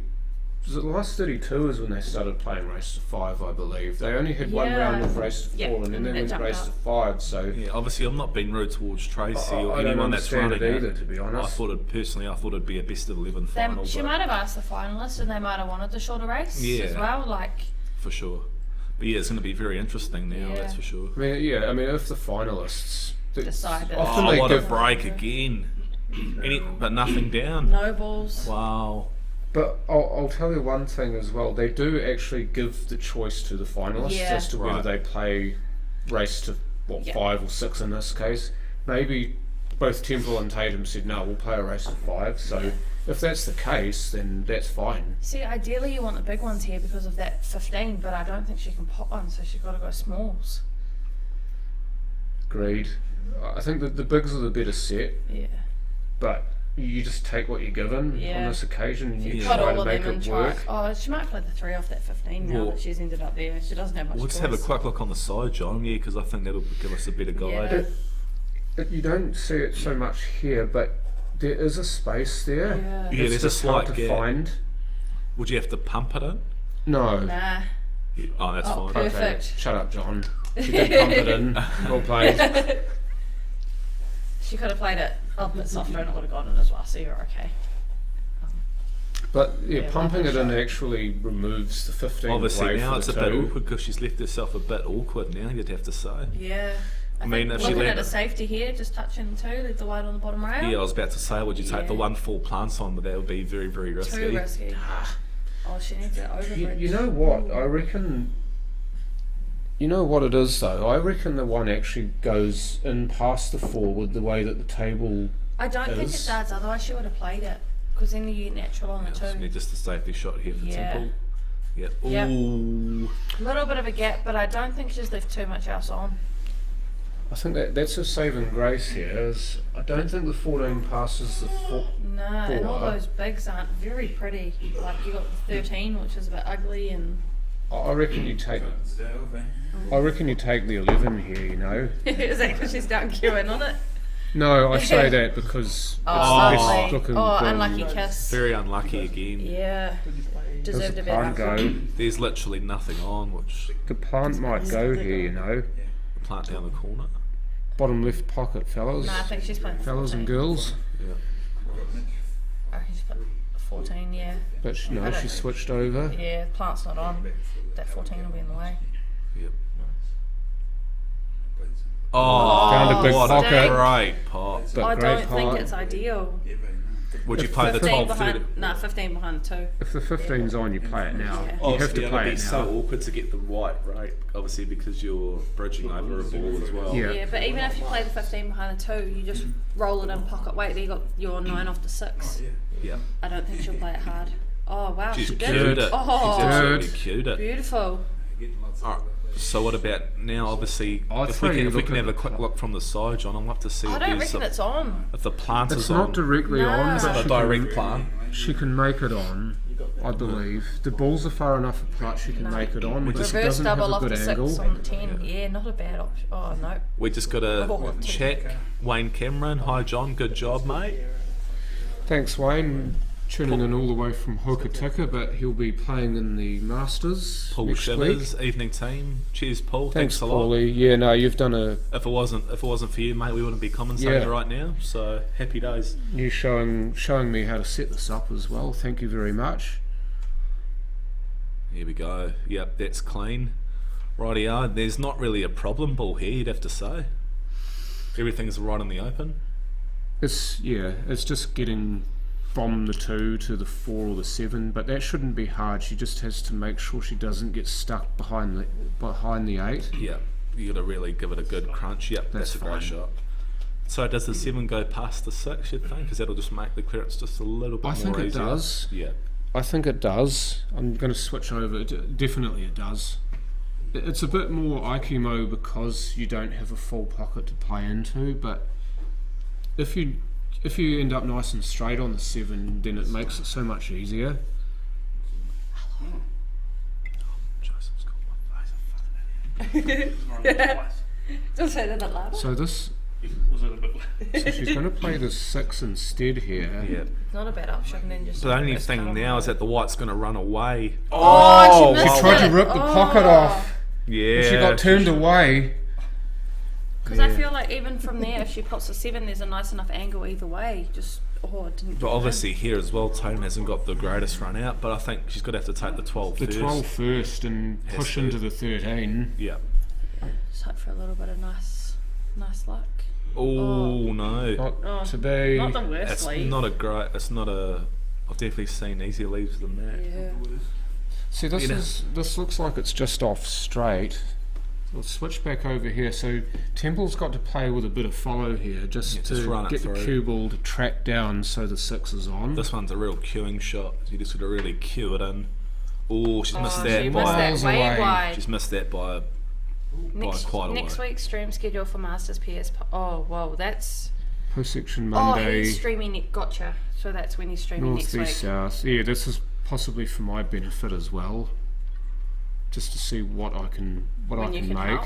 Was it the last 32 is when they started playing race to 5, I believe. They only had one Yeah. round of race to 4 Yeah, and then they it went jumped race up. to 5, so Yeah, obviously I'm not being rude towards Tracy or I don't anyone that's understand running it either, to be honest. I thought it'd be a best of 11 final, She but might have asked the finalists and they might have wanted the shorter race Yeah. as well. Like, for sure. But yeah, it's going to be very interesting now, Yeah. that's for sure. I mean, if the finalists Decide that- often Oh, they what a give, break again. But nothing down. no balls. Wow. but I'll tell you one thing as well. They do actually give the choice to the finalists Yeah. as to whether Right. they play race to Yeah. 5 or 6 in this case. Maybe both Temple and Tatum said no, we'll play a race to 5. So if that's the case, then that's fine. See, ideally you want the big ones here because of that 15, but I don't think she can pop one, so she's got to go smalls. Agreed. I think that the bigs are the better set, Yeah. but you just take what you're given Yeah. on this occasion and you Put try all to of make them in it try. work. Oh, she might play the 3 off that 15 now Well- that she's ended up there. She doesn't have much We'll just choice. have a quick look on the side, John, yeah, because I think that'll give us a better guide. Yeah. You don't see it so much here, but there is a space there. Yeah. Yeah, It's there's a just hard slight to gap. find. Would you have to pump it in? No. Nah. Yeah. Oh, that's Oh, fine. perfect. Okay, shut up, John. She did pump it in. Well played. She could have played it a bit softer and it would have gone in as well, so you're okay. But yeah, Yeah, pumping it lovely in shot. actually removes the 15 Obviously away now for it's a the bit 2. awkward because she's left herself a bit awkward now, you'd have to say. Yeah. I mean, think if she looking at landed- a safety here, just touching 2, leave the white on the bottom rail. Yeah, I was about to say, would you take the Yeah. 1 full plants on, but that would be very, very risky. Too risky. Oh, she needs it over You know what? I reckon. You know what it is though? I reckon the one actually goes in past the 4 with the way that the table. I don't think it is. does, otherwise she would have played it. Because then you get natural on the Yeah, 2. just a safety shot here for Yeah. Temple. Yeah. Yep. Ooh. Little bit of a gap, but I don't think she's left too much else on. I think that's a saving grace here. Is I don't think the 14 passes the 4. No, and all 4. those bigs aren't very pretty. Like you got the 13, which is a bit ugly, and I reckon you take. I reckon you take the 11 here. You know. is that because she's down queuing on it? No, I say that because Oh, it's the best lovely. looking. Oh, bill. unlucky kiss. Very unlucky again. Yeah, Does deserved the a better plant outcome. go? There's literally nothing on, which The plant might go here. You know. plant down the corner. Bottom left pocket, fellas. No, I think she's playing 14. Fellas and girls. Yeah. I reckon she's put 14, yeah. But no, she switched over. Yeah, plant's not on. That 14 will be in the way. Yep. Oh, Found a big what pocket. a great pot. But I great don't think pot. it's ideal. Would you play the 15 12 behind. 30? Nah, 15 behind 2. If the 15's on, you play it now. Yeah. You Oh, have to play it'd it be now. so awkward to get the white, right? Obviously, because you're bridging over a ball as well. Yeah. Yeah, but even if you play the 15 behind the 2, you just roll it in pocket weight. There you got your 9 off the 6. Yeah. I don't think she'll play it hard. Oh wow, She's she cued did. it. Oh, She's absolutely Good. cued it. beautiful. Alright, so what about now? Obviously, I'd if say we you can look have at a the quick top. look from the side, John, I'd love to see I if don't there's reckon a, it's on. if the plant It's is not on. directly No. on, It's but not a she direct can, plant. she can make it on, I believe. The balls are far enough apart she can No. make it on. It just Reverse doesn't have double a off good the 6 angle. on the 10. Yeah, not a bad option. Oh no. We just got to Oh, check. Wayne Cameron, hi John, good job, mate. Thanks, Wayne. Tuning in all the way from Hokitika, but he'll be playing in the Masters Paul next Shivers, week. evening team. Cheers, Paul. Thanks, Thanks a lot. Paulie. Yeah, no, you've done a If it wasn't for you, mate, we wouldn't be commentating Yeah. right now. So happy days. you showing me how to set this up as well. Thank you very much. Here we go. Yep, that's clean. Rightio. There's not really a problem ball here, you'd have to say. Everything's right in the open. It's just getting from the 2 to the 4 or the 7, but that shouldn't be hard. She just has to make sure she doesn't get stuck behind the 8. Yep, you got to really give it a good crunch. Yep, that's That's a great fine. shot. So does the 7 go past the 6, you'd think? Because that'll just make the clearance just a little bit I more think it easier. does. Yeah. I think it does. I'm going to switch over. Definitely it does. It's a bit more Aikimo because you don't have a full pocket to play into, but if you end up nice and straight on the 7, then it makes it so much easier. Joseph's got my face. Don't say that out loud. So this, Was it a bit so she's going to play the 6 instead here. Yeah. Not a bad option. Then just. The only reverse thing double. now is that the white's going to run away. Oh, she She missed tried it. to rip the pocket off. Yeah. She got turned away. Because I feel like even from there, if she pots a 7, there's a nice enough angle either way. Just it didn't. But obviously here as well, Tone hasn't got the greatest run out, but I think she's going to have to take the 12 The first. 12 first and Has push to. into the 13. Yeah. Just hope for a little bit of nice luck. Oh, no. Not today. Not the worst It's lead. not a great. It's not a. I've definitely seen easier leaves than that. Yeah. See, this looks like it's just off straight. Let's switch back over here. So Temple's got to play with a bit of follow here, just Yeah, to just run it get the through. cue ball to track down so the 6 is on. This one's a real queuing shot. You just got to really cue it in. Oh, she's missed that She by. missed that miles way away. wide. She's missed that by quite a Next way. week's stream schedule for Masters PS. Oh, whoa, that's. Post section Oh, Monday, he's streaming. Gotcha. So that's when he's streaming north, next week. east, south. Yeah, this is possibly for my benefit as well, just to see what I can When you can make. help.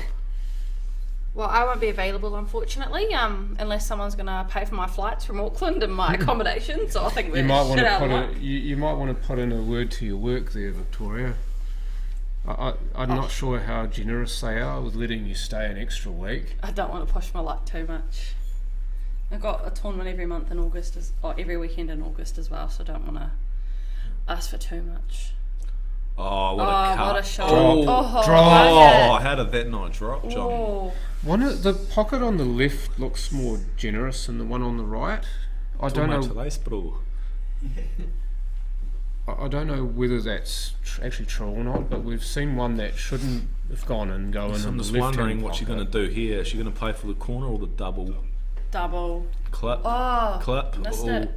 Well, I won't be available, unfortunately, unless someone's going to pay for my flights from Auckland and my accommodation. So I think we're You might want shit to out of put luck. you might want to put in a word to your work there, Victoria. I'm Oh. not sure how generous they are with letting you stay an extra week. I don't want to push my luck too much. I've got a tournament every month in August, every weekend in August as well, so I don't want to ask for too much. Oh, what Oh, a cut. what a shot. Oh, Oh, oh, okay. how did that not drop, John? Oh, The pocket on the left looks more generous than the one on the right. I don't know. I don't know whether that's actually true or not, but we've seen one that shouldn't have gone in go in. So in I'm the just left-hand wondering what she's going to pocket. do here. Is she going to play for the corner or the double double. clip? Oh, Clip. missed Oh. it.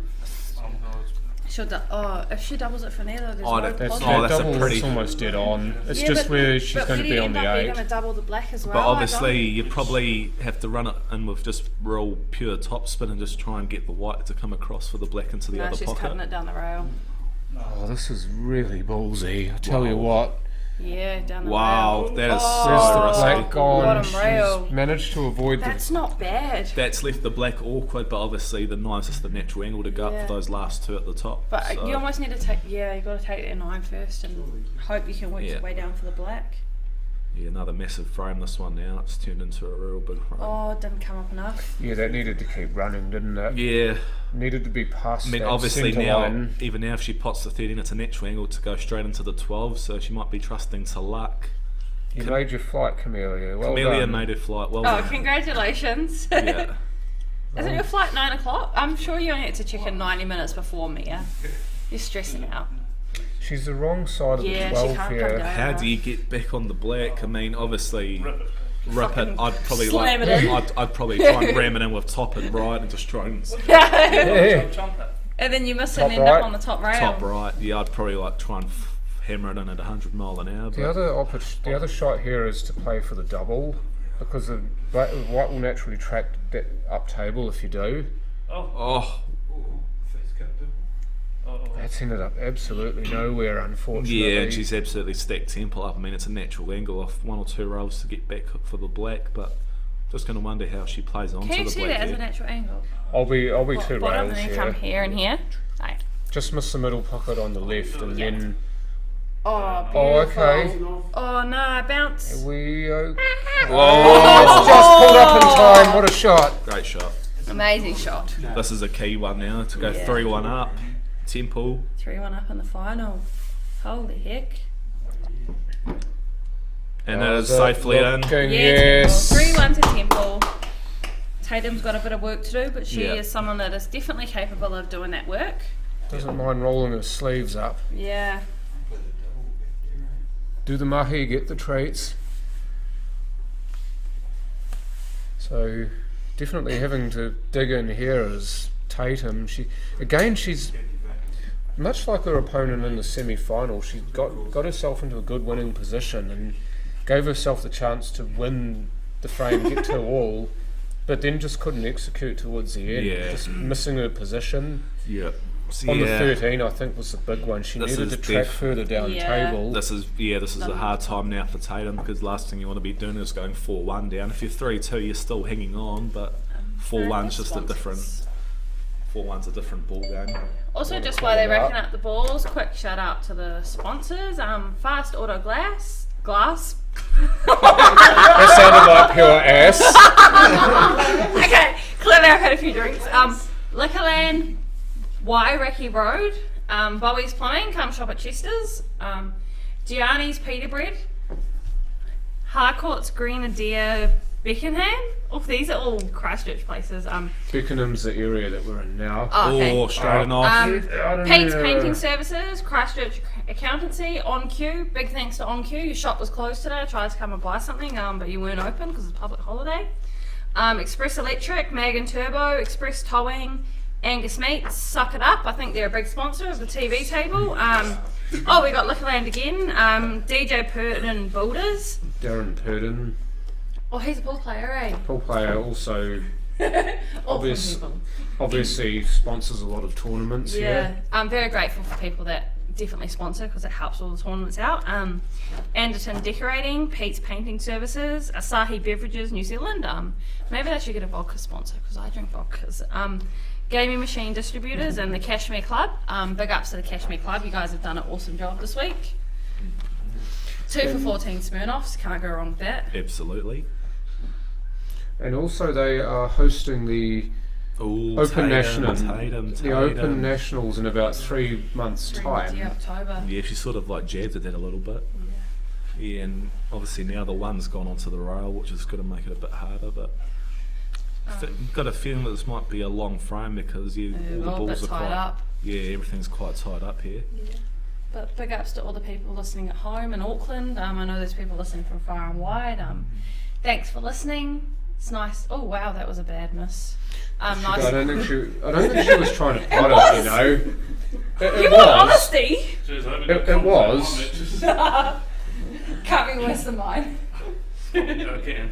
If she doubles it from there, though, there's Oh, no that's- positive. oh, That that's a double pretty- is almost dead on. It's Yeah, just but- where she's but going to where do be you on end the up? You're 8. going to double the black as well. But I obviously, don't- you probably have to run it in with just real pure topspin and just try and get the white to come across for the black into the No, other she's pocket. cutting it down the rail. Oh, this is really ballsy. I tell you what. Yeah, down the Wow, rail. that is Oh, There's so the risky. black gone. Bottom rail. She's managed to avoid That's not bad. That's left the black awkward, but obviously the nine's just the natural angle to go up Yeah. for those last two at the top. But so. you almost need to take, you got to take that 9 first and hope you can work Yeah. your way down for the black. Yeah, another massive frame this one now. It's turned into a real big frame. Oh, it didn't come up enough. the... Yeah, that needed to keep running, didn't it? Yeah, Needed to be past I mean that obviously centre now, line. even now if she pots the 13, it's a natural angle to go straight into the 12, so she might be trusting to luck. You made your flight, Camellia. Well Camellia done. made her flight well. Oh, done. congratulations. Yeah. Isn't your flight 9 o'clock? I'm sure you only had to check in 90 minutes before Mia. You're stressing out. She's the wrong side of Yeah, the she 12 can't here. come down. How do you get back on the black? I mean, obviously, rip it. I'd probably slam it in. I'd probably try and ram it in with top and right and just try and Yeah. And then you miss it Top and end right. up on the top rail. top right. Yeah, I'd probably try and hammer it in at 100 mile an hour. The other shot here is to play for the double, because the white will naturally track that up table if you do. Oh, That's ended up absolutely nowhere, unfortunately. yeah, and she's absolutely stacked temple up. I mean, it's a natural angle off 1 or 2 rails to get back for the black, but just going to wonder how she plays onto Can you the see black. that as a there. natural angle? I'll be two Bottom rails and then here. come here and here. Right. Just miss the middle pocket on the left, and then. Oh, Oh, beautiful. okay. Oh, no, bounce. We okay. Oh, just pulled up in time. What a shot! Great shot. Amazing shot. This is a key one now to go 3-1 up. Temple. 3-1 up in the final. Holy heck. And it is safely in. Looking, Yeah, yes. Temple. 3-1 to Temple. Tatum's got a bit of work to do, but she Yeah. is someone that is definitely capable of doing that work. Doesn't mind rolling her sleeves up. Yeah. Do the mahi get the treats? So definitely having to dig in here is Tatum. She's much like her opponent in the semi-final. She got herself into a good winning position and gave herself the chance to win the frame, get to a wall, but then just couldn't execute towards the end. Yeah. Just missing her position. Yeah. So, On the 13, I think, was the big one. She This needed is to track def- further down Yeah. table. This is a hard time now for Tatum, because last thing you want to be doing is going 4-1 down. If you're 3-2, you're still hanging on, but 4-1's just a different. 4-1's a different ball game. Also, just while they're racking up the balls, quick shout out to the sponsors. Fast Auto Glass. That sounded like pure ass. Okay, clearly I've had a few drinks. Liquorland, Wairaki Road, Bowie's Plumbing, come shop at Chester's, Gianni's Pita Bread, Harcourt's Grenadier, Beckenham. Oh, these are all Christchurch places. Beckenham's the area that we're in now. Oh, straight enough. Pete's Painting Services, Christchurch Accountancy, On Q. Big thanks to On Q. Your shop was closed today. I tried to come and buy something, but you weren't open because it's a public holiday. Express Electric, Mag and Turbo, Express Towing, Angus Meats, Suck It Up. I think they're a big sponsor of the TV table. We got Liquorland again. DJ Purton Builders. Darren Purden, Oh, he's a pool player, eh? pool player, also obviously sponsors a lot of tournaments Yeah, here. I'm very grateful for people that definitely sponsor because it helps all the tournaments out. Anderton Decorating, Pete's Painting Services, Asahi Beverages New Zealand. Maybe they should get a vodka sponsor because I drink vodkas. Gaming Machine Distributors and the Cashmere Club. Big ups to the Cashmere Club. You guys have done an awesome job this week. 2 for 14 Smirnoffs. Can't go wrong with that. Absolutely. And also they are hosting the Ooh, Open Tatum. the Open Nationals in about 3 months' time. October. Yeah, she sort of like jabbed at that a little bit. Yeah, and obviously now the one's gone onto the rail, which is going to make it a bit harder, but got a feeling that this might be a long frame because all the all a balls bit are tied quite up. Yeah, everything's quite tied up here. But big ups to all the people listening at home in Auckland. I know there's people listening from far and wide. Thanks for listening. It's nice. Oh wow, that was a bad miss. Nice. I don't think she was trying to plot it, you know. It You was. want honesty? It was. Can't be worse than mine. Okay.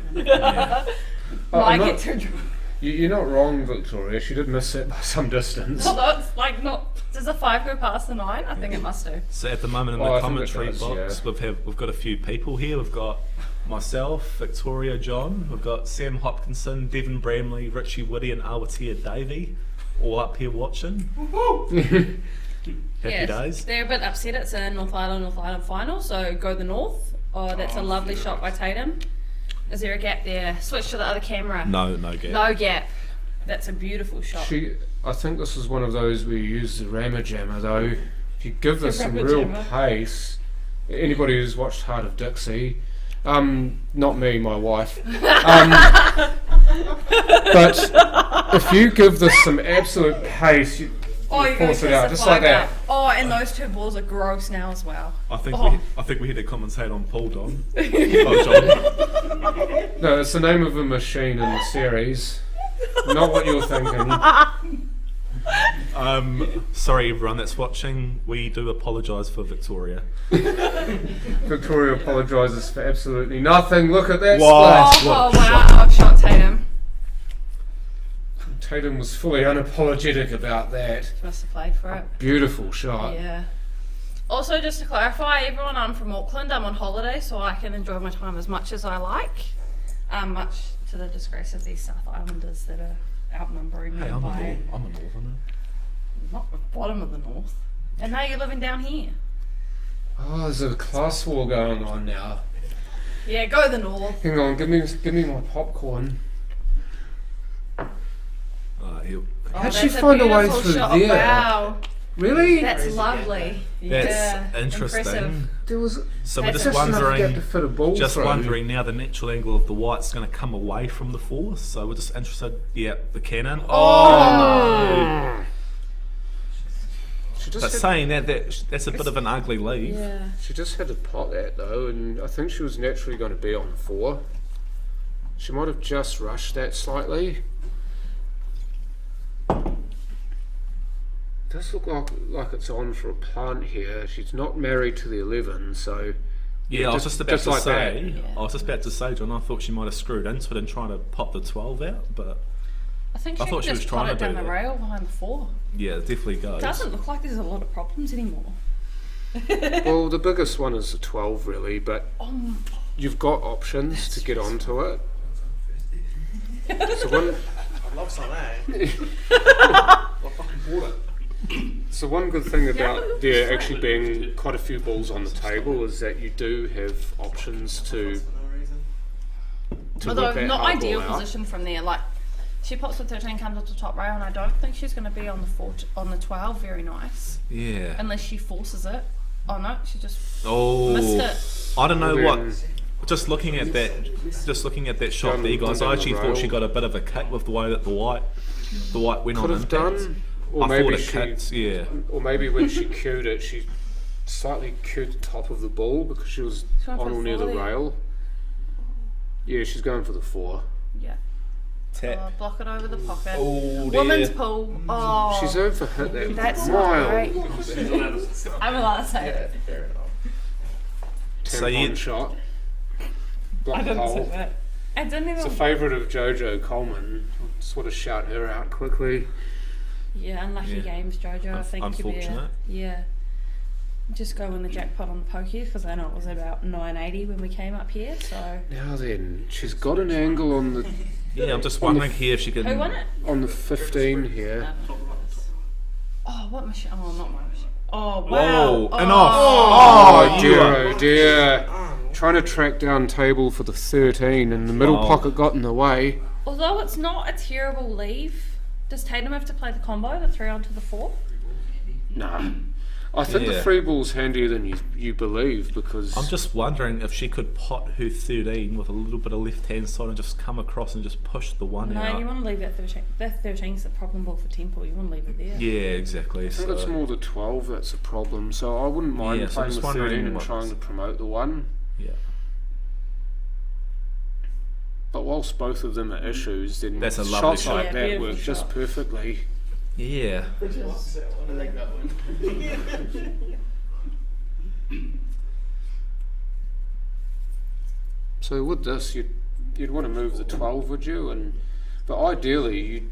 Mine not- get too drunk. You're not wrong, Victoria. She did miss it by some distance. Although it's like not. Does a 5 go past the 9? I think it must do. So at the moment in Oh, the I think it commentary does, box, yeah. we've got a few people here. We've got myself, Victoria John, we've got Sam Hopkinson, Devon Bramley, Richie Woody and Awatea Davey, all up here watching. Happy days. They're a bit upset. It's a North Island final, so go the north. Oh, that's a lovely shot by Tatum. Is there a gap there? Switch to the other camera. No gap. No gap. That's a beautiful shot. I think this is one of those where you use the rammer jammer though. If you give this some rammer real jammer. pace, anybody who's watched Heart of Dixie, not me, my wife, but if you give this some absolute pace, you Oh, you force it out, just flag like that. out. Oh, and those two balls are gross now as well. I think Oh. we had to commentate on Paul Don. Oh, John. No, it's the name of a machine in the series. Not what you're thinking. Sorry everyone that's watching. We do apologise for Victoria. Victoria apologises for absolutely nothing. Look at that Wow. splash. Oh, What a wow. Shot Tatum. Tatum was fully unapologetic about that. Must have played for it. Beautiful shot. Yeah. Also, just to clarify, everyone, I'm from Auckland. I'm on holiday, so I can enjoy my time as much as I like. Much to the disgrace of these South Islanders that are outnumbering me Hey, I'm by a northerner. not the bottom of the north. And now you're living down here. Oh, there's a class war going on now. Yeah, go the north. Hang on, give me my popcorn. How'd she That's find a way beautiful through shot. there? Wow, Really? that's lovely. That's Yeah, interesting. impressive. There was So we're That's just just enough gap to wondering. fit a ball Just through. wondering now the natural angle of the white's going to come away from the fourth, so we're just interested. Yeah, the cannon. Oh, no! She just, But had, saying that's a bit of an ugly leave. Yeah. she just had to pot that though, and I think she was naturally going to be on 4. She might have just rushed that slightly. Does look like it's on for a punt here. She's not married to the 11, so Yeah, I was just about to like say. that. I was just about to say, John. I thought she might have screwed into it and trying to pop the 12 out, but I think I she thought can she was just trying pot to it do down the that. rail behind the 4. yeah, it definitely goes. It doesn't look like there's a lot of problems anymore. well, the biggest one is the 12 really, but Um, you've got options to get onto it. So one, I'd love some, eh? I fucking bought it. so one good thing about there actually being quite a few balls on the table is that you do have options to although whip that not hard ideal ball out. position from there. Like she pops the 13, comes up to top rail, and I don't think she's going to be on the 4 on the 12 very nice Yeah. unless she forces it. Oh no, she just Oh, missed I don't know Then what. Just looking at that shot Done- there, guys. done I down actually the thought she rail. got a bit of a kick with the way that the white went could on have impact. done, or I maybe thought it she, kicked. Yeah. or maybe when she cued it, she slightly cued the top of the ball because she was She's going for on the or near the 4 there. rail. Yeah, she's going for the 4. yeah. Tap. Block it over the pocket. Oh, Women's dear. pool. Oh, She's over hit that that's mile. not great. I'm allowed to say it. Fair enough. So Tampon you- shot. I Block didn't say hole. that. I didn't It's a even. favourite of Jojo Coleman. Just want to shout her out quickly. Yeah, unlucky Yeah. games, Jojo. I think you better. Unfortunate. Yeah. Just go win the jackpot on the pokies because I know it was about 980 when we came up here. So Now then, she's got an angle on the Yeah, I'm just On the wondering here if she can. who won it? 15 here. Oh, what machine? Oh, not my machine. Oh, wow. Whoa, oh. and off. Oh, you dear, are- oh dear. Trying to track down table for the 13 and the middle Oh. pocket got in the way. Although it's not a terrible leave, does Tatum have to play the combo, the 3 onto the 4? Nah. I think the Yeah. 3 ball's handier than you believe because I'm just wondering if she could pot her 13 with a little bit of left hand side and just come across and just push the one No, out. you want to leave that 13. That 13's the problem ball for Temple. You want to leave it there. Yeah, exactly. I think So it's more the 12 that's a problem. So I wouldn't mind Yeah, so I'm playing just the wondering 13 and what- trying to promote the 1. yeah, But whilst both of them are issues, then That's a lovely shots shot. like Yeah, that beautiful work just shot. perfectly. yeah. I like that one. So with this, you'd want to move the 12, would you? But ideally,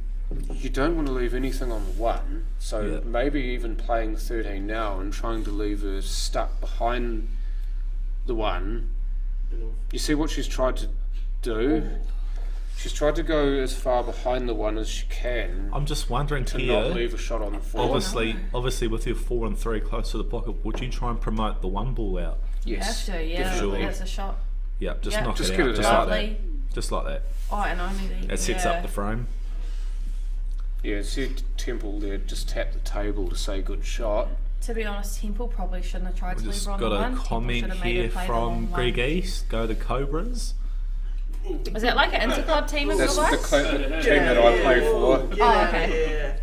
you don't want to leave anything on the 1. So Yeah. maybe even playing 13 now and trying to leave her stuck behind the 1. You see what she's tried to do? She's tried to go as far behind the 1 as she can I'm just wondering to here. not leave a shot on the 4. Obviously, with your 4 and 3 close to the pocket, would you try and promote the 1 ball out? Yes, You have to, yeah. definitely. That's a shot. Yeah, just Yeah. knock Just it get out, it just out. like that, just like that. Oh, and only the. It sets yeah. up the frame. Yeah, see Temple there, just tap the table to say good shot. To be honest, Temple probably shouldn't have tried We to leave just her on got the a 1. Temple comment should have made here her play the from long Greg one. East. Go the Cobras. Is that like an interclub team in real That's the life? team that I play for. Oh, okay.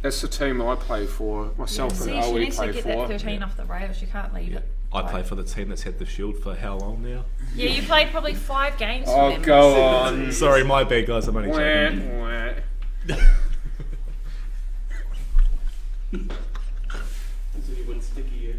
That's the team I play for. Myself See, and she Owie needs to play get for. that 13 off the rail. She can't leave it. I play for the team that's had the shield for how long now? Yeah, you played probably 5 games for Oh, them. go on. Sorry, my bad, guys. I'm only joking. Wah, wah. Is anyone sticky here?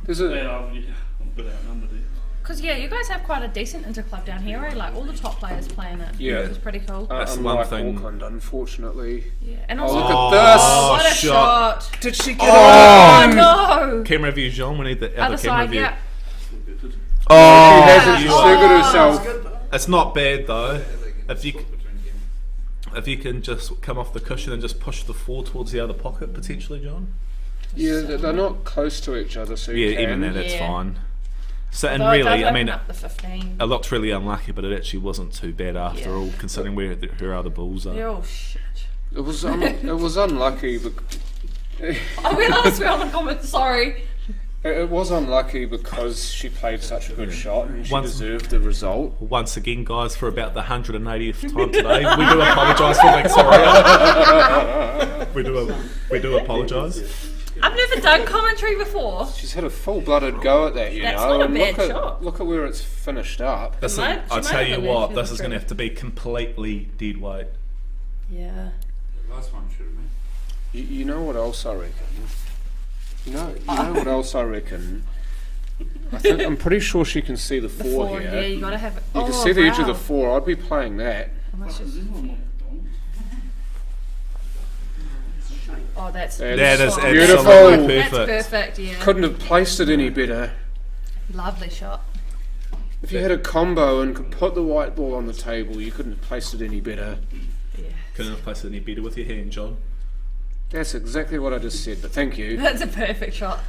There's a Yeah, I'm a bit outnumbered there. Because, yeah, you guys have quite a decent interclub down here, right? Like, all the top players playing it. Yeah. Which is pretty cool. That's the unlike one thing- Auckland, unfortunately. Yeah. And Oh, also, look at this! oh, what a shot. shot! Did she get Oh, it? no! Camera view, Jean. We need the Other other camera side, view. yeah. Oh, She has it figured herself. it's not bad though. If you can just come off the cushion and just push the 4 towards the other pocket, potentially, John. Yeah, they're not close to each other, so you Yeah, can. even then, it's Yeah. fine. So, and Although it really, does I mean, open up the 15. it looked really unlucky, but it actually wasn't too bad after Yeah. all, considering where her other balls are. Oh, shit. It was unlucky, but Oh, we lost me on the comment, sorry. it was unlucky because she played such a good shot and she Once- deserved the result. Once again, guys, for about the 180th time today, we do apologise for being sorry. we do apologise. I've never done commentary before. She's had a full-blooded go at that, you That's know. not a and bad look shot. look at where it's finished up. This She is, might- I'll she tell might you have what, been this is going to true. have to be completely dead weight. Yeah. The last one should have been. You know what else I reckon? You know what else I reckon? I'm pretty sure she can see the The 4 4, here. yeah, you gotta have it. You can Oh, see the edge of the wow. 4. I'd be playing that. Unless Is you- anyone more McDonald's? Oh, that's That That is fine. beautiful. absolutely That's perfect. perfect, yeah. Couldn't have placed it any better. Lovely shot. If you had a combo and could put the white ball on the table, you couldn't have placed it any better. Yeah. Couldn't have placed it any better with your hand, John. That's exactly what I just said, but thank you. That's a perfect shot.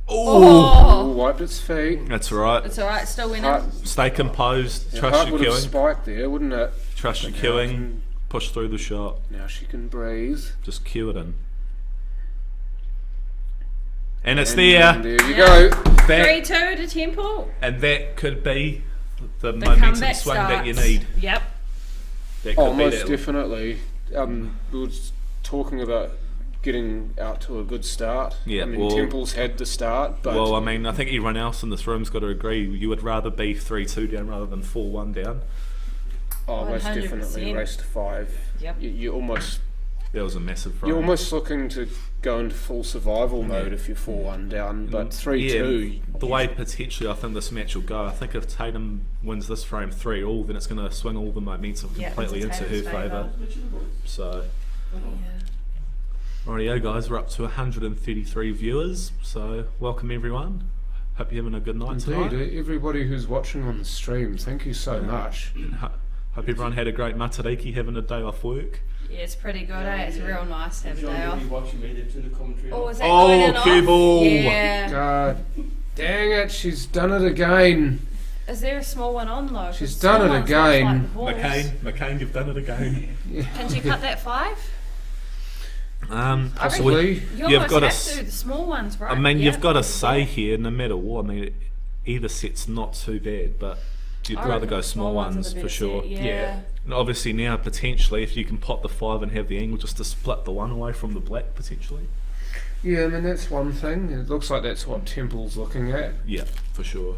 Oh, Oh, wiped its feet. That's right. it's alright, still winning. Heart, Stay composed. your Trust heart your would have queuing. spiked there, wouldn't it? Trust your Now queuing. Push through the shot. Now she can breathe. Just cue it in. And it's And there. There you Yeah. go. 3-2 to Temple. And that could be the The momentum comeback swing starts. that you need. Yep. That could Oh, be most that. definitely. We were talking about getting out to a good start. Yeah, I mean, well- Temple's had the start, but Well, I mean, I think everyone else in this room's got to agree. You would rather be 3-2 down rather than 4-1 down. most 100%. definitely race to 5. Yep. You're almost That was a massive frame. You're almost looking to go into full survival mode if you're 4-1 down, but 3-2. The way potentially I think this match will go, I think if Tatum wins this frame 3-all, then it's going to swing all the momentum Yeah, completely into into her Tatum's favour. So, rightio guys, we're up to 133 viewers, so welcome everyone. Hope you're having a good night Indeed, tonight. everybody who's watching on the stream, thank you so much. Hope everyone had a great matariki, having a day off work. Yeah, it's pretty good, eh? It's real nice to have a day off. watching me, they've turned the commentary Oh, on. is that Oh, going in cue off? ball. Yeah. God, dang it, she's done it again. Is there a small one on though? 'Cause She's small done it ones look again. like the balls. McCain, you've done it again. Can she cut that 5? Possibly. You You've almost got have to to, the small ones, right? I mean, Yeah. you've got to say here, no matter what, I mean, either set's not too bad, but you'd I rather reckon go the small are the ones better for sure. set, yeah. And obviously now, potentially, if you can pot the 5 and have the angle just to split the 1 away from the black, potentially. Yeah, I mean, that's one thing. It looks like that's what Temple's looking at. Yeah, for sure.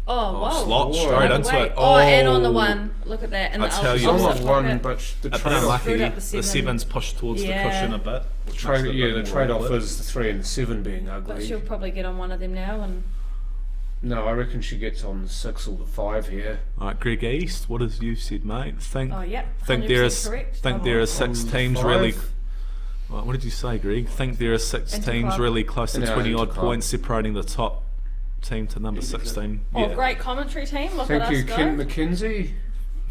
Oh, whoa. Slot Whoa. straight No into way. it. Oh, and on the 1. Look at that. And I the tell other you She's on what. the pocket. 1, but the A bit trade-off, unlucky. Screwed up the The 7. 7's pushed towards Yeah. the cushion a bit. Which makes it a bit the more trade-off awkward. is the 3 and the 7 being But she'll ugly. probably get on one of them now. And No, I reckon she gets on the 6 or the 5 here. Alright, Greg East, what have you said, mate? Think oh, yeah. there 100% is correct. think there are 6 On the teams 5. really. What did you say, Greg? Think there are 6 Into teams club. really close to No, 20 odd into club. points separating the top team to number 16. Oh, Yeah. great commentary team. Look Thank at you, us go. Kim McKenzie.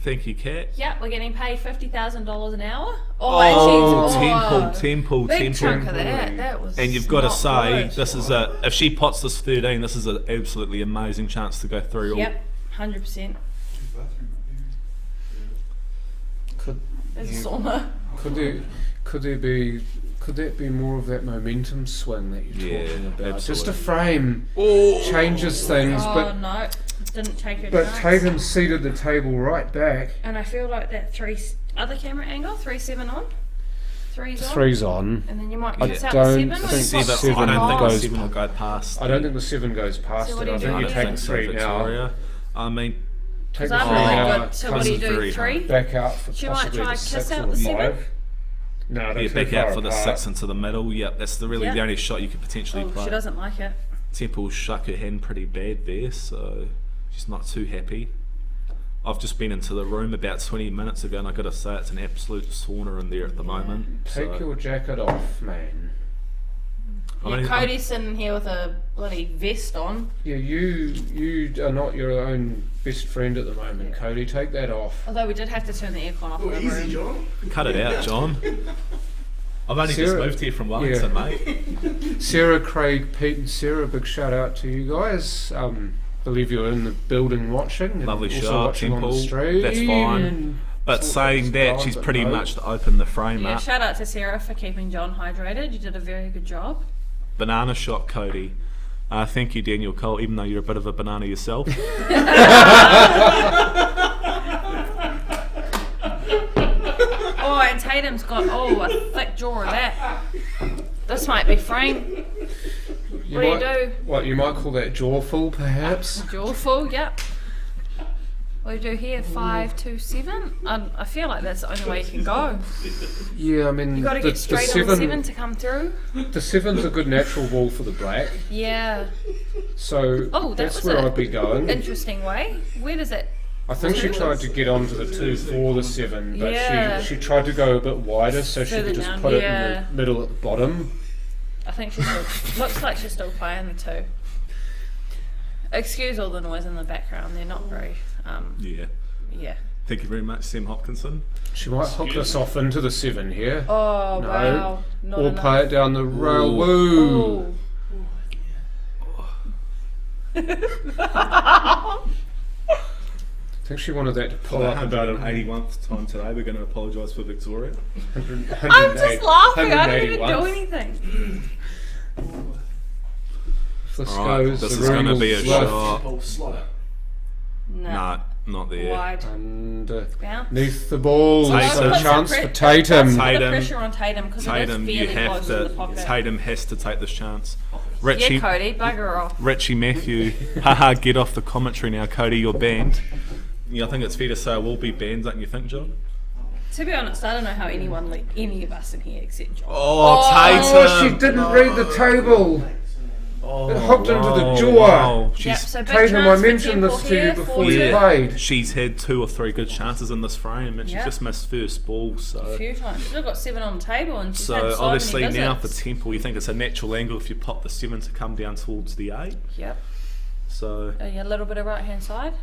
Thank you, Kat. Yeah, we're getting paid $50,000 an hour. Oh, and she's Temple. big chunk of that. That was. And you've got to not say, good. this is if she pots this 13, this is an absolutely amazing chance to go through. Yep, 100%. Could There's a sauna. could Could that be more of that momentum swing that you're talking about? Just a absolutely. frame changes things, Oh no, didn't take your but chance. Tatum seated the table right back. And I feel like that other camera angle, 3-7 on, 3's on. 3's on. And then you might I kiss out don't the 7 or think you pop the the 7 I don't think the goes 7 will go past. I don't think the 7 goes past So what it. do I you think do? you I take don't the 3 now. Victoria. I mean, Take Because the I'm 3 really now. good. So what do you Comes do? very 3? Back out for She might possibly try the kiss 6 out or the the 7? 5. No, yeah, that's back too out far for the apart. 6 into the middle. Yep, that's the Yeah. only shot you could potentially Oh, play. she doesn't like it. Temple shuck her hand pretty bad there, so she's not too happy. I've just been into the room about 20 minutes ago, and I got to say it's an absolute sauna in there at the moment. Take so. your jacket off, man. Yeah, Cody's sitting here with a bloody vest on. Yeah, you are not your own best friend at the moment, Cody. Take that off. Although we did have to turn the aircon off in the Easy, room. John. Cut it out, John. I've only just Sarah- moved here from Wellington, mate. Sarah, Craig, Pete, and Sarah, big shout out to you guys. Believe you're in the building watching. And Lovely also shot, watching on the Temple. stream. That's fine. and But thought saying was that, gone, she's but pretty no. much opened the frame Yeah, up. shout out to Sarah for keeping John hydrated. You did a very good job. Banana shot, Cody. Thank you, Daniel Cole, even though you're a bit of a banana yourself. Oh, and Tatum's got a thick jaw of that. This might be frame. What do you do? What, you might call that jawful, perhaps? Jaw full, yep. What do you do here? 5, 2, 7? I feel like that's the only way you can go. Yeah, I mean, You got to get straight on the 7 to come through. The 7's a good natural ball for the black, Yeah. so Oh, that that's was where a I'd be going. Interesting way. Where does it? I think she tried to get onto the 2 for the 7, but Yeah. she tried to go a bit wider so she Further could just down, put it yeah. in the middle at the bottom. I think she's still, looks like she's still playing the 2. Excuse all the noise in the background. They're not very. Yeah. Yeah. Thank you very much, Sam Hopkinson. She might hook us off into the 7 here. Oh No. wow. Not Or enough. play it down the rail. Woo! I think she wanted that to For pull the up about 181th time today, we're going to apologise for Victoria. 100, I'm just laughing. I don't even 181th. do anything. If this Alright, goes, this the is room going to be a will lift. shot. Oh, slow. No. No, not there. Wide. Underneath Bounce. the ball, Tatum. so a Put chance some for pre- Tatum. Put the Tatum. pressure on Tatum because it is Tatum, you fairly have close to the to. pocket. Tatum has to take this chance. Yeah, Richie, Cody, bugger off. Richie Matthew, haha, get off the commentary now, Cody. You're banned. Yeah, I think it's fair to say I will be banned, don't you think, John? To be honest, I don't know how anyone, any of us in here except John. Oh, Oh, Tatum! she didn't read the table. It hooked into the jaw. Wow. Yep, She's, so big Tatum, I chance for mentioned Temple this to you here, before you 4-2. played. she's had 2 or 3 good chances in this frame, and she Yep. just missed first ball. A So, few times. She's still got 7 on the table and she's had so so obviously many now for visits. Temple, you think it's a natural angle if you pop the 7 to come down towards the 8. Yep. So A little bit of right hand side.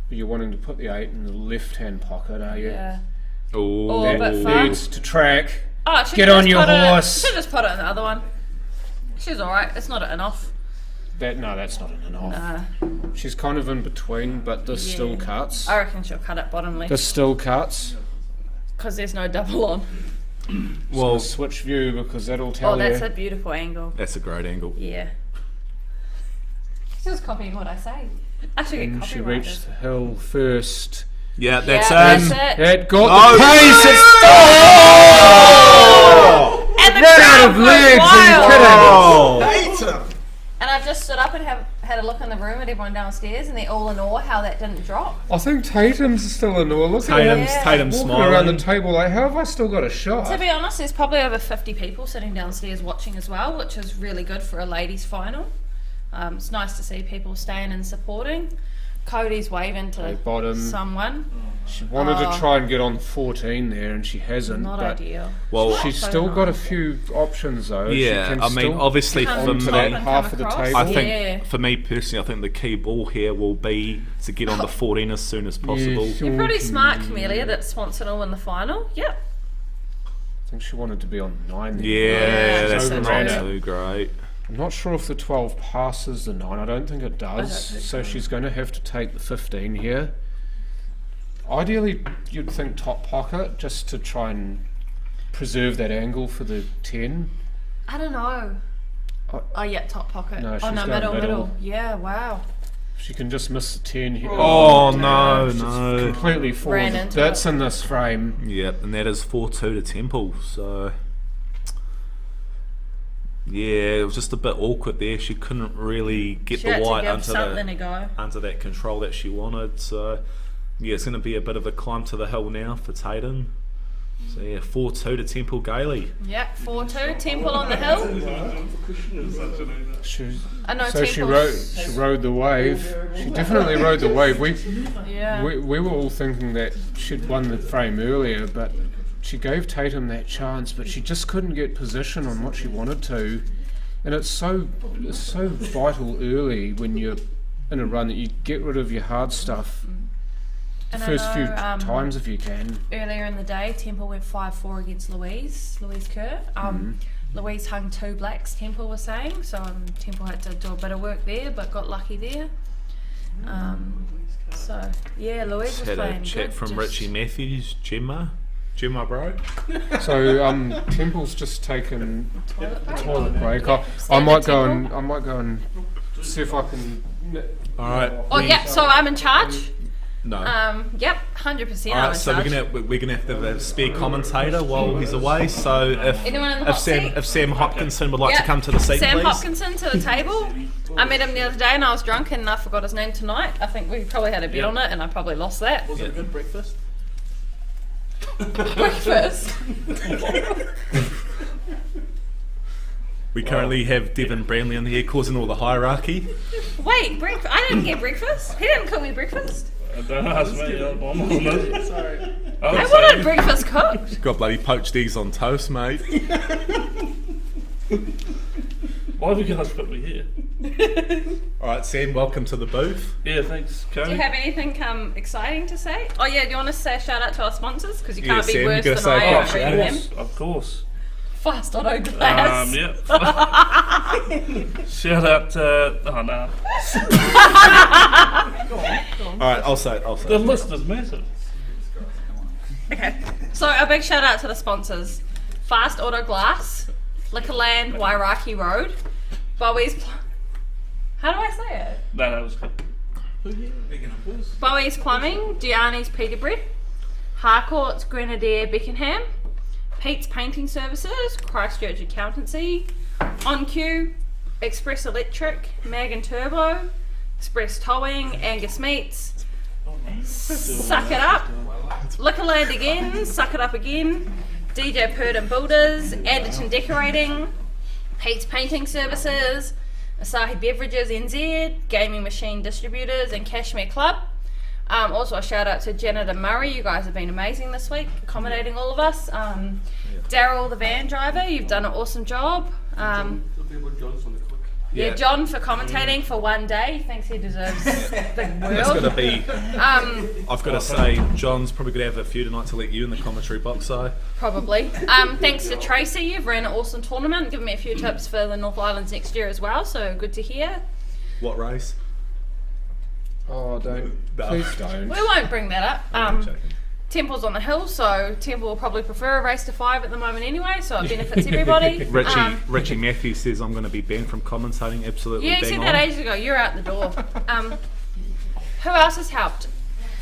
You're wanting to put the 8 in the left-hand pocket, are you? Yeah. oh, Oh, a bit far. Needs to track. Oh, she Get should on just your put it- horse. Should just put it in the other one. She's alright. It's not enough. No, that's not enough. Nah. She's kind of in between, but this Yeah. still cuts. I reckon she'll cut it bottom left This still cuts. because there's no double on. well, Switch view because that'll tell Oh, that's you. a beautiful angle. that's a great angle. Yeah. She was copying what I say. I should get And she copyrighted. reached the hill first. Yeah, that's yeah, in. that's it. It got Oh, the pace. It's And the ran crowd out of goes legs. wild. Are you kidding? Tatum! And I've just stood up and had a look in the room at everyone downstairs, and they're all in awe how that didn't drop. I think Tatum's still in awe. Look at Tatum's, Yeah. Tatum's walking smiling. around the table like, how have I still got a To shot? be honest, there's probably over 50 people sitting downstairs watching as well, which is really good for a ladies' final. It's nice to see people staying and supporting. Cody's waving to Okay, bottom. someone. She wanted to try and get on 14 there, and she hasn't. Not but ideal. Well, she's So still got a nice. few options though. yeah, she can I mean, still obviously Come for onto top that me, and half come of the across. table. I think Yeah. for me personally, I think the key ball here will be to get on the 14 as soon as possible. Yeah, You're pretty smart, Camellia, that Swanson will win the final. Yep. I think she wanted to be on 9 there. Yeah, that's She's not overran it. too great. I'm not sure if the 12 passes the 9. I don't think it does. think So so. she's going to have to take the 15 here. Ideally, you'd think top pocket just to try and preserve that angle for the 10. I don't know. Oh yeah, top pocket. No, she's no, going middle. Yeah, wow. She can just miss the 10 here. Oh, damn, no, she's no. completely Ran forward. into That's it. in this frame. Yep, and that is 4-2 to Temple. So yeah, it was just a bit awkward there. She couldn't really get She the had to white give something to go. under that control that she wanted. So yeah, it's going to be a bit of a climb to the hill now for Tatum. So yeah, 4-2 to Temple Gailey. Yep, 4-2. Temple on the hill. I know So she Temple's- rode the wave. She definitely rode the wave. Yeah. We were all thinking that she'd won the frame earlier, but she gave Tatum that chance, but she just couldn't get position on what she wanted to. And it's so vital early when you're in a run that you get rid of your hard stuff the And I first few know, times if you can. Earlier in the day, Temple went 5-4 against Louise Kerr. Louise hung 2 blacks, Temple was saying, so Temple had to do a bit of work there, but got lucky there. So yeah, Louise Just was had playing a chat good, from just- Richie Matthews, Gemma bro. So Temple's just taken Toilet break. toilet break. Yeah, I might Temple. go and see if I can. All right. Oh yeah, so I'm in charge. No. Yep, 100% All I'm right, in so charge. we're gonna have to have a spare commentator while he's away. So Anyone in the hot seat? if Sam Hopkinson would like Yep. to come to the seat, Sam please. Hopkinson to the table. I met him the other day and I was drunk and I forgot his name tonight. I think we probably had a bet on it and I probably lost that. Was it a good breakfast? Breakfast. We currently have Devin Branley in here causing all the hierarchy. Wait, breakfast? I didn't get breakfast. He didn't cook me breakfast. Don't ask me. I'm on it. Sorry. I wanted breakfast cooked. Got bloody poached eggs on toast, mate. Why have you guys put me here? All right, Sam, welcome to the booth. Yeah, thanks, Do Cody. you have anything exciting to say? Oh yeah, do you want to say a shout out to our sponsors? Because you Yeah, can't be Sam, you worse gotta than say I a am couple reading them. Of course. Fast auto glass. Yep. Shout out to. Oh no. All right, I'll say it. The list is massive. Okay, so a big shout out to the sponsors: Fast Auto Glass, Liquorland, Wairaki Road, Bowie's. How do I say it? No, that was good. Bowie's Plumbing, Gianni's Pita Bread, Harcourt's Grenadier Beckenham, Pete's Painting Services, Christchurch Accountancy, On Cue, Express Electric, Mag and Turbo, Express Towing, Angus Meats, Suck It Up, Liquorland again, Suck It Up again, DJ Purdon Builders, Anderton Decorating, Pete's Painting Services, Asahi Beverages NZ, Gaming Machine Distributors, and Cashmere Club. Also a shout out to Janet and Murray. You guys have been amazing this week, accommodating all of us. Daryl, the van driver, you've done an awesome job. Yeah, John for commentating for one day. He thinks he deserves the world. That's gonna be. I've got to say, John's probably gonna have a few tonight to let you in the commentary box. So Probably. Thanks to Tracy, you've ran an awesome tournament, given me a few tips for the North Islands next year as well, so good to hear. what race? Oh, don't. No. Please don't. We won't bring that up. I'm joking. Temple's on the hill, so Temple will probably prefer a race to 5 at the moment anyway, so it benefits everybody. Richie Matthews says I'm going to be banned from commentating. Absolutely. Yeah, you bang said on. that ages ago. You're out the door. Who else has helped?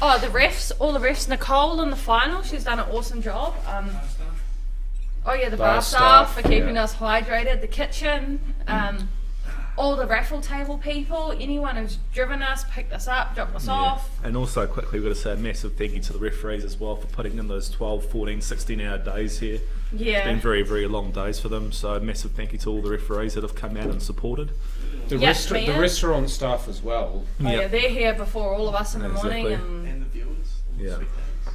Oh, the refs, all the refs. Nicole in the final, she's done an awesome job. Oh yeah, the bar staff for keeping us hydrated. The kitchen, all the raffle table people, anyone who's driven us, picked us up, dropped us off. And also, quickly, we've got to say a massive thank you to the referees as well for putting in those 12, 14, 16-hour days here. It's been Yeah. very, very long days for them. So, a massive thank you to all the referees that have come out and supported. The, Yes, the Mia. restaurant staff as well. Oh yeah, they're here before all of us in the morning. Exactly. And And the viewers. Yeah.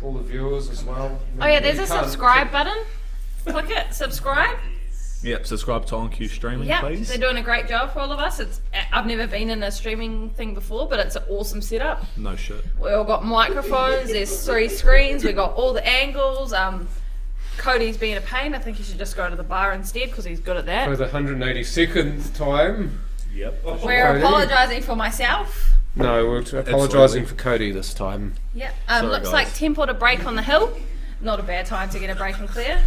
All the viewers as well. oh yeah, there's You a can't- subscribe button. Click it, subscribe. Yep, subscribe to OnQ Streaming, Yeah, please. they're doing a great job for all of us. I've never been in a streaming thing before, but it's an awesome setup. No shit. We all got microphones. There's 3 screens. We got all the angles. Cody's being a pain. I think he should just go to the bar instead because he's good at For that. the 182nd time. Yep. We're Cody. apologising for myself. No, we're apologising for Cody this time. Yeah. Sorry, Looks guys. like Temple to break on the hill. Not a bad time to get a break and clear.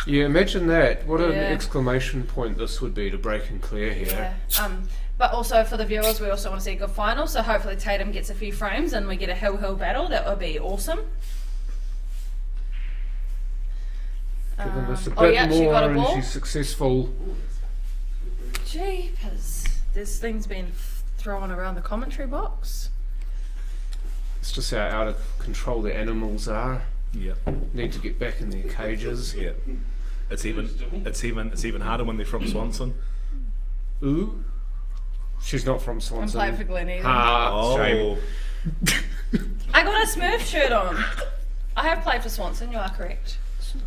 Yeah, imagine that. What an Yeah. exclamation point this would be to break and clear here. Yeah. But also for the viewers, we also want to see a good final. So hopefully Tatum gets a few frames and we get a hill battle. That would be awesome. Given this a oh bit yeah, she more got a and ball. she's successful. Jeepers. This thing's been thrown around the commentary box. It's just how out of control the animals are. Yeah. Need to get back in their cages. Yeah. It's even harder when they're from Swanson. Ooh. She's not from I'm Swanson. playing for Glen Ah, shame. I got a Smurf shirt on. I have played for Swanson, you are correct.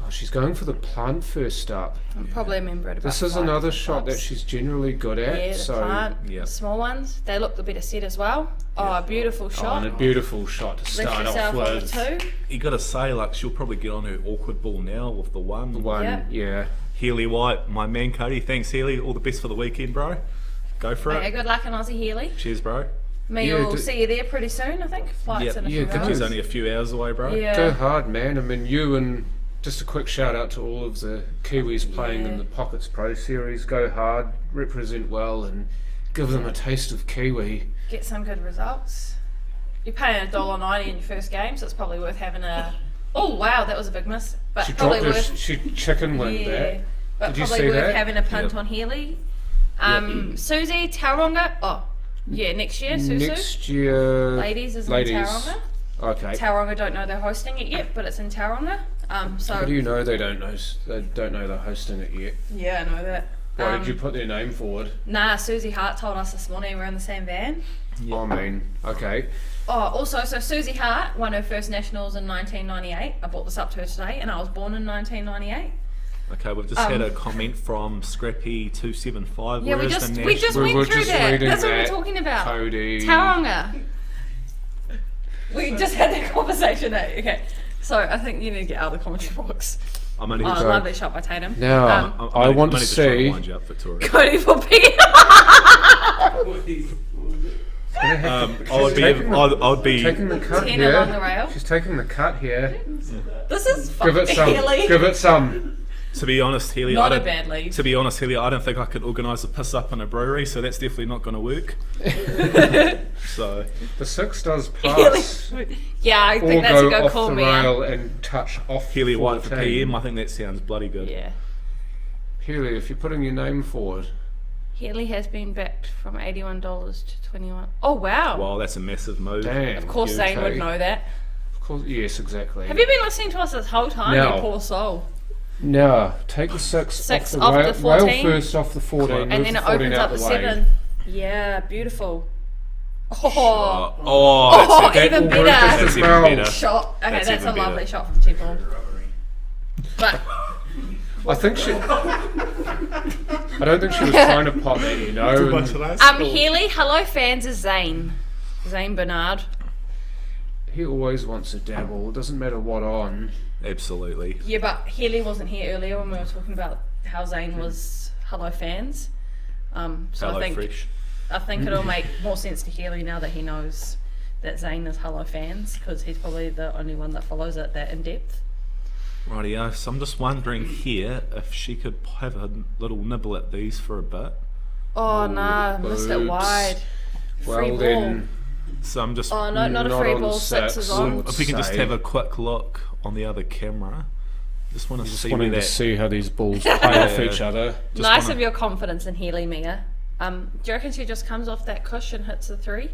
Oh, she's going for the plant first up. I'm probably a member at about This is 5 another shot that clubs. she's generally good at. Yeah, the so plant, yeah. the small ones, they look the better set as well. Oh, a beautiful Oh, shot. and a beautiful shot to Lift start off yourself on with. the 2. You gotta say, like, she'll probably get on her awkward ball now with the one. One, Yep. yeah. Healy White, my man Cody. Thanks, Healy. All the best for the weekend, bro. Go for Okay, it. good luck in Aussie Healy. Cheers, bro. Me Yeah, will see you there pretty soon, I think. Flight's Yep. in a Yeah, few good I think hours. it's only a few hours away, bro. Yeah. Go hard, man. I mean, you and just a quick shout out to all of the Kiwis playing in Yeah. the Pockets Pro Series. Go hard, represent well, and give them a taste of Kiwi. Get some good results. You're paying $1.90 in your first game, so it's probably worth having a... Oh, wow, that was a big miss. But She probably dropped her, worth... she chicken winged Yeah, that. but Did you probably see worth that? having a punt Yep. on Healy. Susie, Tauranga. Oh, yeah, next year, Susu. Next year, Ladies is in ladies. Tauranga. Okay. Tauranga don't know they're hosting it yet, but it's in Tauranga. So How do you know they don't know? They don't know they're hosting it yet. yeah, I know that. Why did you put their name forward? Nah, Susie Hart told us this morning we're in the same van. I mean, okay. Oh, also, so Susie Hart won her first nationals in 1998. I brought this up to her today, and I was born in 1998. Okay, we've just had a comment from Scrappy275. Yeah, Where we is just the we just We went were through just that. reading That's what we're that, talking about. Cody. Tauranga. We just had that conversation. Okay, so I think you need to get out of the commentary box. I'm only Oh, just, lovely shot by Tatum. Now, I want to I'm only just trying see. wind you up, Victoria. Cody for P. I would be Taking the cut 10 here. along the rail. She's taking the cut here. This is Give it fucking some. Healy. Give it some. To be honest, Healy, Not I a don't, bad lead. To be honest, Healy, I don't think I could organise a piss up in a brewery, so that's definitely not going to work. So The 6 does pass. Yeah, I Or think that's a go good off call, the Mia. rail and touch off Healy White for 14. PM, I think that sounds bloody good. Yeah. Healy, if you're putting your name forward. Healy has been backed from $81 to 21. Oh wow! Wow, that's a massive move. Damn. Of course, Zane would know that. Of course, yes, exactly. Have you been listening to us this whole time? No. You poor soul. Now, take the 6 Six off off the the rail, 14. rail first off the 14, And move then the it 14 opens out up the the way. 7. Yeah, beautiful. Oh, Oh, that's it. even will better. work just That's as even well. better. shot. Okay, That's that's a even better. lovely shot from Temple. But I think she... I don't think she was trying to pop that, you know. and Healy, hello fans is Zane. Zane Bernard. he always wants a dabble. It doesn't matter what on. Absolutely. Yeah, but Healy wasn't here earlier when we were talking about how Zane was hello fans. So Hello, I think Fresh. I think it'll make more sense to Healy now that he knows that Zane is hello fans, because he's probably the only one that follows it that in depth. Rightio, so I'm just wondering here if she could have a little nibble at these for a bit. Oh no, missed it oops. wide. Free Well ball. then, So I'm just... Oh no, not a free on ball. 6 is six. on. if we can just say. have a quick look on the other camera. Just want to just see where wanting to that... see how these balls play off each other. just Nice wanna- of your confidence in Healy, Mia. Do you reckon she just comes off that cushion and hits the 3?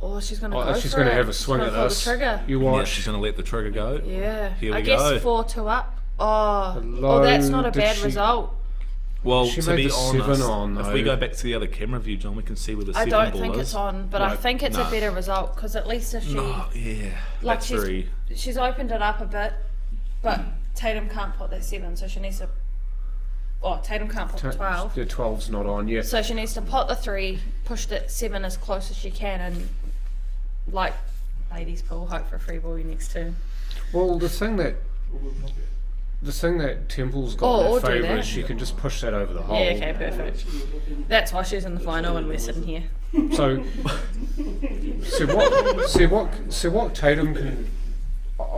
Or she's gonna go She's for going to it. have a swing She's at gonna pull this. the trigger. You Yeah, watch. she's going to let the trigger go. Yeah. Here I we guess go. 4-2 up. Oh, Hello, that's not a did bad she- result. Well, She to made be the 7 honest, on, if though. we go back to the other camera view, John, we can see where the I 7 don't ball think is. it's on, but I Right, think it's no. a better result, because at least if she Oh, yeah. like That's she's very... she's opened it up a bit, but Tatum can't put that 7, so she needs to. Oh, Tatum can't put the 12, The 12's not on yet. so she needs to pot the 3, push the 7 as close as she can, and like ladies pool, hope for a free ball your next turn. Well, the thing that Temple's got Oh, in or her do favour that. is she can just push that over the hole. Yeah, okay, perfect. That's why she's in the final and we're sitting here. So, see what Tatum can.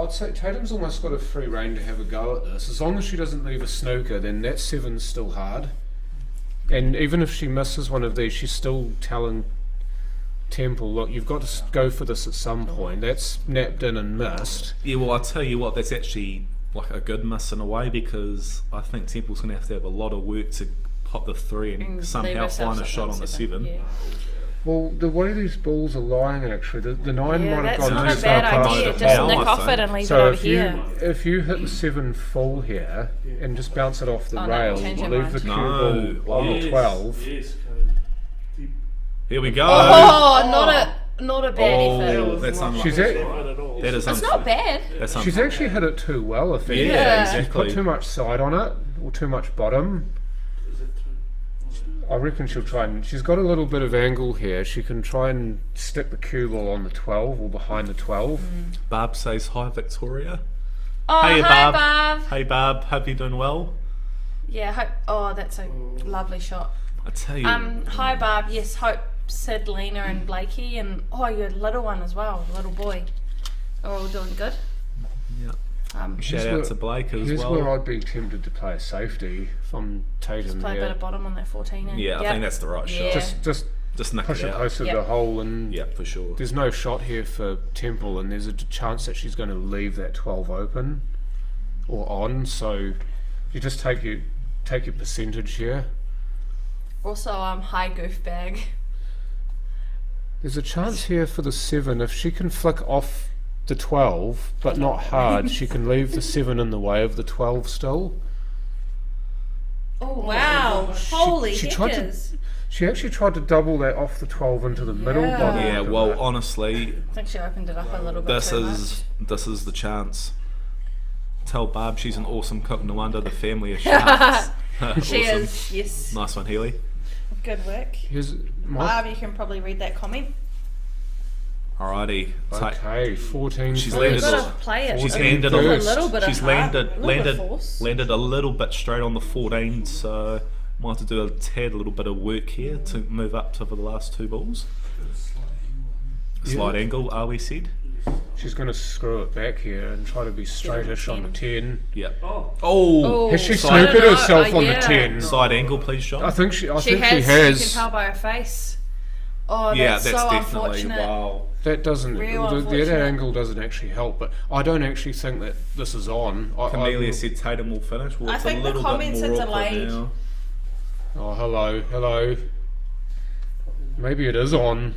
I'd say Tatum's almost got a free rein to have a go at this. As long as she doesn't leave a snooker, then that 7's still hard. And even if she misses one of these, she's still telling Temple, look, you've got to go for this at some point. That's napped in and missed. Yeah, well, I'll tell you what, that's actually like a good miss in a way, because I think Temple's going to have a lot of work to pop the 3 and somehow find a shot on the 7. Yeah. Well, the way these balls are lying, actually, the 9 Yeah, might have that's gone not too a far bad past idea. the Just hole. nick I off think. it and leave it So over if you here. hit the 7 full here and just bounce it off the Oh, no, rail, change your leave the cue mind. ball on the 12. Yes, Cody. Here we go. Oh, not a bad effort. Oh, that's unlucky. She's Not at all. That is It's not bad. That's She's unlucky. actually hit it too well. If anything. Yeah, She's exactly. put too much side on it or too much bottom. Is it too? I reckon she'll try and. She's got a little bit of angle here. She can try and stick the cue ball on the 12 or behind the 12. Barb says hi, Victoria. Oh, Hey, hi, Barb. Barb. Hey, Barb. Hope you're doing well. Yeah, that's a lovely shot. I tell you. Hi, Barb. Yes, Hope, Sid, Lena, and Blakey, and your little one as well, little boy, are all doing good. Yeah. Just Shout out to Blake as Here's well. where I'd be tempted to play a safety from Tatum play a bit here. of bottom on that 14. And Yeah, I think that's the right Yeah. shot. Just nick push it it out. close to Yep. the hole, and Yeah, for sure. there's no shot here for Temple, and there's a chance that she's going to leave that 12 open or on. So you just take your percentage here. Also, high goof bag. There's a chance here for the 7. If she can flick off the 12, but not hard, she can leave the 7 in the way of the 12 still. Oh wow! Holy she tried to- heckers! She actually tried to double that off the 12 into the middle. Yeah. By the Yeah, look of well, it. honestly, I think she opened it up a little bit this too is the chance. Tell Barb she's an awesome cook, no wonder the family is sharks. much. She Awesome. is. Yes. Nice one, Healy. Good work. Here's my. Barb, you can probably read that comment. Alrighty. Okay, 14. She's Well, landed you've got a- to play it. She's with landed a a- little bit She's of heart, landed a little bit of force. landed a little bit straight on the 14, so might have to do a little bit of work here to move up to the last 2 balls. Slight angle, are we said? She's going to screw it back here and try to be straightish on the 10. Yep. Oh. Oh, Has she side, snookered herself on yeah. the 10? side angle, please, John. I think she She has. has. You can tell by her face. Oh, yeah, that's that's so definitely unfortunate. wow. That doesn't. Real That unfortunate. angle doesn't actually help, but I don't actually think that this is on. Camellia said Tatum will finish. Well, I it's think a the little comments bit are more awkward delayed. now. Oh, hello. Maybe it is on.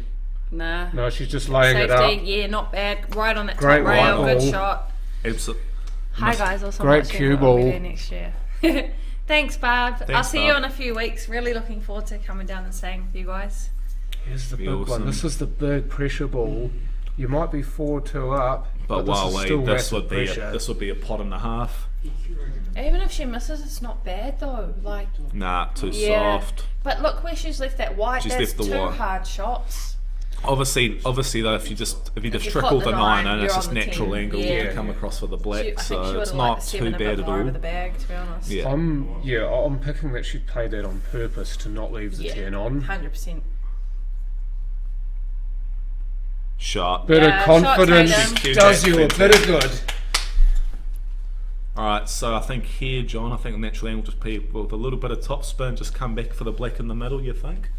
Nah. No, she's just laying it Safety, up. yeah, not bad. Right on that Great top rail, white good ball. shot. Absolutely. Hi guys, also Great watching. cue I'll be ball. there next year. Thanks, Barb. I'll Thanks, see you Barb. in a few weeks. Really looking forward to coming down and staying with you guys. Here's the Be big awesome. one. This is the big pressure ball. You might be 4-2 up, But this wow, is wait, still this massive would be pressure. this would be a pot and a half. Even if she misses, it's not bad though. Like, Nah, too yeah. soft. But look where she's left that white. She's That's left the 2 white. hard shots. Obviously though, if you just you trickle put the the 9 9, in, it's you're just on the natural 10. angle Yeah. to come across for the I black, think she so would it's have liked not the 7 too a bad bit at more over the all. bag, to be honest. Yeah. I'm picking that she played that on purpose to not leave the Yeah. 10 on. 100%. Shot. Bit Yeah, of confidence shot taken. does you a bit of good. Alright, so I think here, John, I think the natural angle just be with a little bit of top spin, just come back for the black in the middle, you think?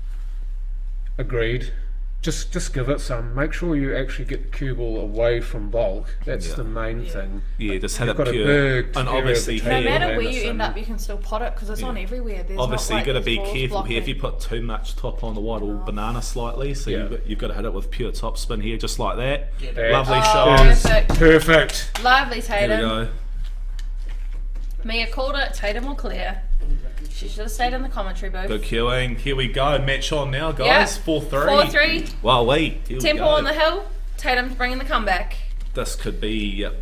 Agreed. Just give it some. Make sure you actually get the cue ball away from bulk. That's Yeah. the main thing. Yeah, just hit You've it got a pure. big And area of obviously the No Yeah, here, matter where you Anderson. end up, you can still pot it because it's on everywhere. There's obviously not you've like got to be these balls careful here. If you blocking. put too much top on the white, will banana slightly, so Yeah. you've got to hit it with pure top spin here, just like that. That Lovely Oh, shot. is perfect. perfect. Lovely, Here we Tatum. go. Mia called it. Tatum will clear. She should have stayed in the commentary booth. Good queuing. Here we go. Match on now, guys. Yeah. 4-3. 4-3. Wow, wait. Here we Temple go. on the hill. Tatum's bringing the comeback. This could be, yep.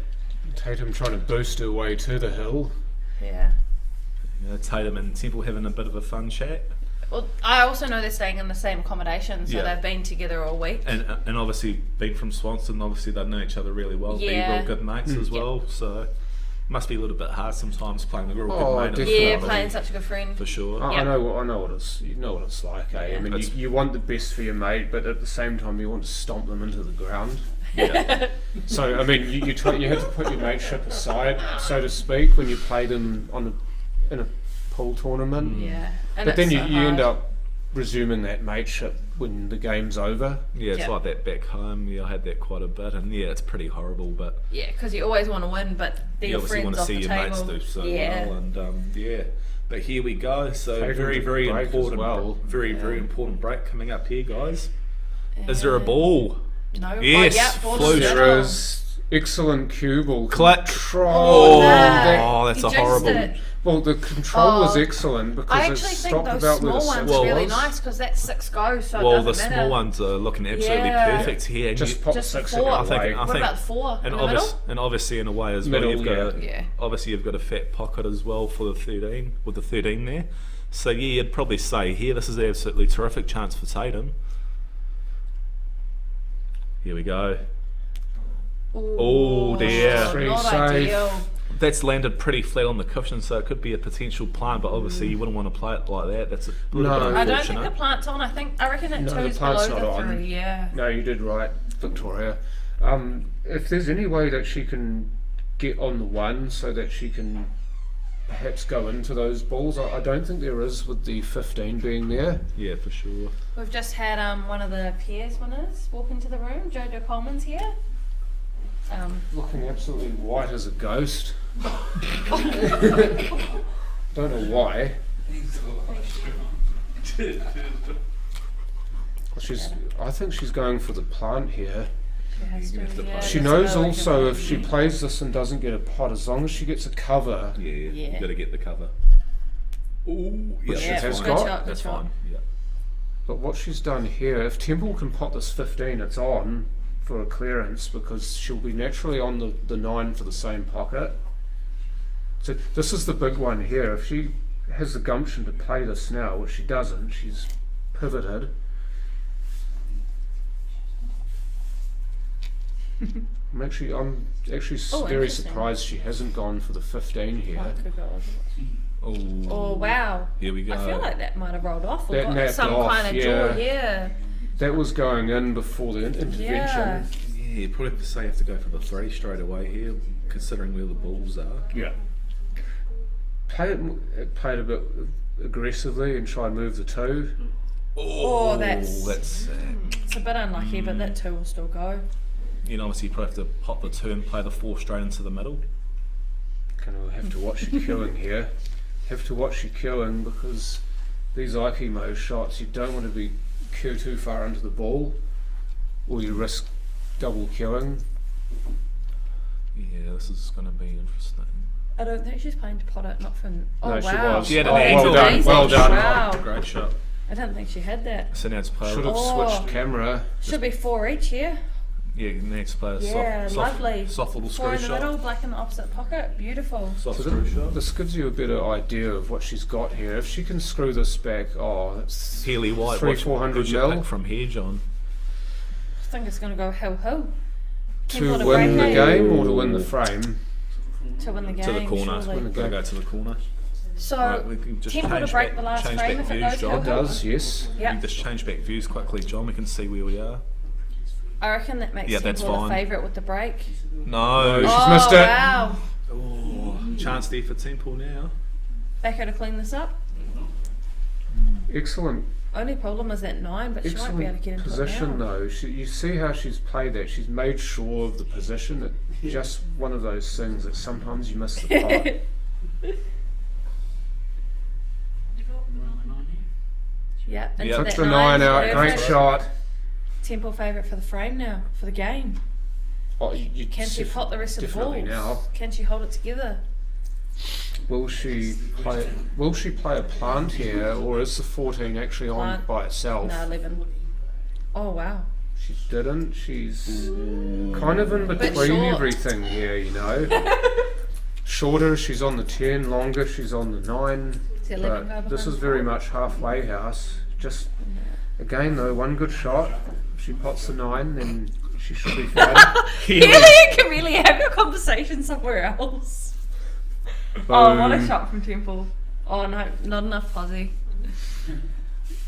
Tatum trying to boost her way to the hill. Yeah. Tatum and Temple having a bit of a fun chat. Well, I also know they're staying in the same accommodation, so Yeah. they've been together all week. And obviously being from Swanston, obviously they know each other really well. Yeah. Be real good mates as well. So Must be a little bit hard sometimes playing a real Oh, good mate. definitely. Yeah, playing such a good friend. For sure. I Yep. know what it's. You know what it's like, eh? I mean, It's- you want the best for your mate, but at the same time, you want to stomp them into the ground. Yeah. So I mean, you have to put your mateship aside, so to speak, when you play them in a pool tournament. Yeah. And But then it's you so end hard. up resuming that mateship when the game's over. Yeah, it's Yeah. like that back home. Yeah, I had that quite a bit, and yeah, it's pretty horrible. But Yeah, because you always want to win, but they're you your obviously want friends to off see the your table. mates do so yeah. well, and yeah. But here we go. So Take them very, to the very break as important, well. very important break coming up here, guys. Is there a ball? No. Yes, yeah, ball's Flush. settled. There is excellent cue ball Click. control. Oh, no. that's You a jinxed horrible. it. Well, the control was Oh. excellent because I it actually think stopped those about where the small ones six are really was. nice because that's 6 goes, so Well, it the doesn't small matter. ones are looking absolutely Yeah. perfect here. And Just you, pop Just six four. in I your think- way. I What think- about the 4 and, in the middle? obviously in a way as well, Middle, you've got yeah. obviously you've got a fat pocket as well for the 13 with the 13 there. So yeah, you'd probably say here this is an absolutely terrific chance for Tatum. Here we go. Oh dear. Three Not safe. ideal. That's landed pretty flat on the cushion, so it could be a potential plant, but obviously you wouldn't want to play it like that. That's a little No. bit I don't unfortunate. think the plant's on. I reckon that No, the 2's plant's below not the on. 3. Yeah. No, you did right, Victoria. If there's any way that she can get on the 1 so that she can perhaps go into those balls, I don't think there is with the 15 being there. Yeah, for sure. We've just had one of the pairs winners walk into the room. Jojo Coleman's here. Looking absolutely white as a ghost. Don't know why. I think she's going for the plant here. She has to, yeah, She that's knows another also good if she plays this and doesn't get a pot, as long as she gets a cover. Yeah, Yeah. you got to get the cover. Ooh, yeah, Which she that's has fine. got. Good shot, good That's shot. fine. Yeah. But what she's done here, if Temple can pot this 15, it's on for a clearance because she'll be naturally on the 9 for the same pocket. So this is the big one here. If she has the gumption to play this now, which she doesn't, she's pivoted. I'm actually Oh, very interesting. surprised she hasn't gone for the 15 here. one. Could go over. Oh, Oh wow! here we go. I feel like that might have rolled off or That got napped some off, kind of yeah. jaw. Yeah. That was going in before the intervention. Yeah. Yeah, you probably have to say you have to go for the 3 straight away here, considering where the balls are. Yeah. Play it a bit aggressively and try and move the 2. Oh, that's that's it's a bit unlucky, but that 2 will still go. you know, obviously you probably have to pop the 2 and play the 4 straight into the middle. Gonna have to watch your queuing here. Have to watch your queuing because these Aikimo shots, you don't want to be queue too far into the ball, or you risk double queuing. Yeah, this is going to be interesting. I don't think she's playing to pot it, not from. Oh No, she wow! was. She had an Oh, angle. Well done, amazing. well done. Wow! Great shot. I didn't think she had that. So now it's play. Should have Oh. switched camera. Should be 4 each here. Yeah, next play a Yeah, lovely. soft little 4 in screw the middle, shot. black in the opposite pocket. Beautiful. Soft So screw shot. this gives you a better idea of what she's got here. If she can screw this back, that's Healy White. 300-400 Who's your mil pick from here, John? I think it's going to go hill. to Temple to win the break it. game or to win the frame. To win the game. To the corner. surely. Win the Gotta game. go to the corner. So, Right, we can just Temple to change break back- the last change frame back if it views, goes John. hill. It does, yes. We yeah. can just change back views quickly, John. We can see where we are. I reckon that makes Yeah, that's Temple a fine. favourite with the break. No. She's Oh, missed it. wow. Oh, chance there for Temple now. Back her to clean this up. Excellent, Only problem is that 9, but she won't be able to get excellent into position it now. though. You see how she's played that. She's made sure of the position. It's just one of those things that sometimes you miss the pot. Yeah, into Yeah. that Took the 9 out. Great perfect. shot. Temple favourite for the frame now, for the game. Oh, you Can she pot the rest of the definitely balls? now. Can she hold it together? Will she play? Will she play a plant here, or is the 14 actually on Plant. by itself? No, 11. Oh, wow. She didn't. She's kind of in Bit between short. everything here, you know. Shorter, she's on the 10. Longer, she's on the 9. Is the 11 go But this behind is the very four? much halfway house. Just again though, one good shot. If she pots the 9, then she should be fine. Really? You can really have your conversation somewhere else. Oh, what a Boom. shot from Temple. Oh no, not enough Posy.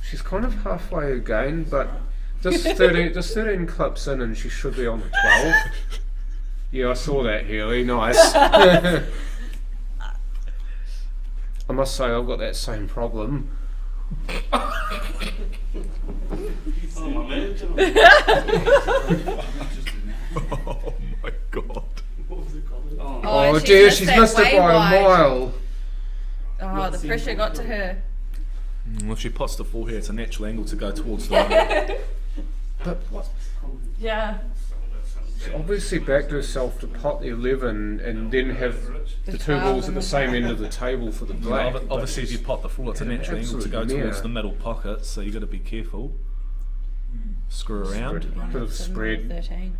She's kind of halfway again, but this 13 clips in and she should be on the 12. Yeah, I saw that, Healy. Nice. I must say, I've got that same problem. Oh my man. Oh my god. What was it called? Oh, dear, she's missed it way by wide. a mile. Oh, the pressure got to her. Well, if she pots the full here, it's a natural angle to go towards the line. But what? Yeah. She obviously backed herself to pot the 11 and then have the two 12 balls at and the the same end of the table for the black. Obviously, if you pot the full, it's a natural angle to go absolute towards mare. the middle pocket, so you got to be careful. Screw around. Bit of spread. 13.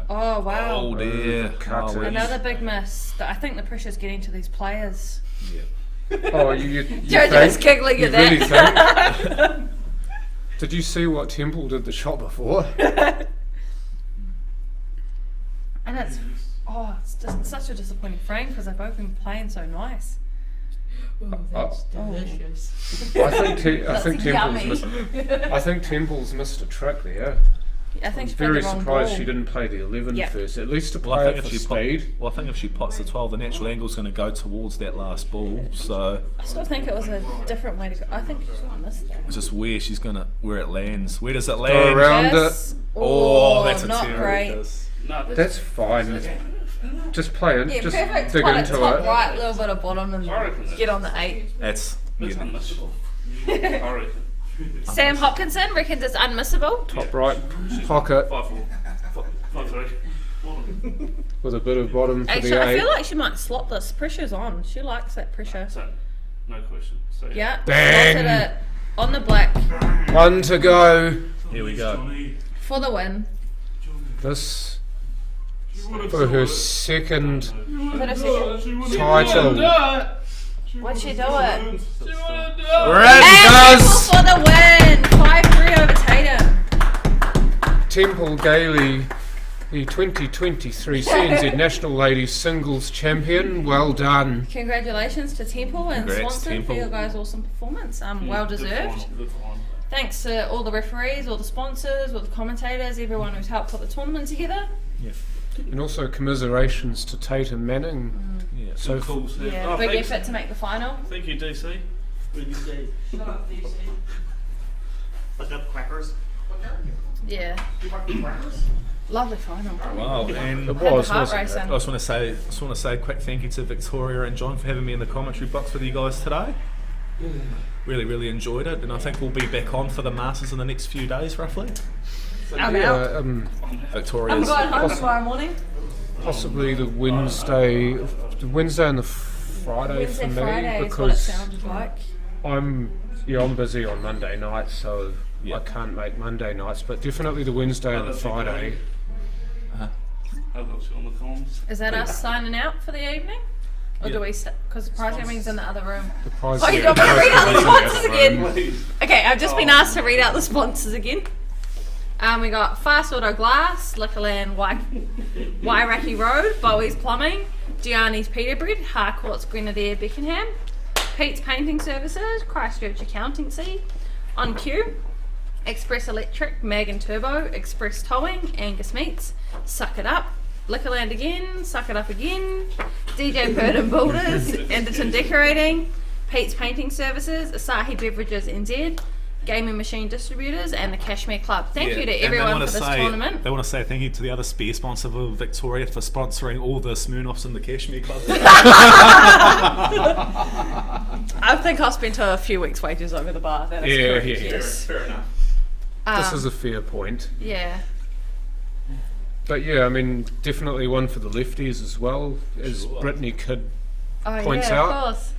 Oh wow. Oh dear. Cut Oh, it. Another big miss. I think the pressure's getting to these players. Oh, you Jojo's think? giggling You at really that. think? Did you see what Temple did the shot before? And it's just such a disappointing frame because they've both been playing so nice. Delicious. I think Temple's yummy. I think Temple's missed a trick there. I think I'm she played very the wrong surprised ball. she didn't play the 11 Yeah. first, at least to Well, play I it think for if she pot, speed. well, I think if she pots the 12, the natural angle's going to go towards that last ball. So I still think it was a different way to go. I think she should have missed that. it's just where it lands. Where does it Go land? around Yes. it. Oh, that's a not terrible great. kiss. No, That's fine. Just play it. Yeah, Just perfect. dig Put it into top it. right, little bit of bottom, and get on the 8. That's that's yeah. unmissable. I reckon. Sam Hopkinson reckons it's unmissable. Top right pocket 5-4. 5-3. with a bit of bottom for Actually, the I 8. feel like she might slot this. Pressure's on. She likes that pressure. So, no question. So, Yeah. Bang. Slotted it on the black One to go. Here we go. Johnny, for the win. This she would've for her saw it. second Is it a second? She would've title. done it. What'd she do it? She would've done it. Brad And does. Temple for the win. 5-3 over Tatum. Temple Gailey, the 2023 CNZ National Ladies Singles Champion. Well done. Congratulations to Temple and Congrats, Swanson Temple. for your guys' awesome performance. Well Good deserved. final, good final. Thanks to all the referees, all the sponsors, all the commentators, everyone who's helped put the tournament together. And also commiserations to Tatum Manning. Yeah. So Cool, Sam. Yeah, Oh, big thanks. effort to make the final. Thank you, DC. Really good day. Shut up, DC. Look up crackers. Yeah, You like crackers? lovely final. Wow, and it Had was, the heart wasn't it? racing. I just want to say a quick thank you to Victoria and John for having me in the commentary box with you guys today. Really enjoyed it, and I think we'll be back on for the Masters in the next few days, roughly. I'm out. Yeah, I'm Victoria's. going home tomorrow morning. possibly the Wednesday and the Friday Wednesday, for me Friday is what it because sounded like. I'm busy on Monday nights, so I can't make Monday nights. But definitely the Wednesday and the Friday. I've got you on the comms. Is that us signing out for the evening? Or do we because the prize gaming's in the other room. The prize Oh, you yeah, don't want to read out the prize sponsors in the again? other room. Okay, I've just been asked to read out the sponsors again. We got Fast Auto Glass, Liquorland, Wairaki Road, Bowie's Plumbing, Gianni's Pita Bread, Harcourt's Grenadier Beckenham, Pete's Painting Services, Christchurch Accountancy, On Cue, Express Electric, Mag and Turbo, Express Towing, Angus Meats, Suck It Up, Liquorland again, Suck It Up again, DJ Purdon Builders, Anderton Decorating, Pete's Painting Services, Asahi Beverages NZ, Gaming Machine Distributors, and the Cashmere Club. Thank you to And they everyone wanna for this say- tournament. They want to say thank you to the other spear sponsor of Victoria for sponsoring all the Smirnoffs in the Cashmere Club. I think I spent a few weeks' wages over the bar. That is Yeah, correct, yeah. yes. Fair enough. This is a fair point. Yeah. But yeah, I mean, definitely one for the lefties as well, as Sure. Brittany Kidd Oh, points yeah, out. of course.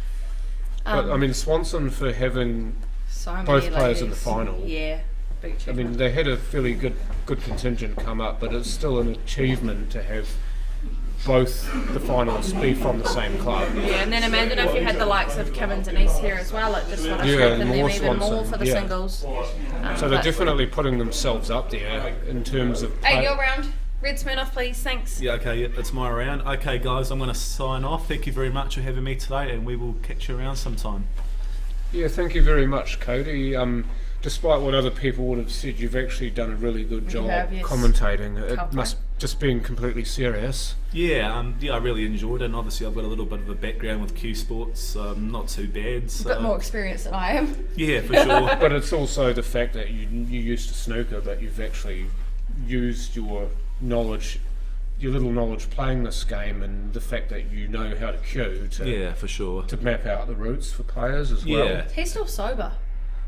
But I mean, Swanson for having, so many both players in the ladies. final. Yeah. Big I achievement. mean, they had a fairly good contingent come up, but it's still an achievement to have both the finals be from the same club. Yeah, and then imagine if you had the likes of Kim and Denise here as well. It just would have Yeah, strengthened them more even more Swanson, for the yeah. singles. So they're but- definitely putting themselves up there in terms of Hey, you're round. Red Smirnoff, please. Thanks. Yeah, okay, yeah, it's my round. Okay, guys, I'm going to sign off. Thank you very much for having me today, and we will catch you around sometime. Yeah, thank you very much, Cody. Despite what other people would have said, you've actually done a really good job have, yes. commentating. It Can't must just being completely serious. Yeah, I really enjoyed it, and obviously I've got a little bit of a background with Q Sports, not too bad. So. A bit more experience than I am. Yeah, for sure. But it's also the fact that you used to snooker, but you've actually used your knowledge, your little knowledge playing this game, and the fact that you know how to cue to Yeah, for sure. to map out the routes for players as well. Yeah, He's still sober.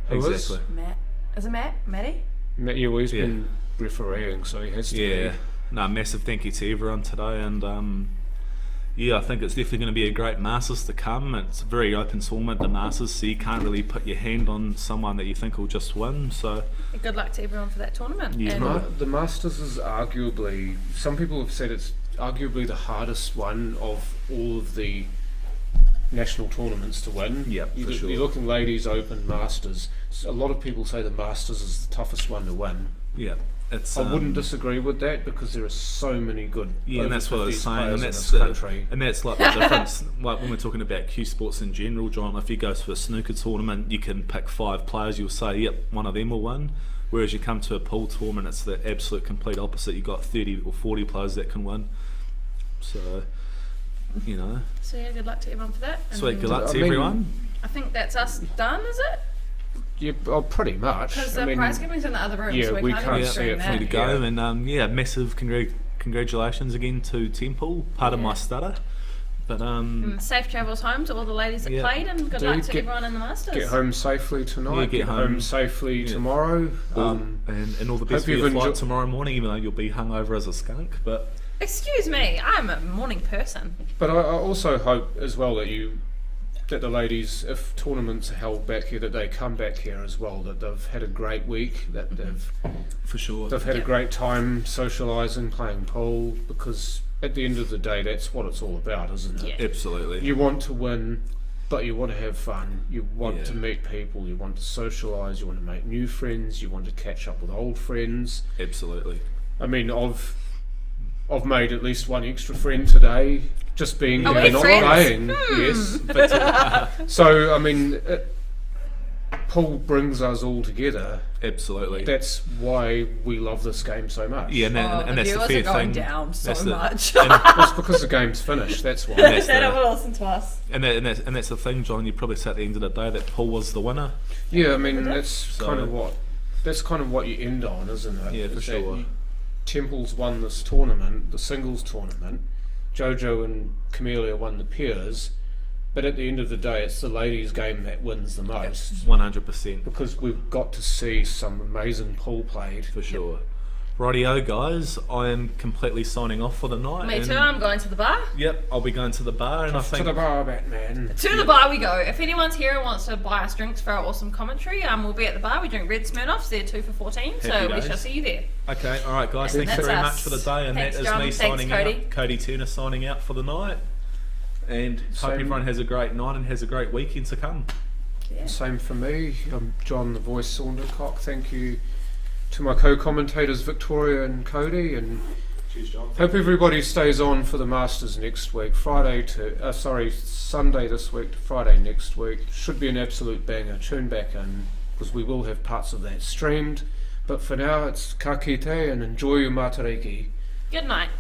Who is? exactly. Matt. Is it Matt? Matty? Yeah, well, he's Yeah. been refereeing, so he has to. Yeah, be. no, massive thank you to everyone today, and yeah, I think it's definitely going to be a great Masters to come. It's a very open tournament, the Masters, so you can't really put your hand on someone that you think will just win. So Good luck to everyone for that tournament. Yeah. And The Masters is arguably, some people have said it's arguably the hardest one of all of the national tournaments to win. Yep, for sure. You're looking Ladies Open, Masters. A lot of people say the Masters is the toughest one to win. yeah, it's. I wouldn't disagree with that because there are so many good. Yeah, and over that's what I was 50s saying, players and in that's this country. and that's like the difference. Like when we're talking about Q Sports in general, John, if you go to a snooker tournament, you can pick 5 players. You'll say, "Yep, one of them will win." Whereas you come to a pool tournament, it's the absolute complete opposite. You got 30 or 40 players that can win. So, you know, so yeah, good luck to everyone for that. sweet. And Good luck I to mean- everyone. I think that's us done, is it? Yeah, oh, pretty much. Because I the mean, prize giving's in the other room, yeah, so we we can't can't even see stream it from Way that. to go, Yeah. and yeah, massive congratulations again to Temple. Part of my stutter, but And safe travels home to all the ladies that Yeah. played, and good Do luck to get- everyone in the Masters. get home safely tonight. Yeah, get get home home. safely Yeah. tomorrow. and all the best hope for you've your flight enjoyed- tomorrow morning. Even though you'll be hungover as a skunk, but Excuse me, I'm a morning person. But I also hope as well that the ladies, if tournaments are held back here, that they come back here as well. That they've had a great week. That for sure, they've had a Yeah. great time socialising, playing pool. Because at the end of the day, that's what it's all about, isn't it? Yeah. absolutely. You want to win, but you want to have fun. You want Yeah. to meet people. You want to socialise. You want to make new friends. You want to catch up with old friends. Absolutely. I mean, I've made at least one extra friend today, just being Are here, we not friends? playing. Yes, but so I mean, pool brings us all together. Absolutely. That's why we love this game so much. Yeah, and, Oh, and the that's the viewers fair are going thing. down so That's the- much. And, That's because the game's finished. That's why. that's They don't the, want to listen to us. and that's the thing, John. You probably say at the end of the day that Paul was the winner. Yeah, I mean that's So- kind of what you end on, isn't it? Yeah, for Is that sure. Temple's won this tournament, the singles tournament. Jojo and Camellia won the pairs, but at the end of the day, it's the ladies' game that wins the most 100% because we've got to see some amazing pool played. for sure. Rightio, guys. I am completely signing off for the night. Me and- too, I'm going to the bar. Yep, I'll be going to the bar, and I To think the bar, Batman. To the bar we go. If anyone's here and wants to buy us drinks for our awesome commentary, we'll be at the bar. We drink red Smirnoffs. They're 2 for 14, so Happy we days. shall see you there. Okay, all right, guys. And Thank you that's very us. much for the day, and Thanks, that is John. me Thanks, signing Cody. out. Cody Turner signing out for the night, and hope Same. everyone has a great night and has a great weekend to come. Same for me. I'm John the Voice Saundercock. Thank you to my co-commentators Victoria and Cody, and Cheers, John. hope everybody stays on for the Masters next week. Sunday this week to Friday next week. Should be an absolute banger. Tune back in because we will have parts of that streamed. But for now, it's ka kite and enjoy your matariki. Good night.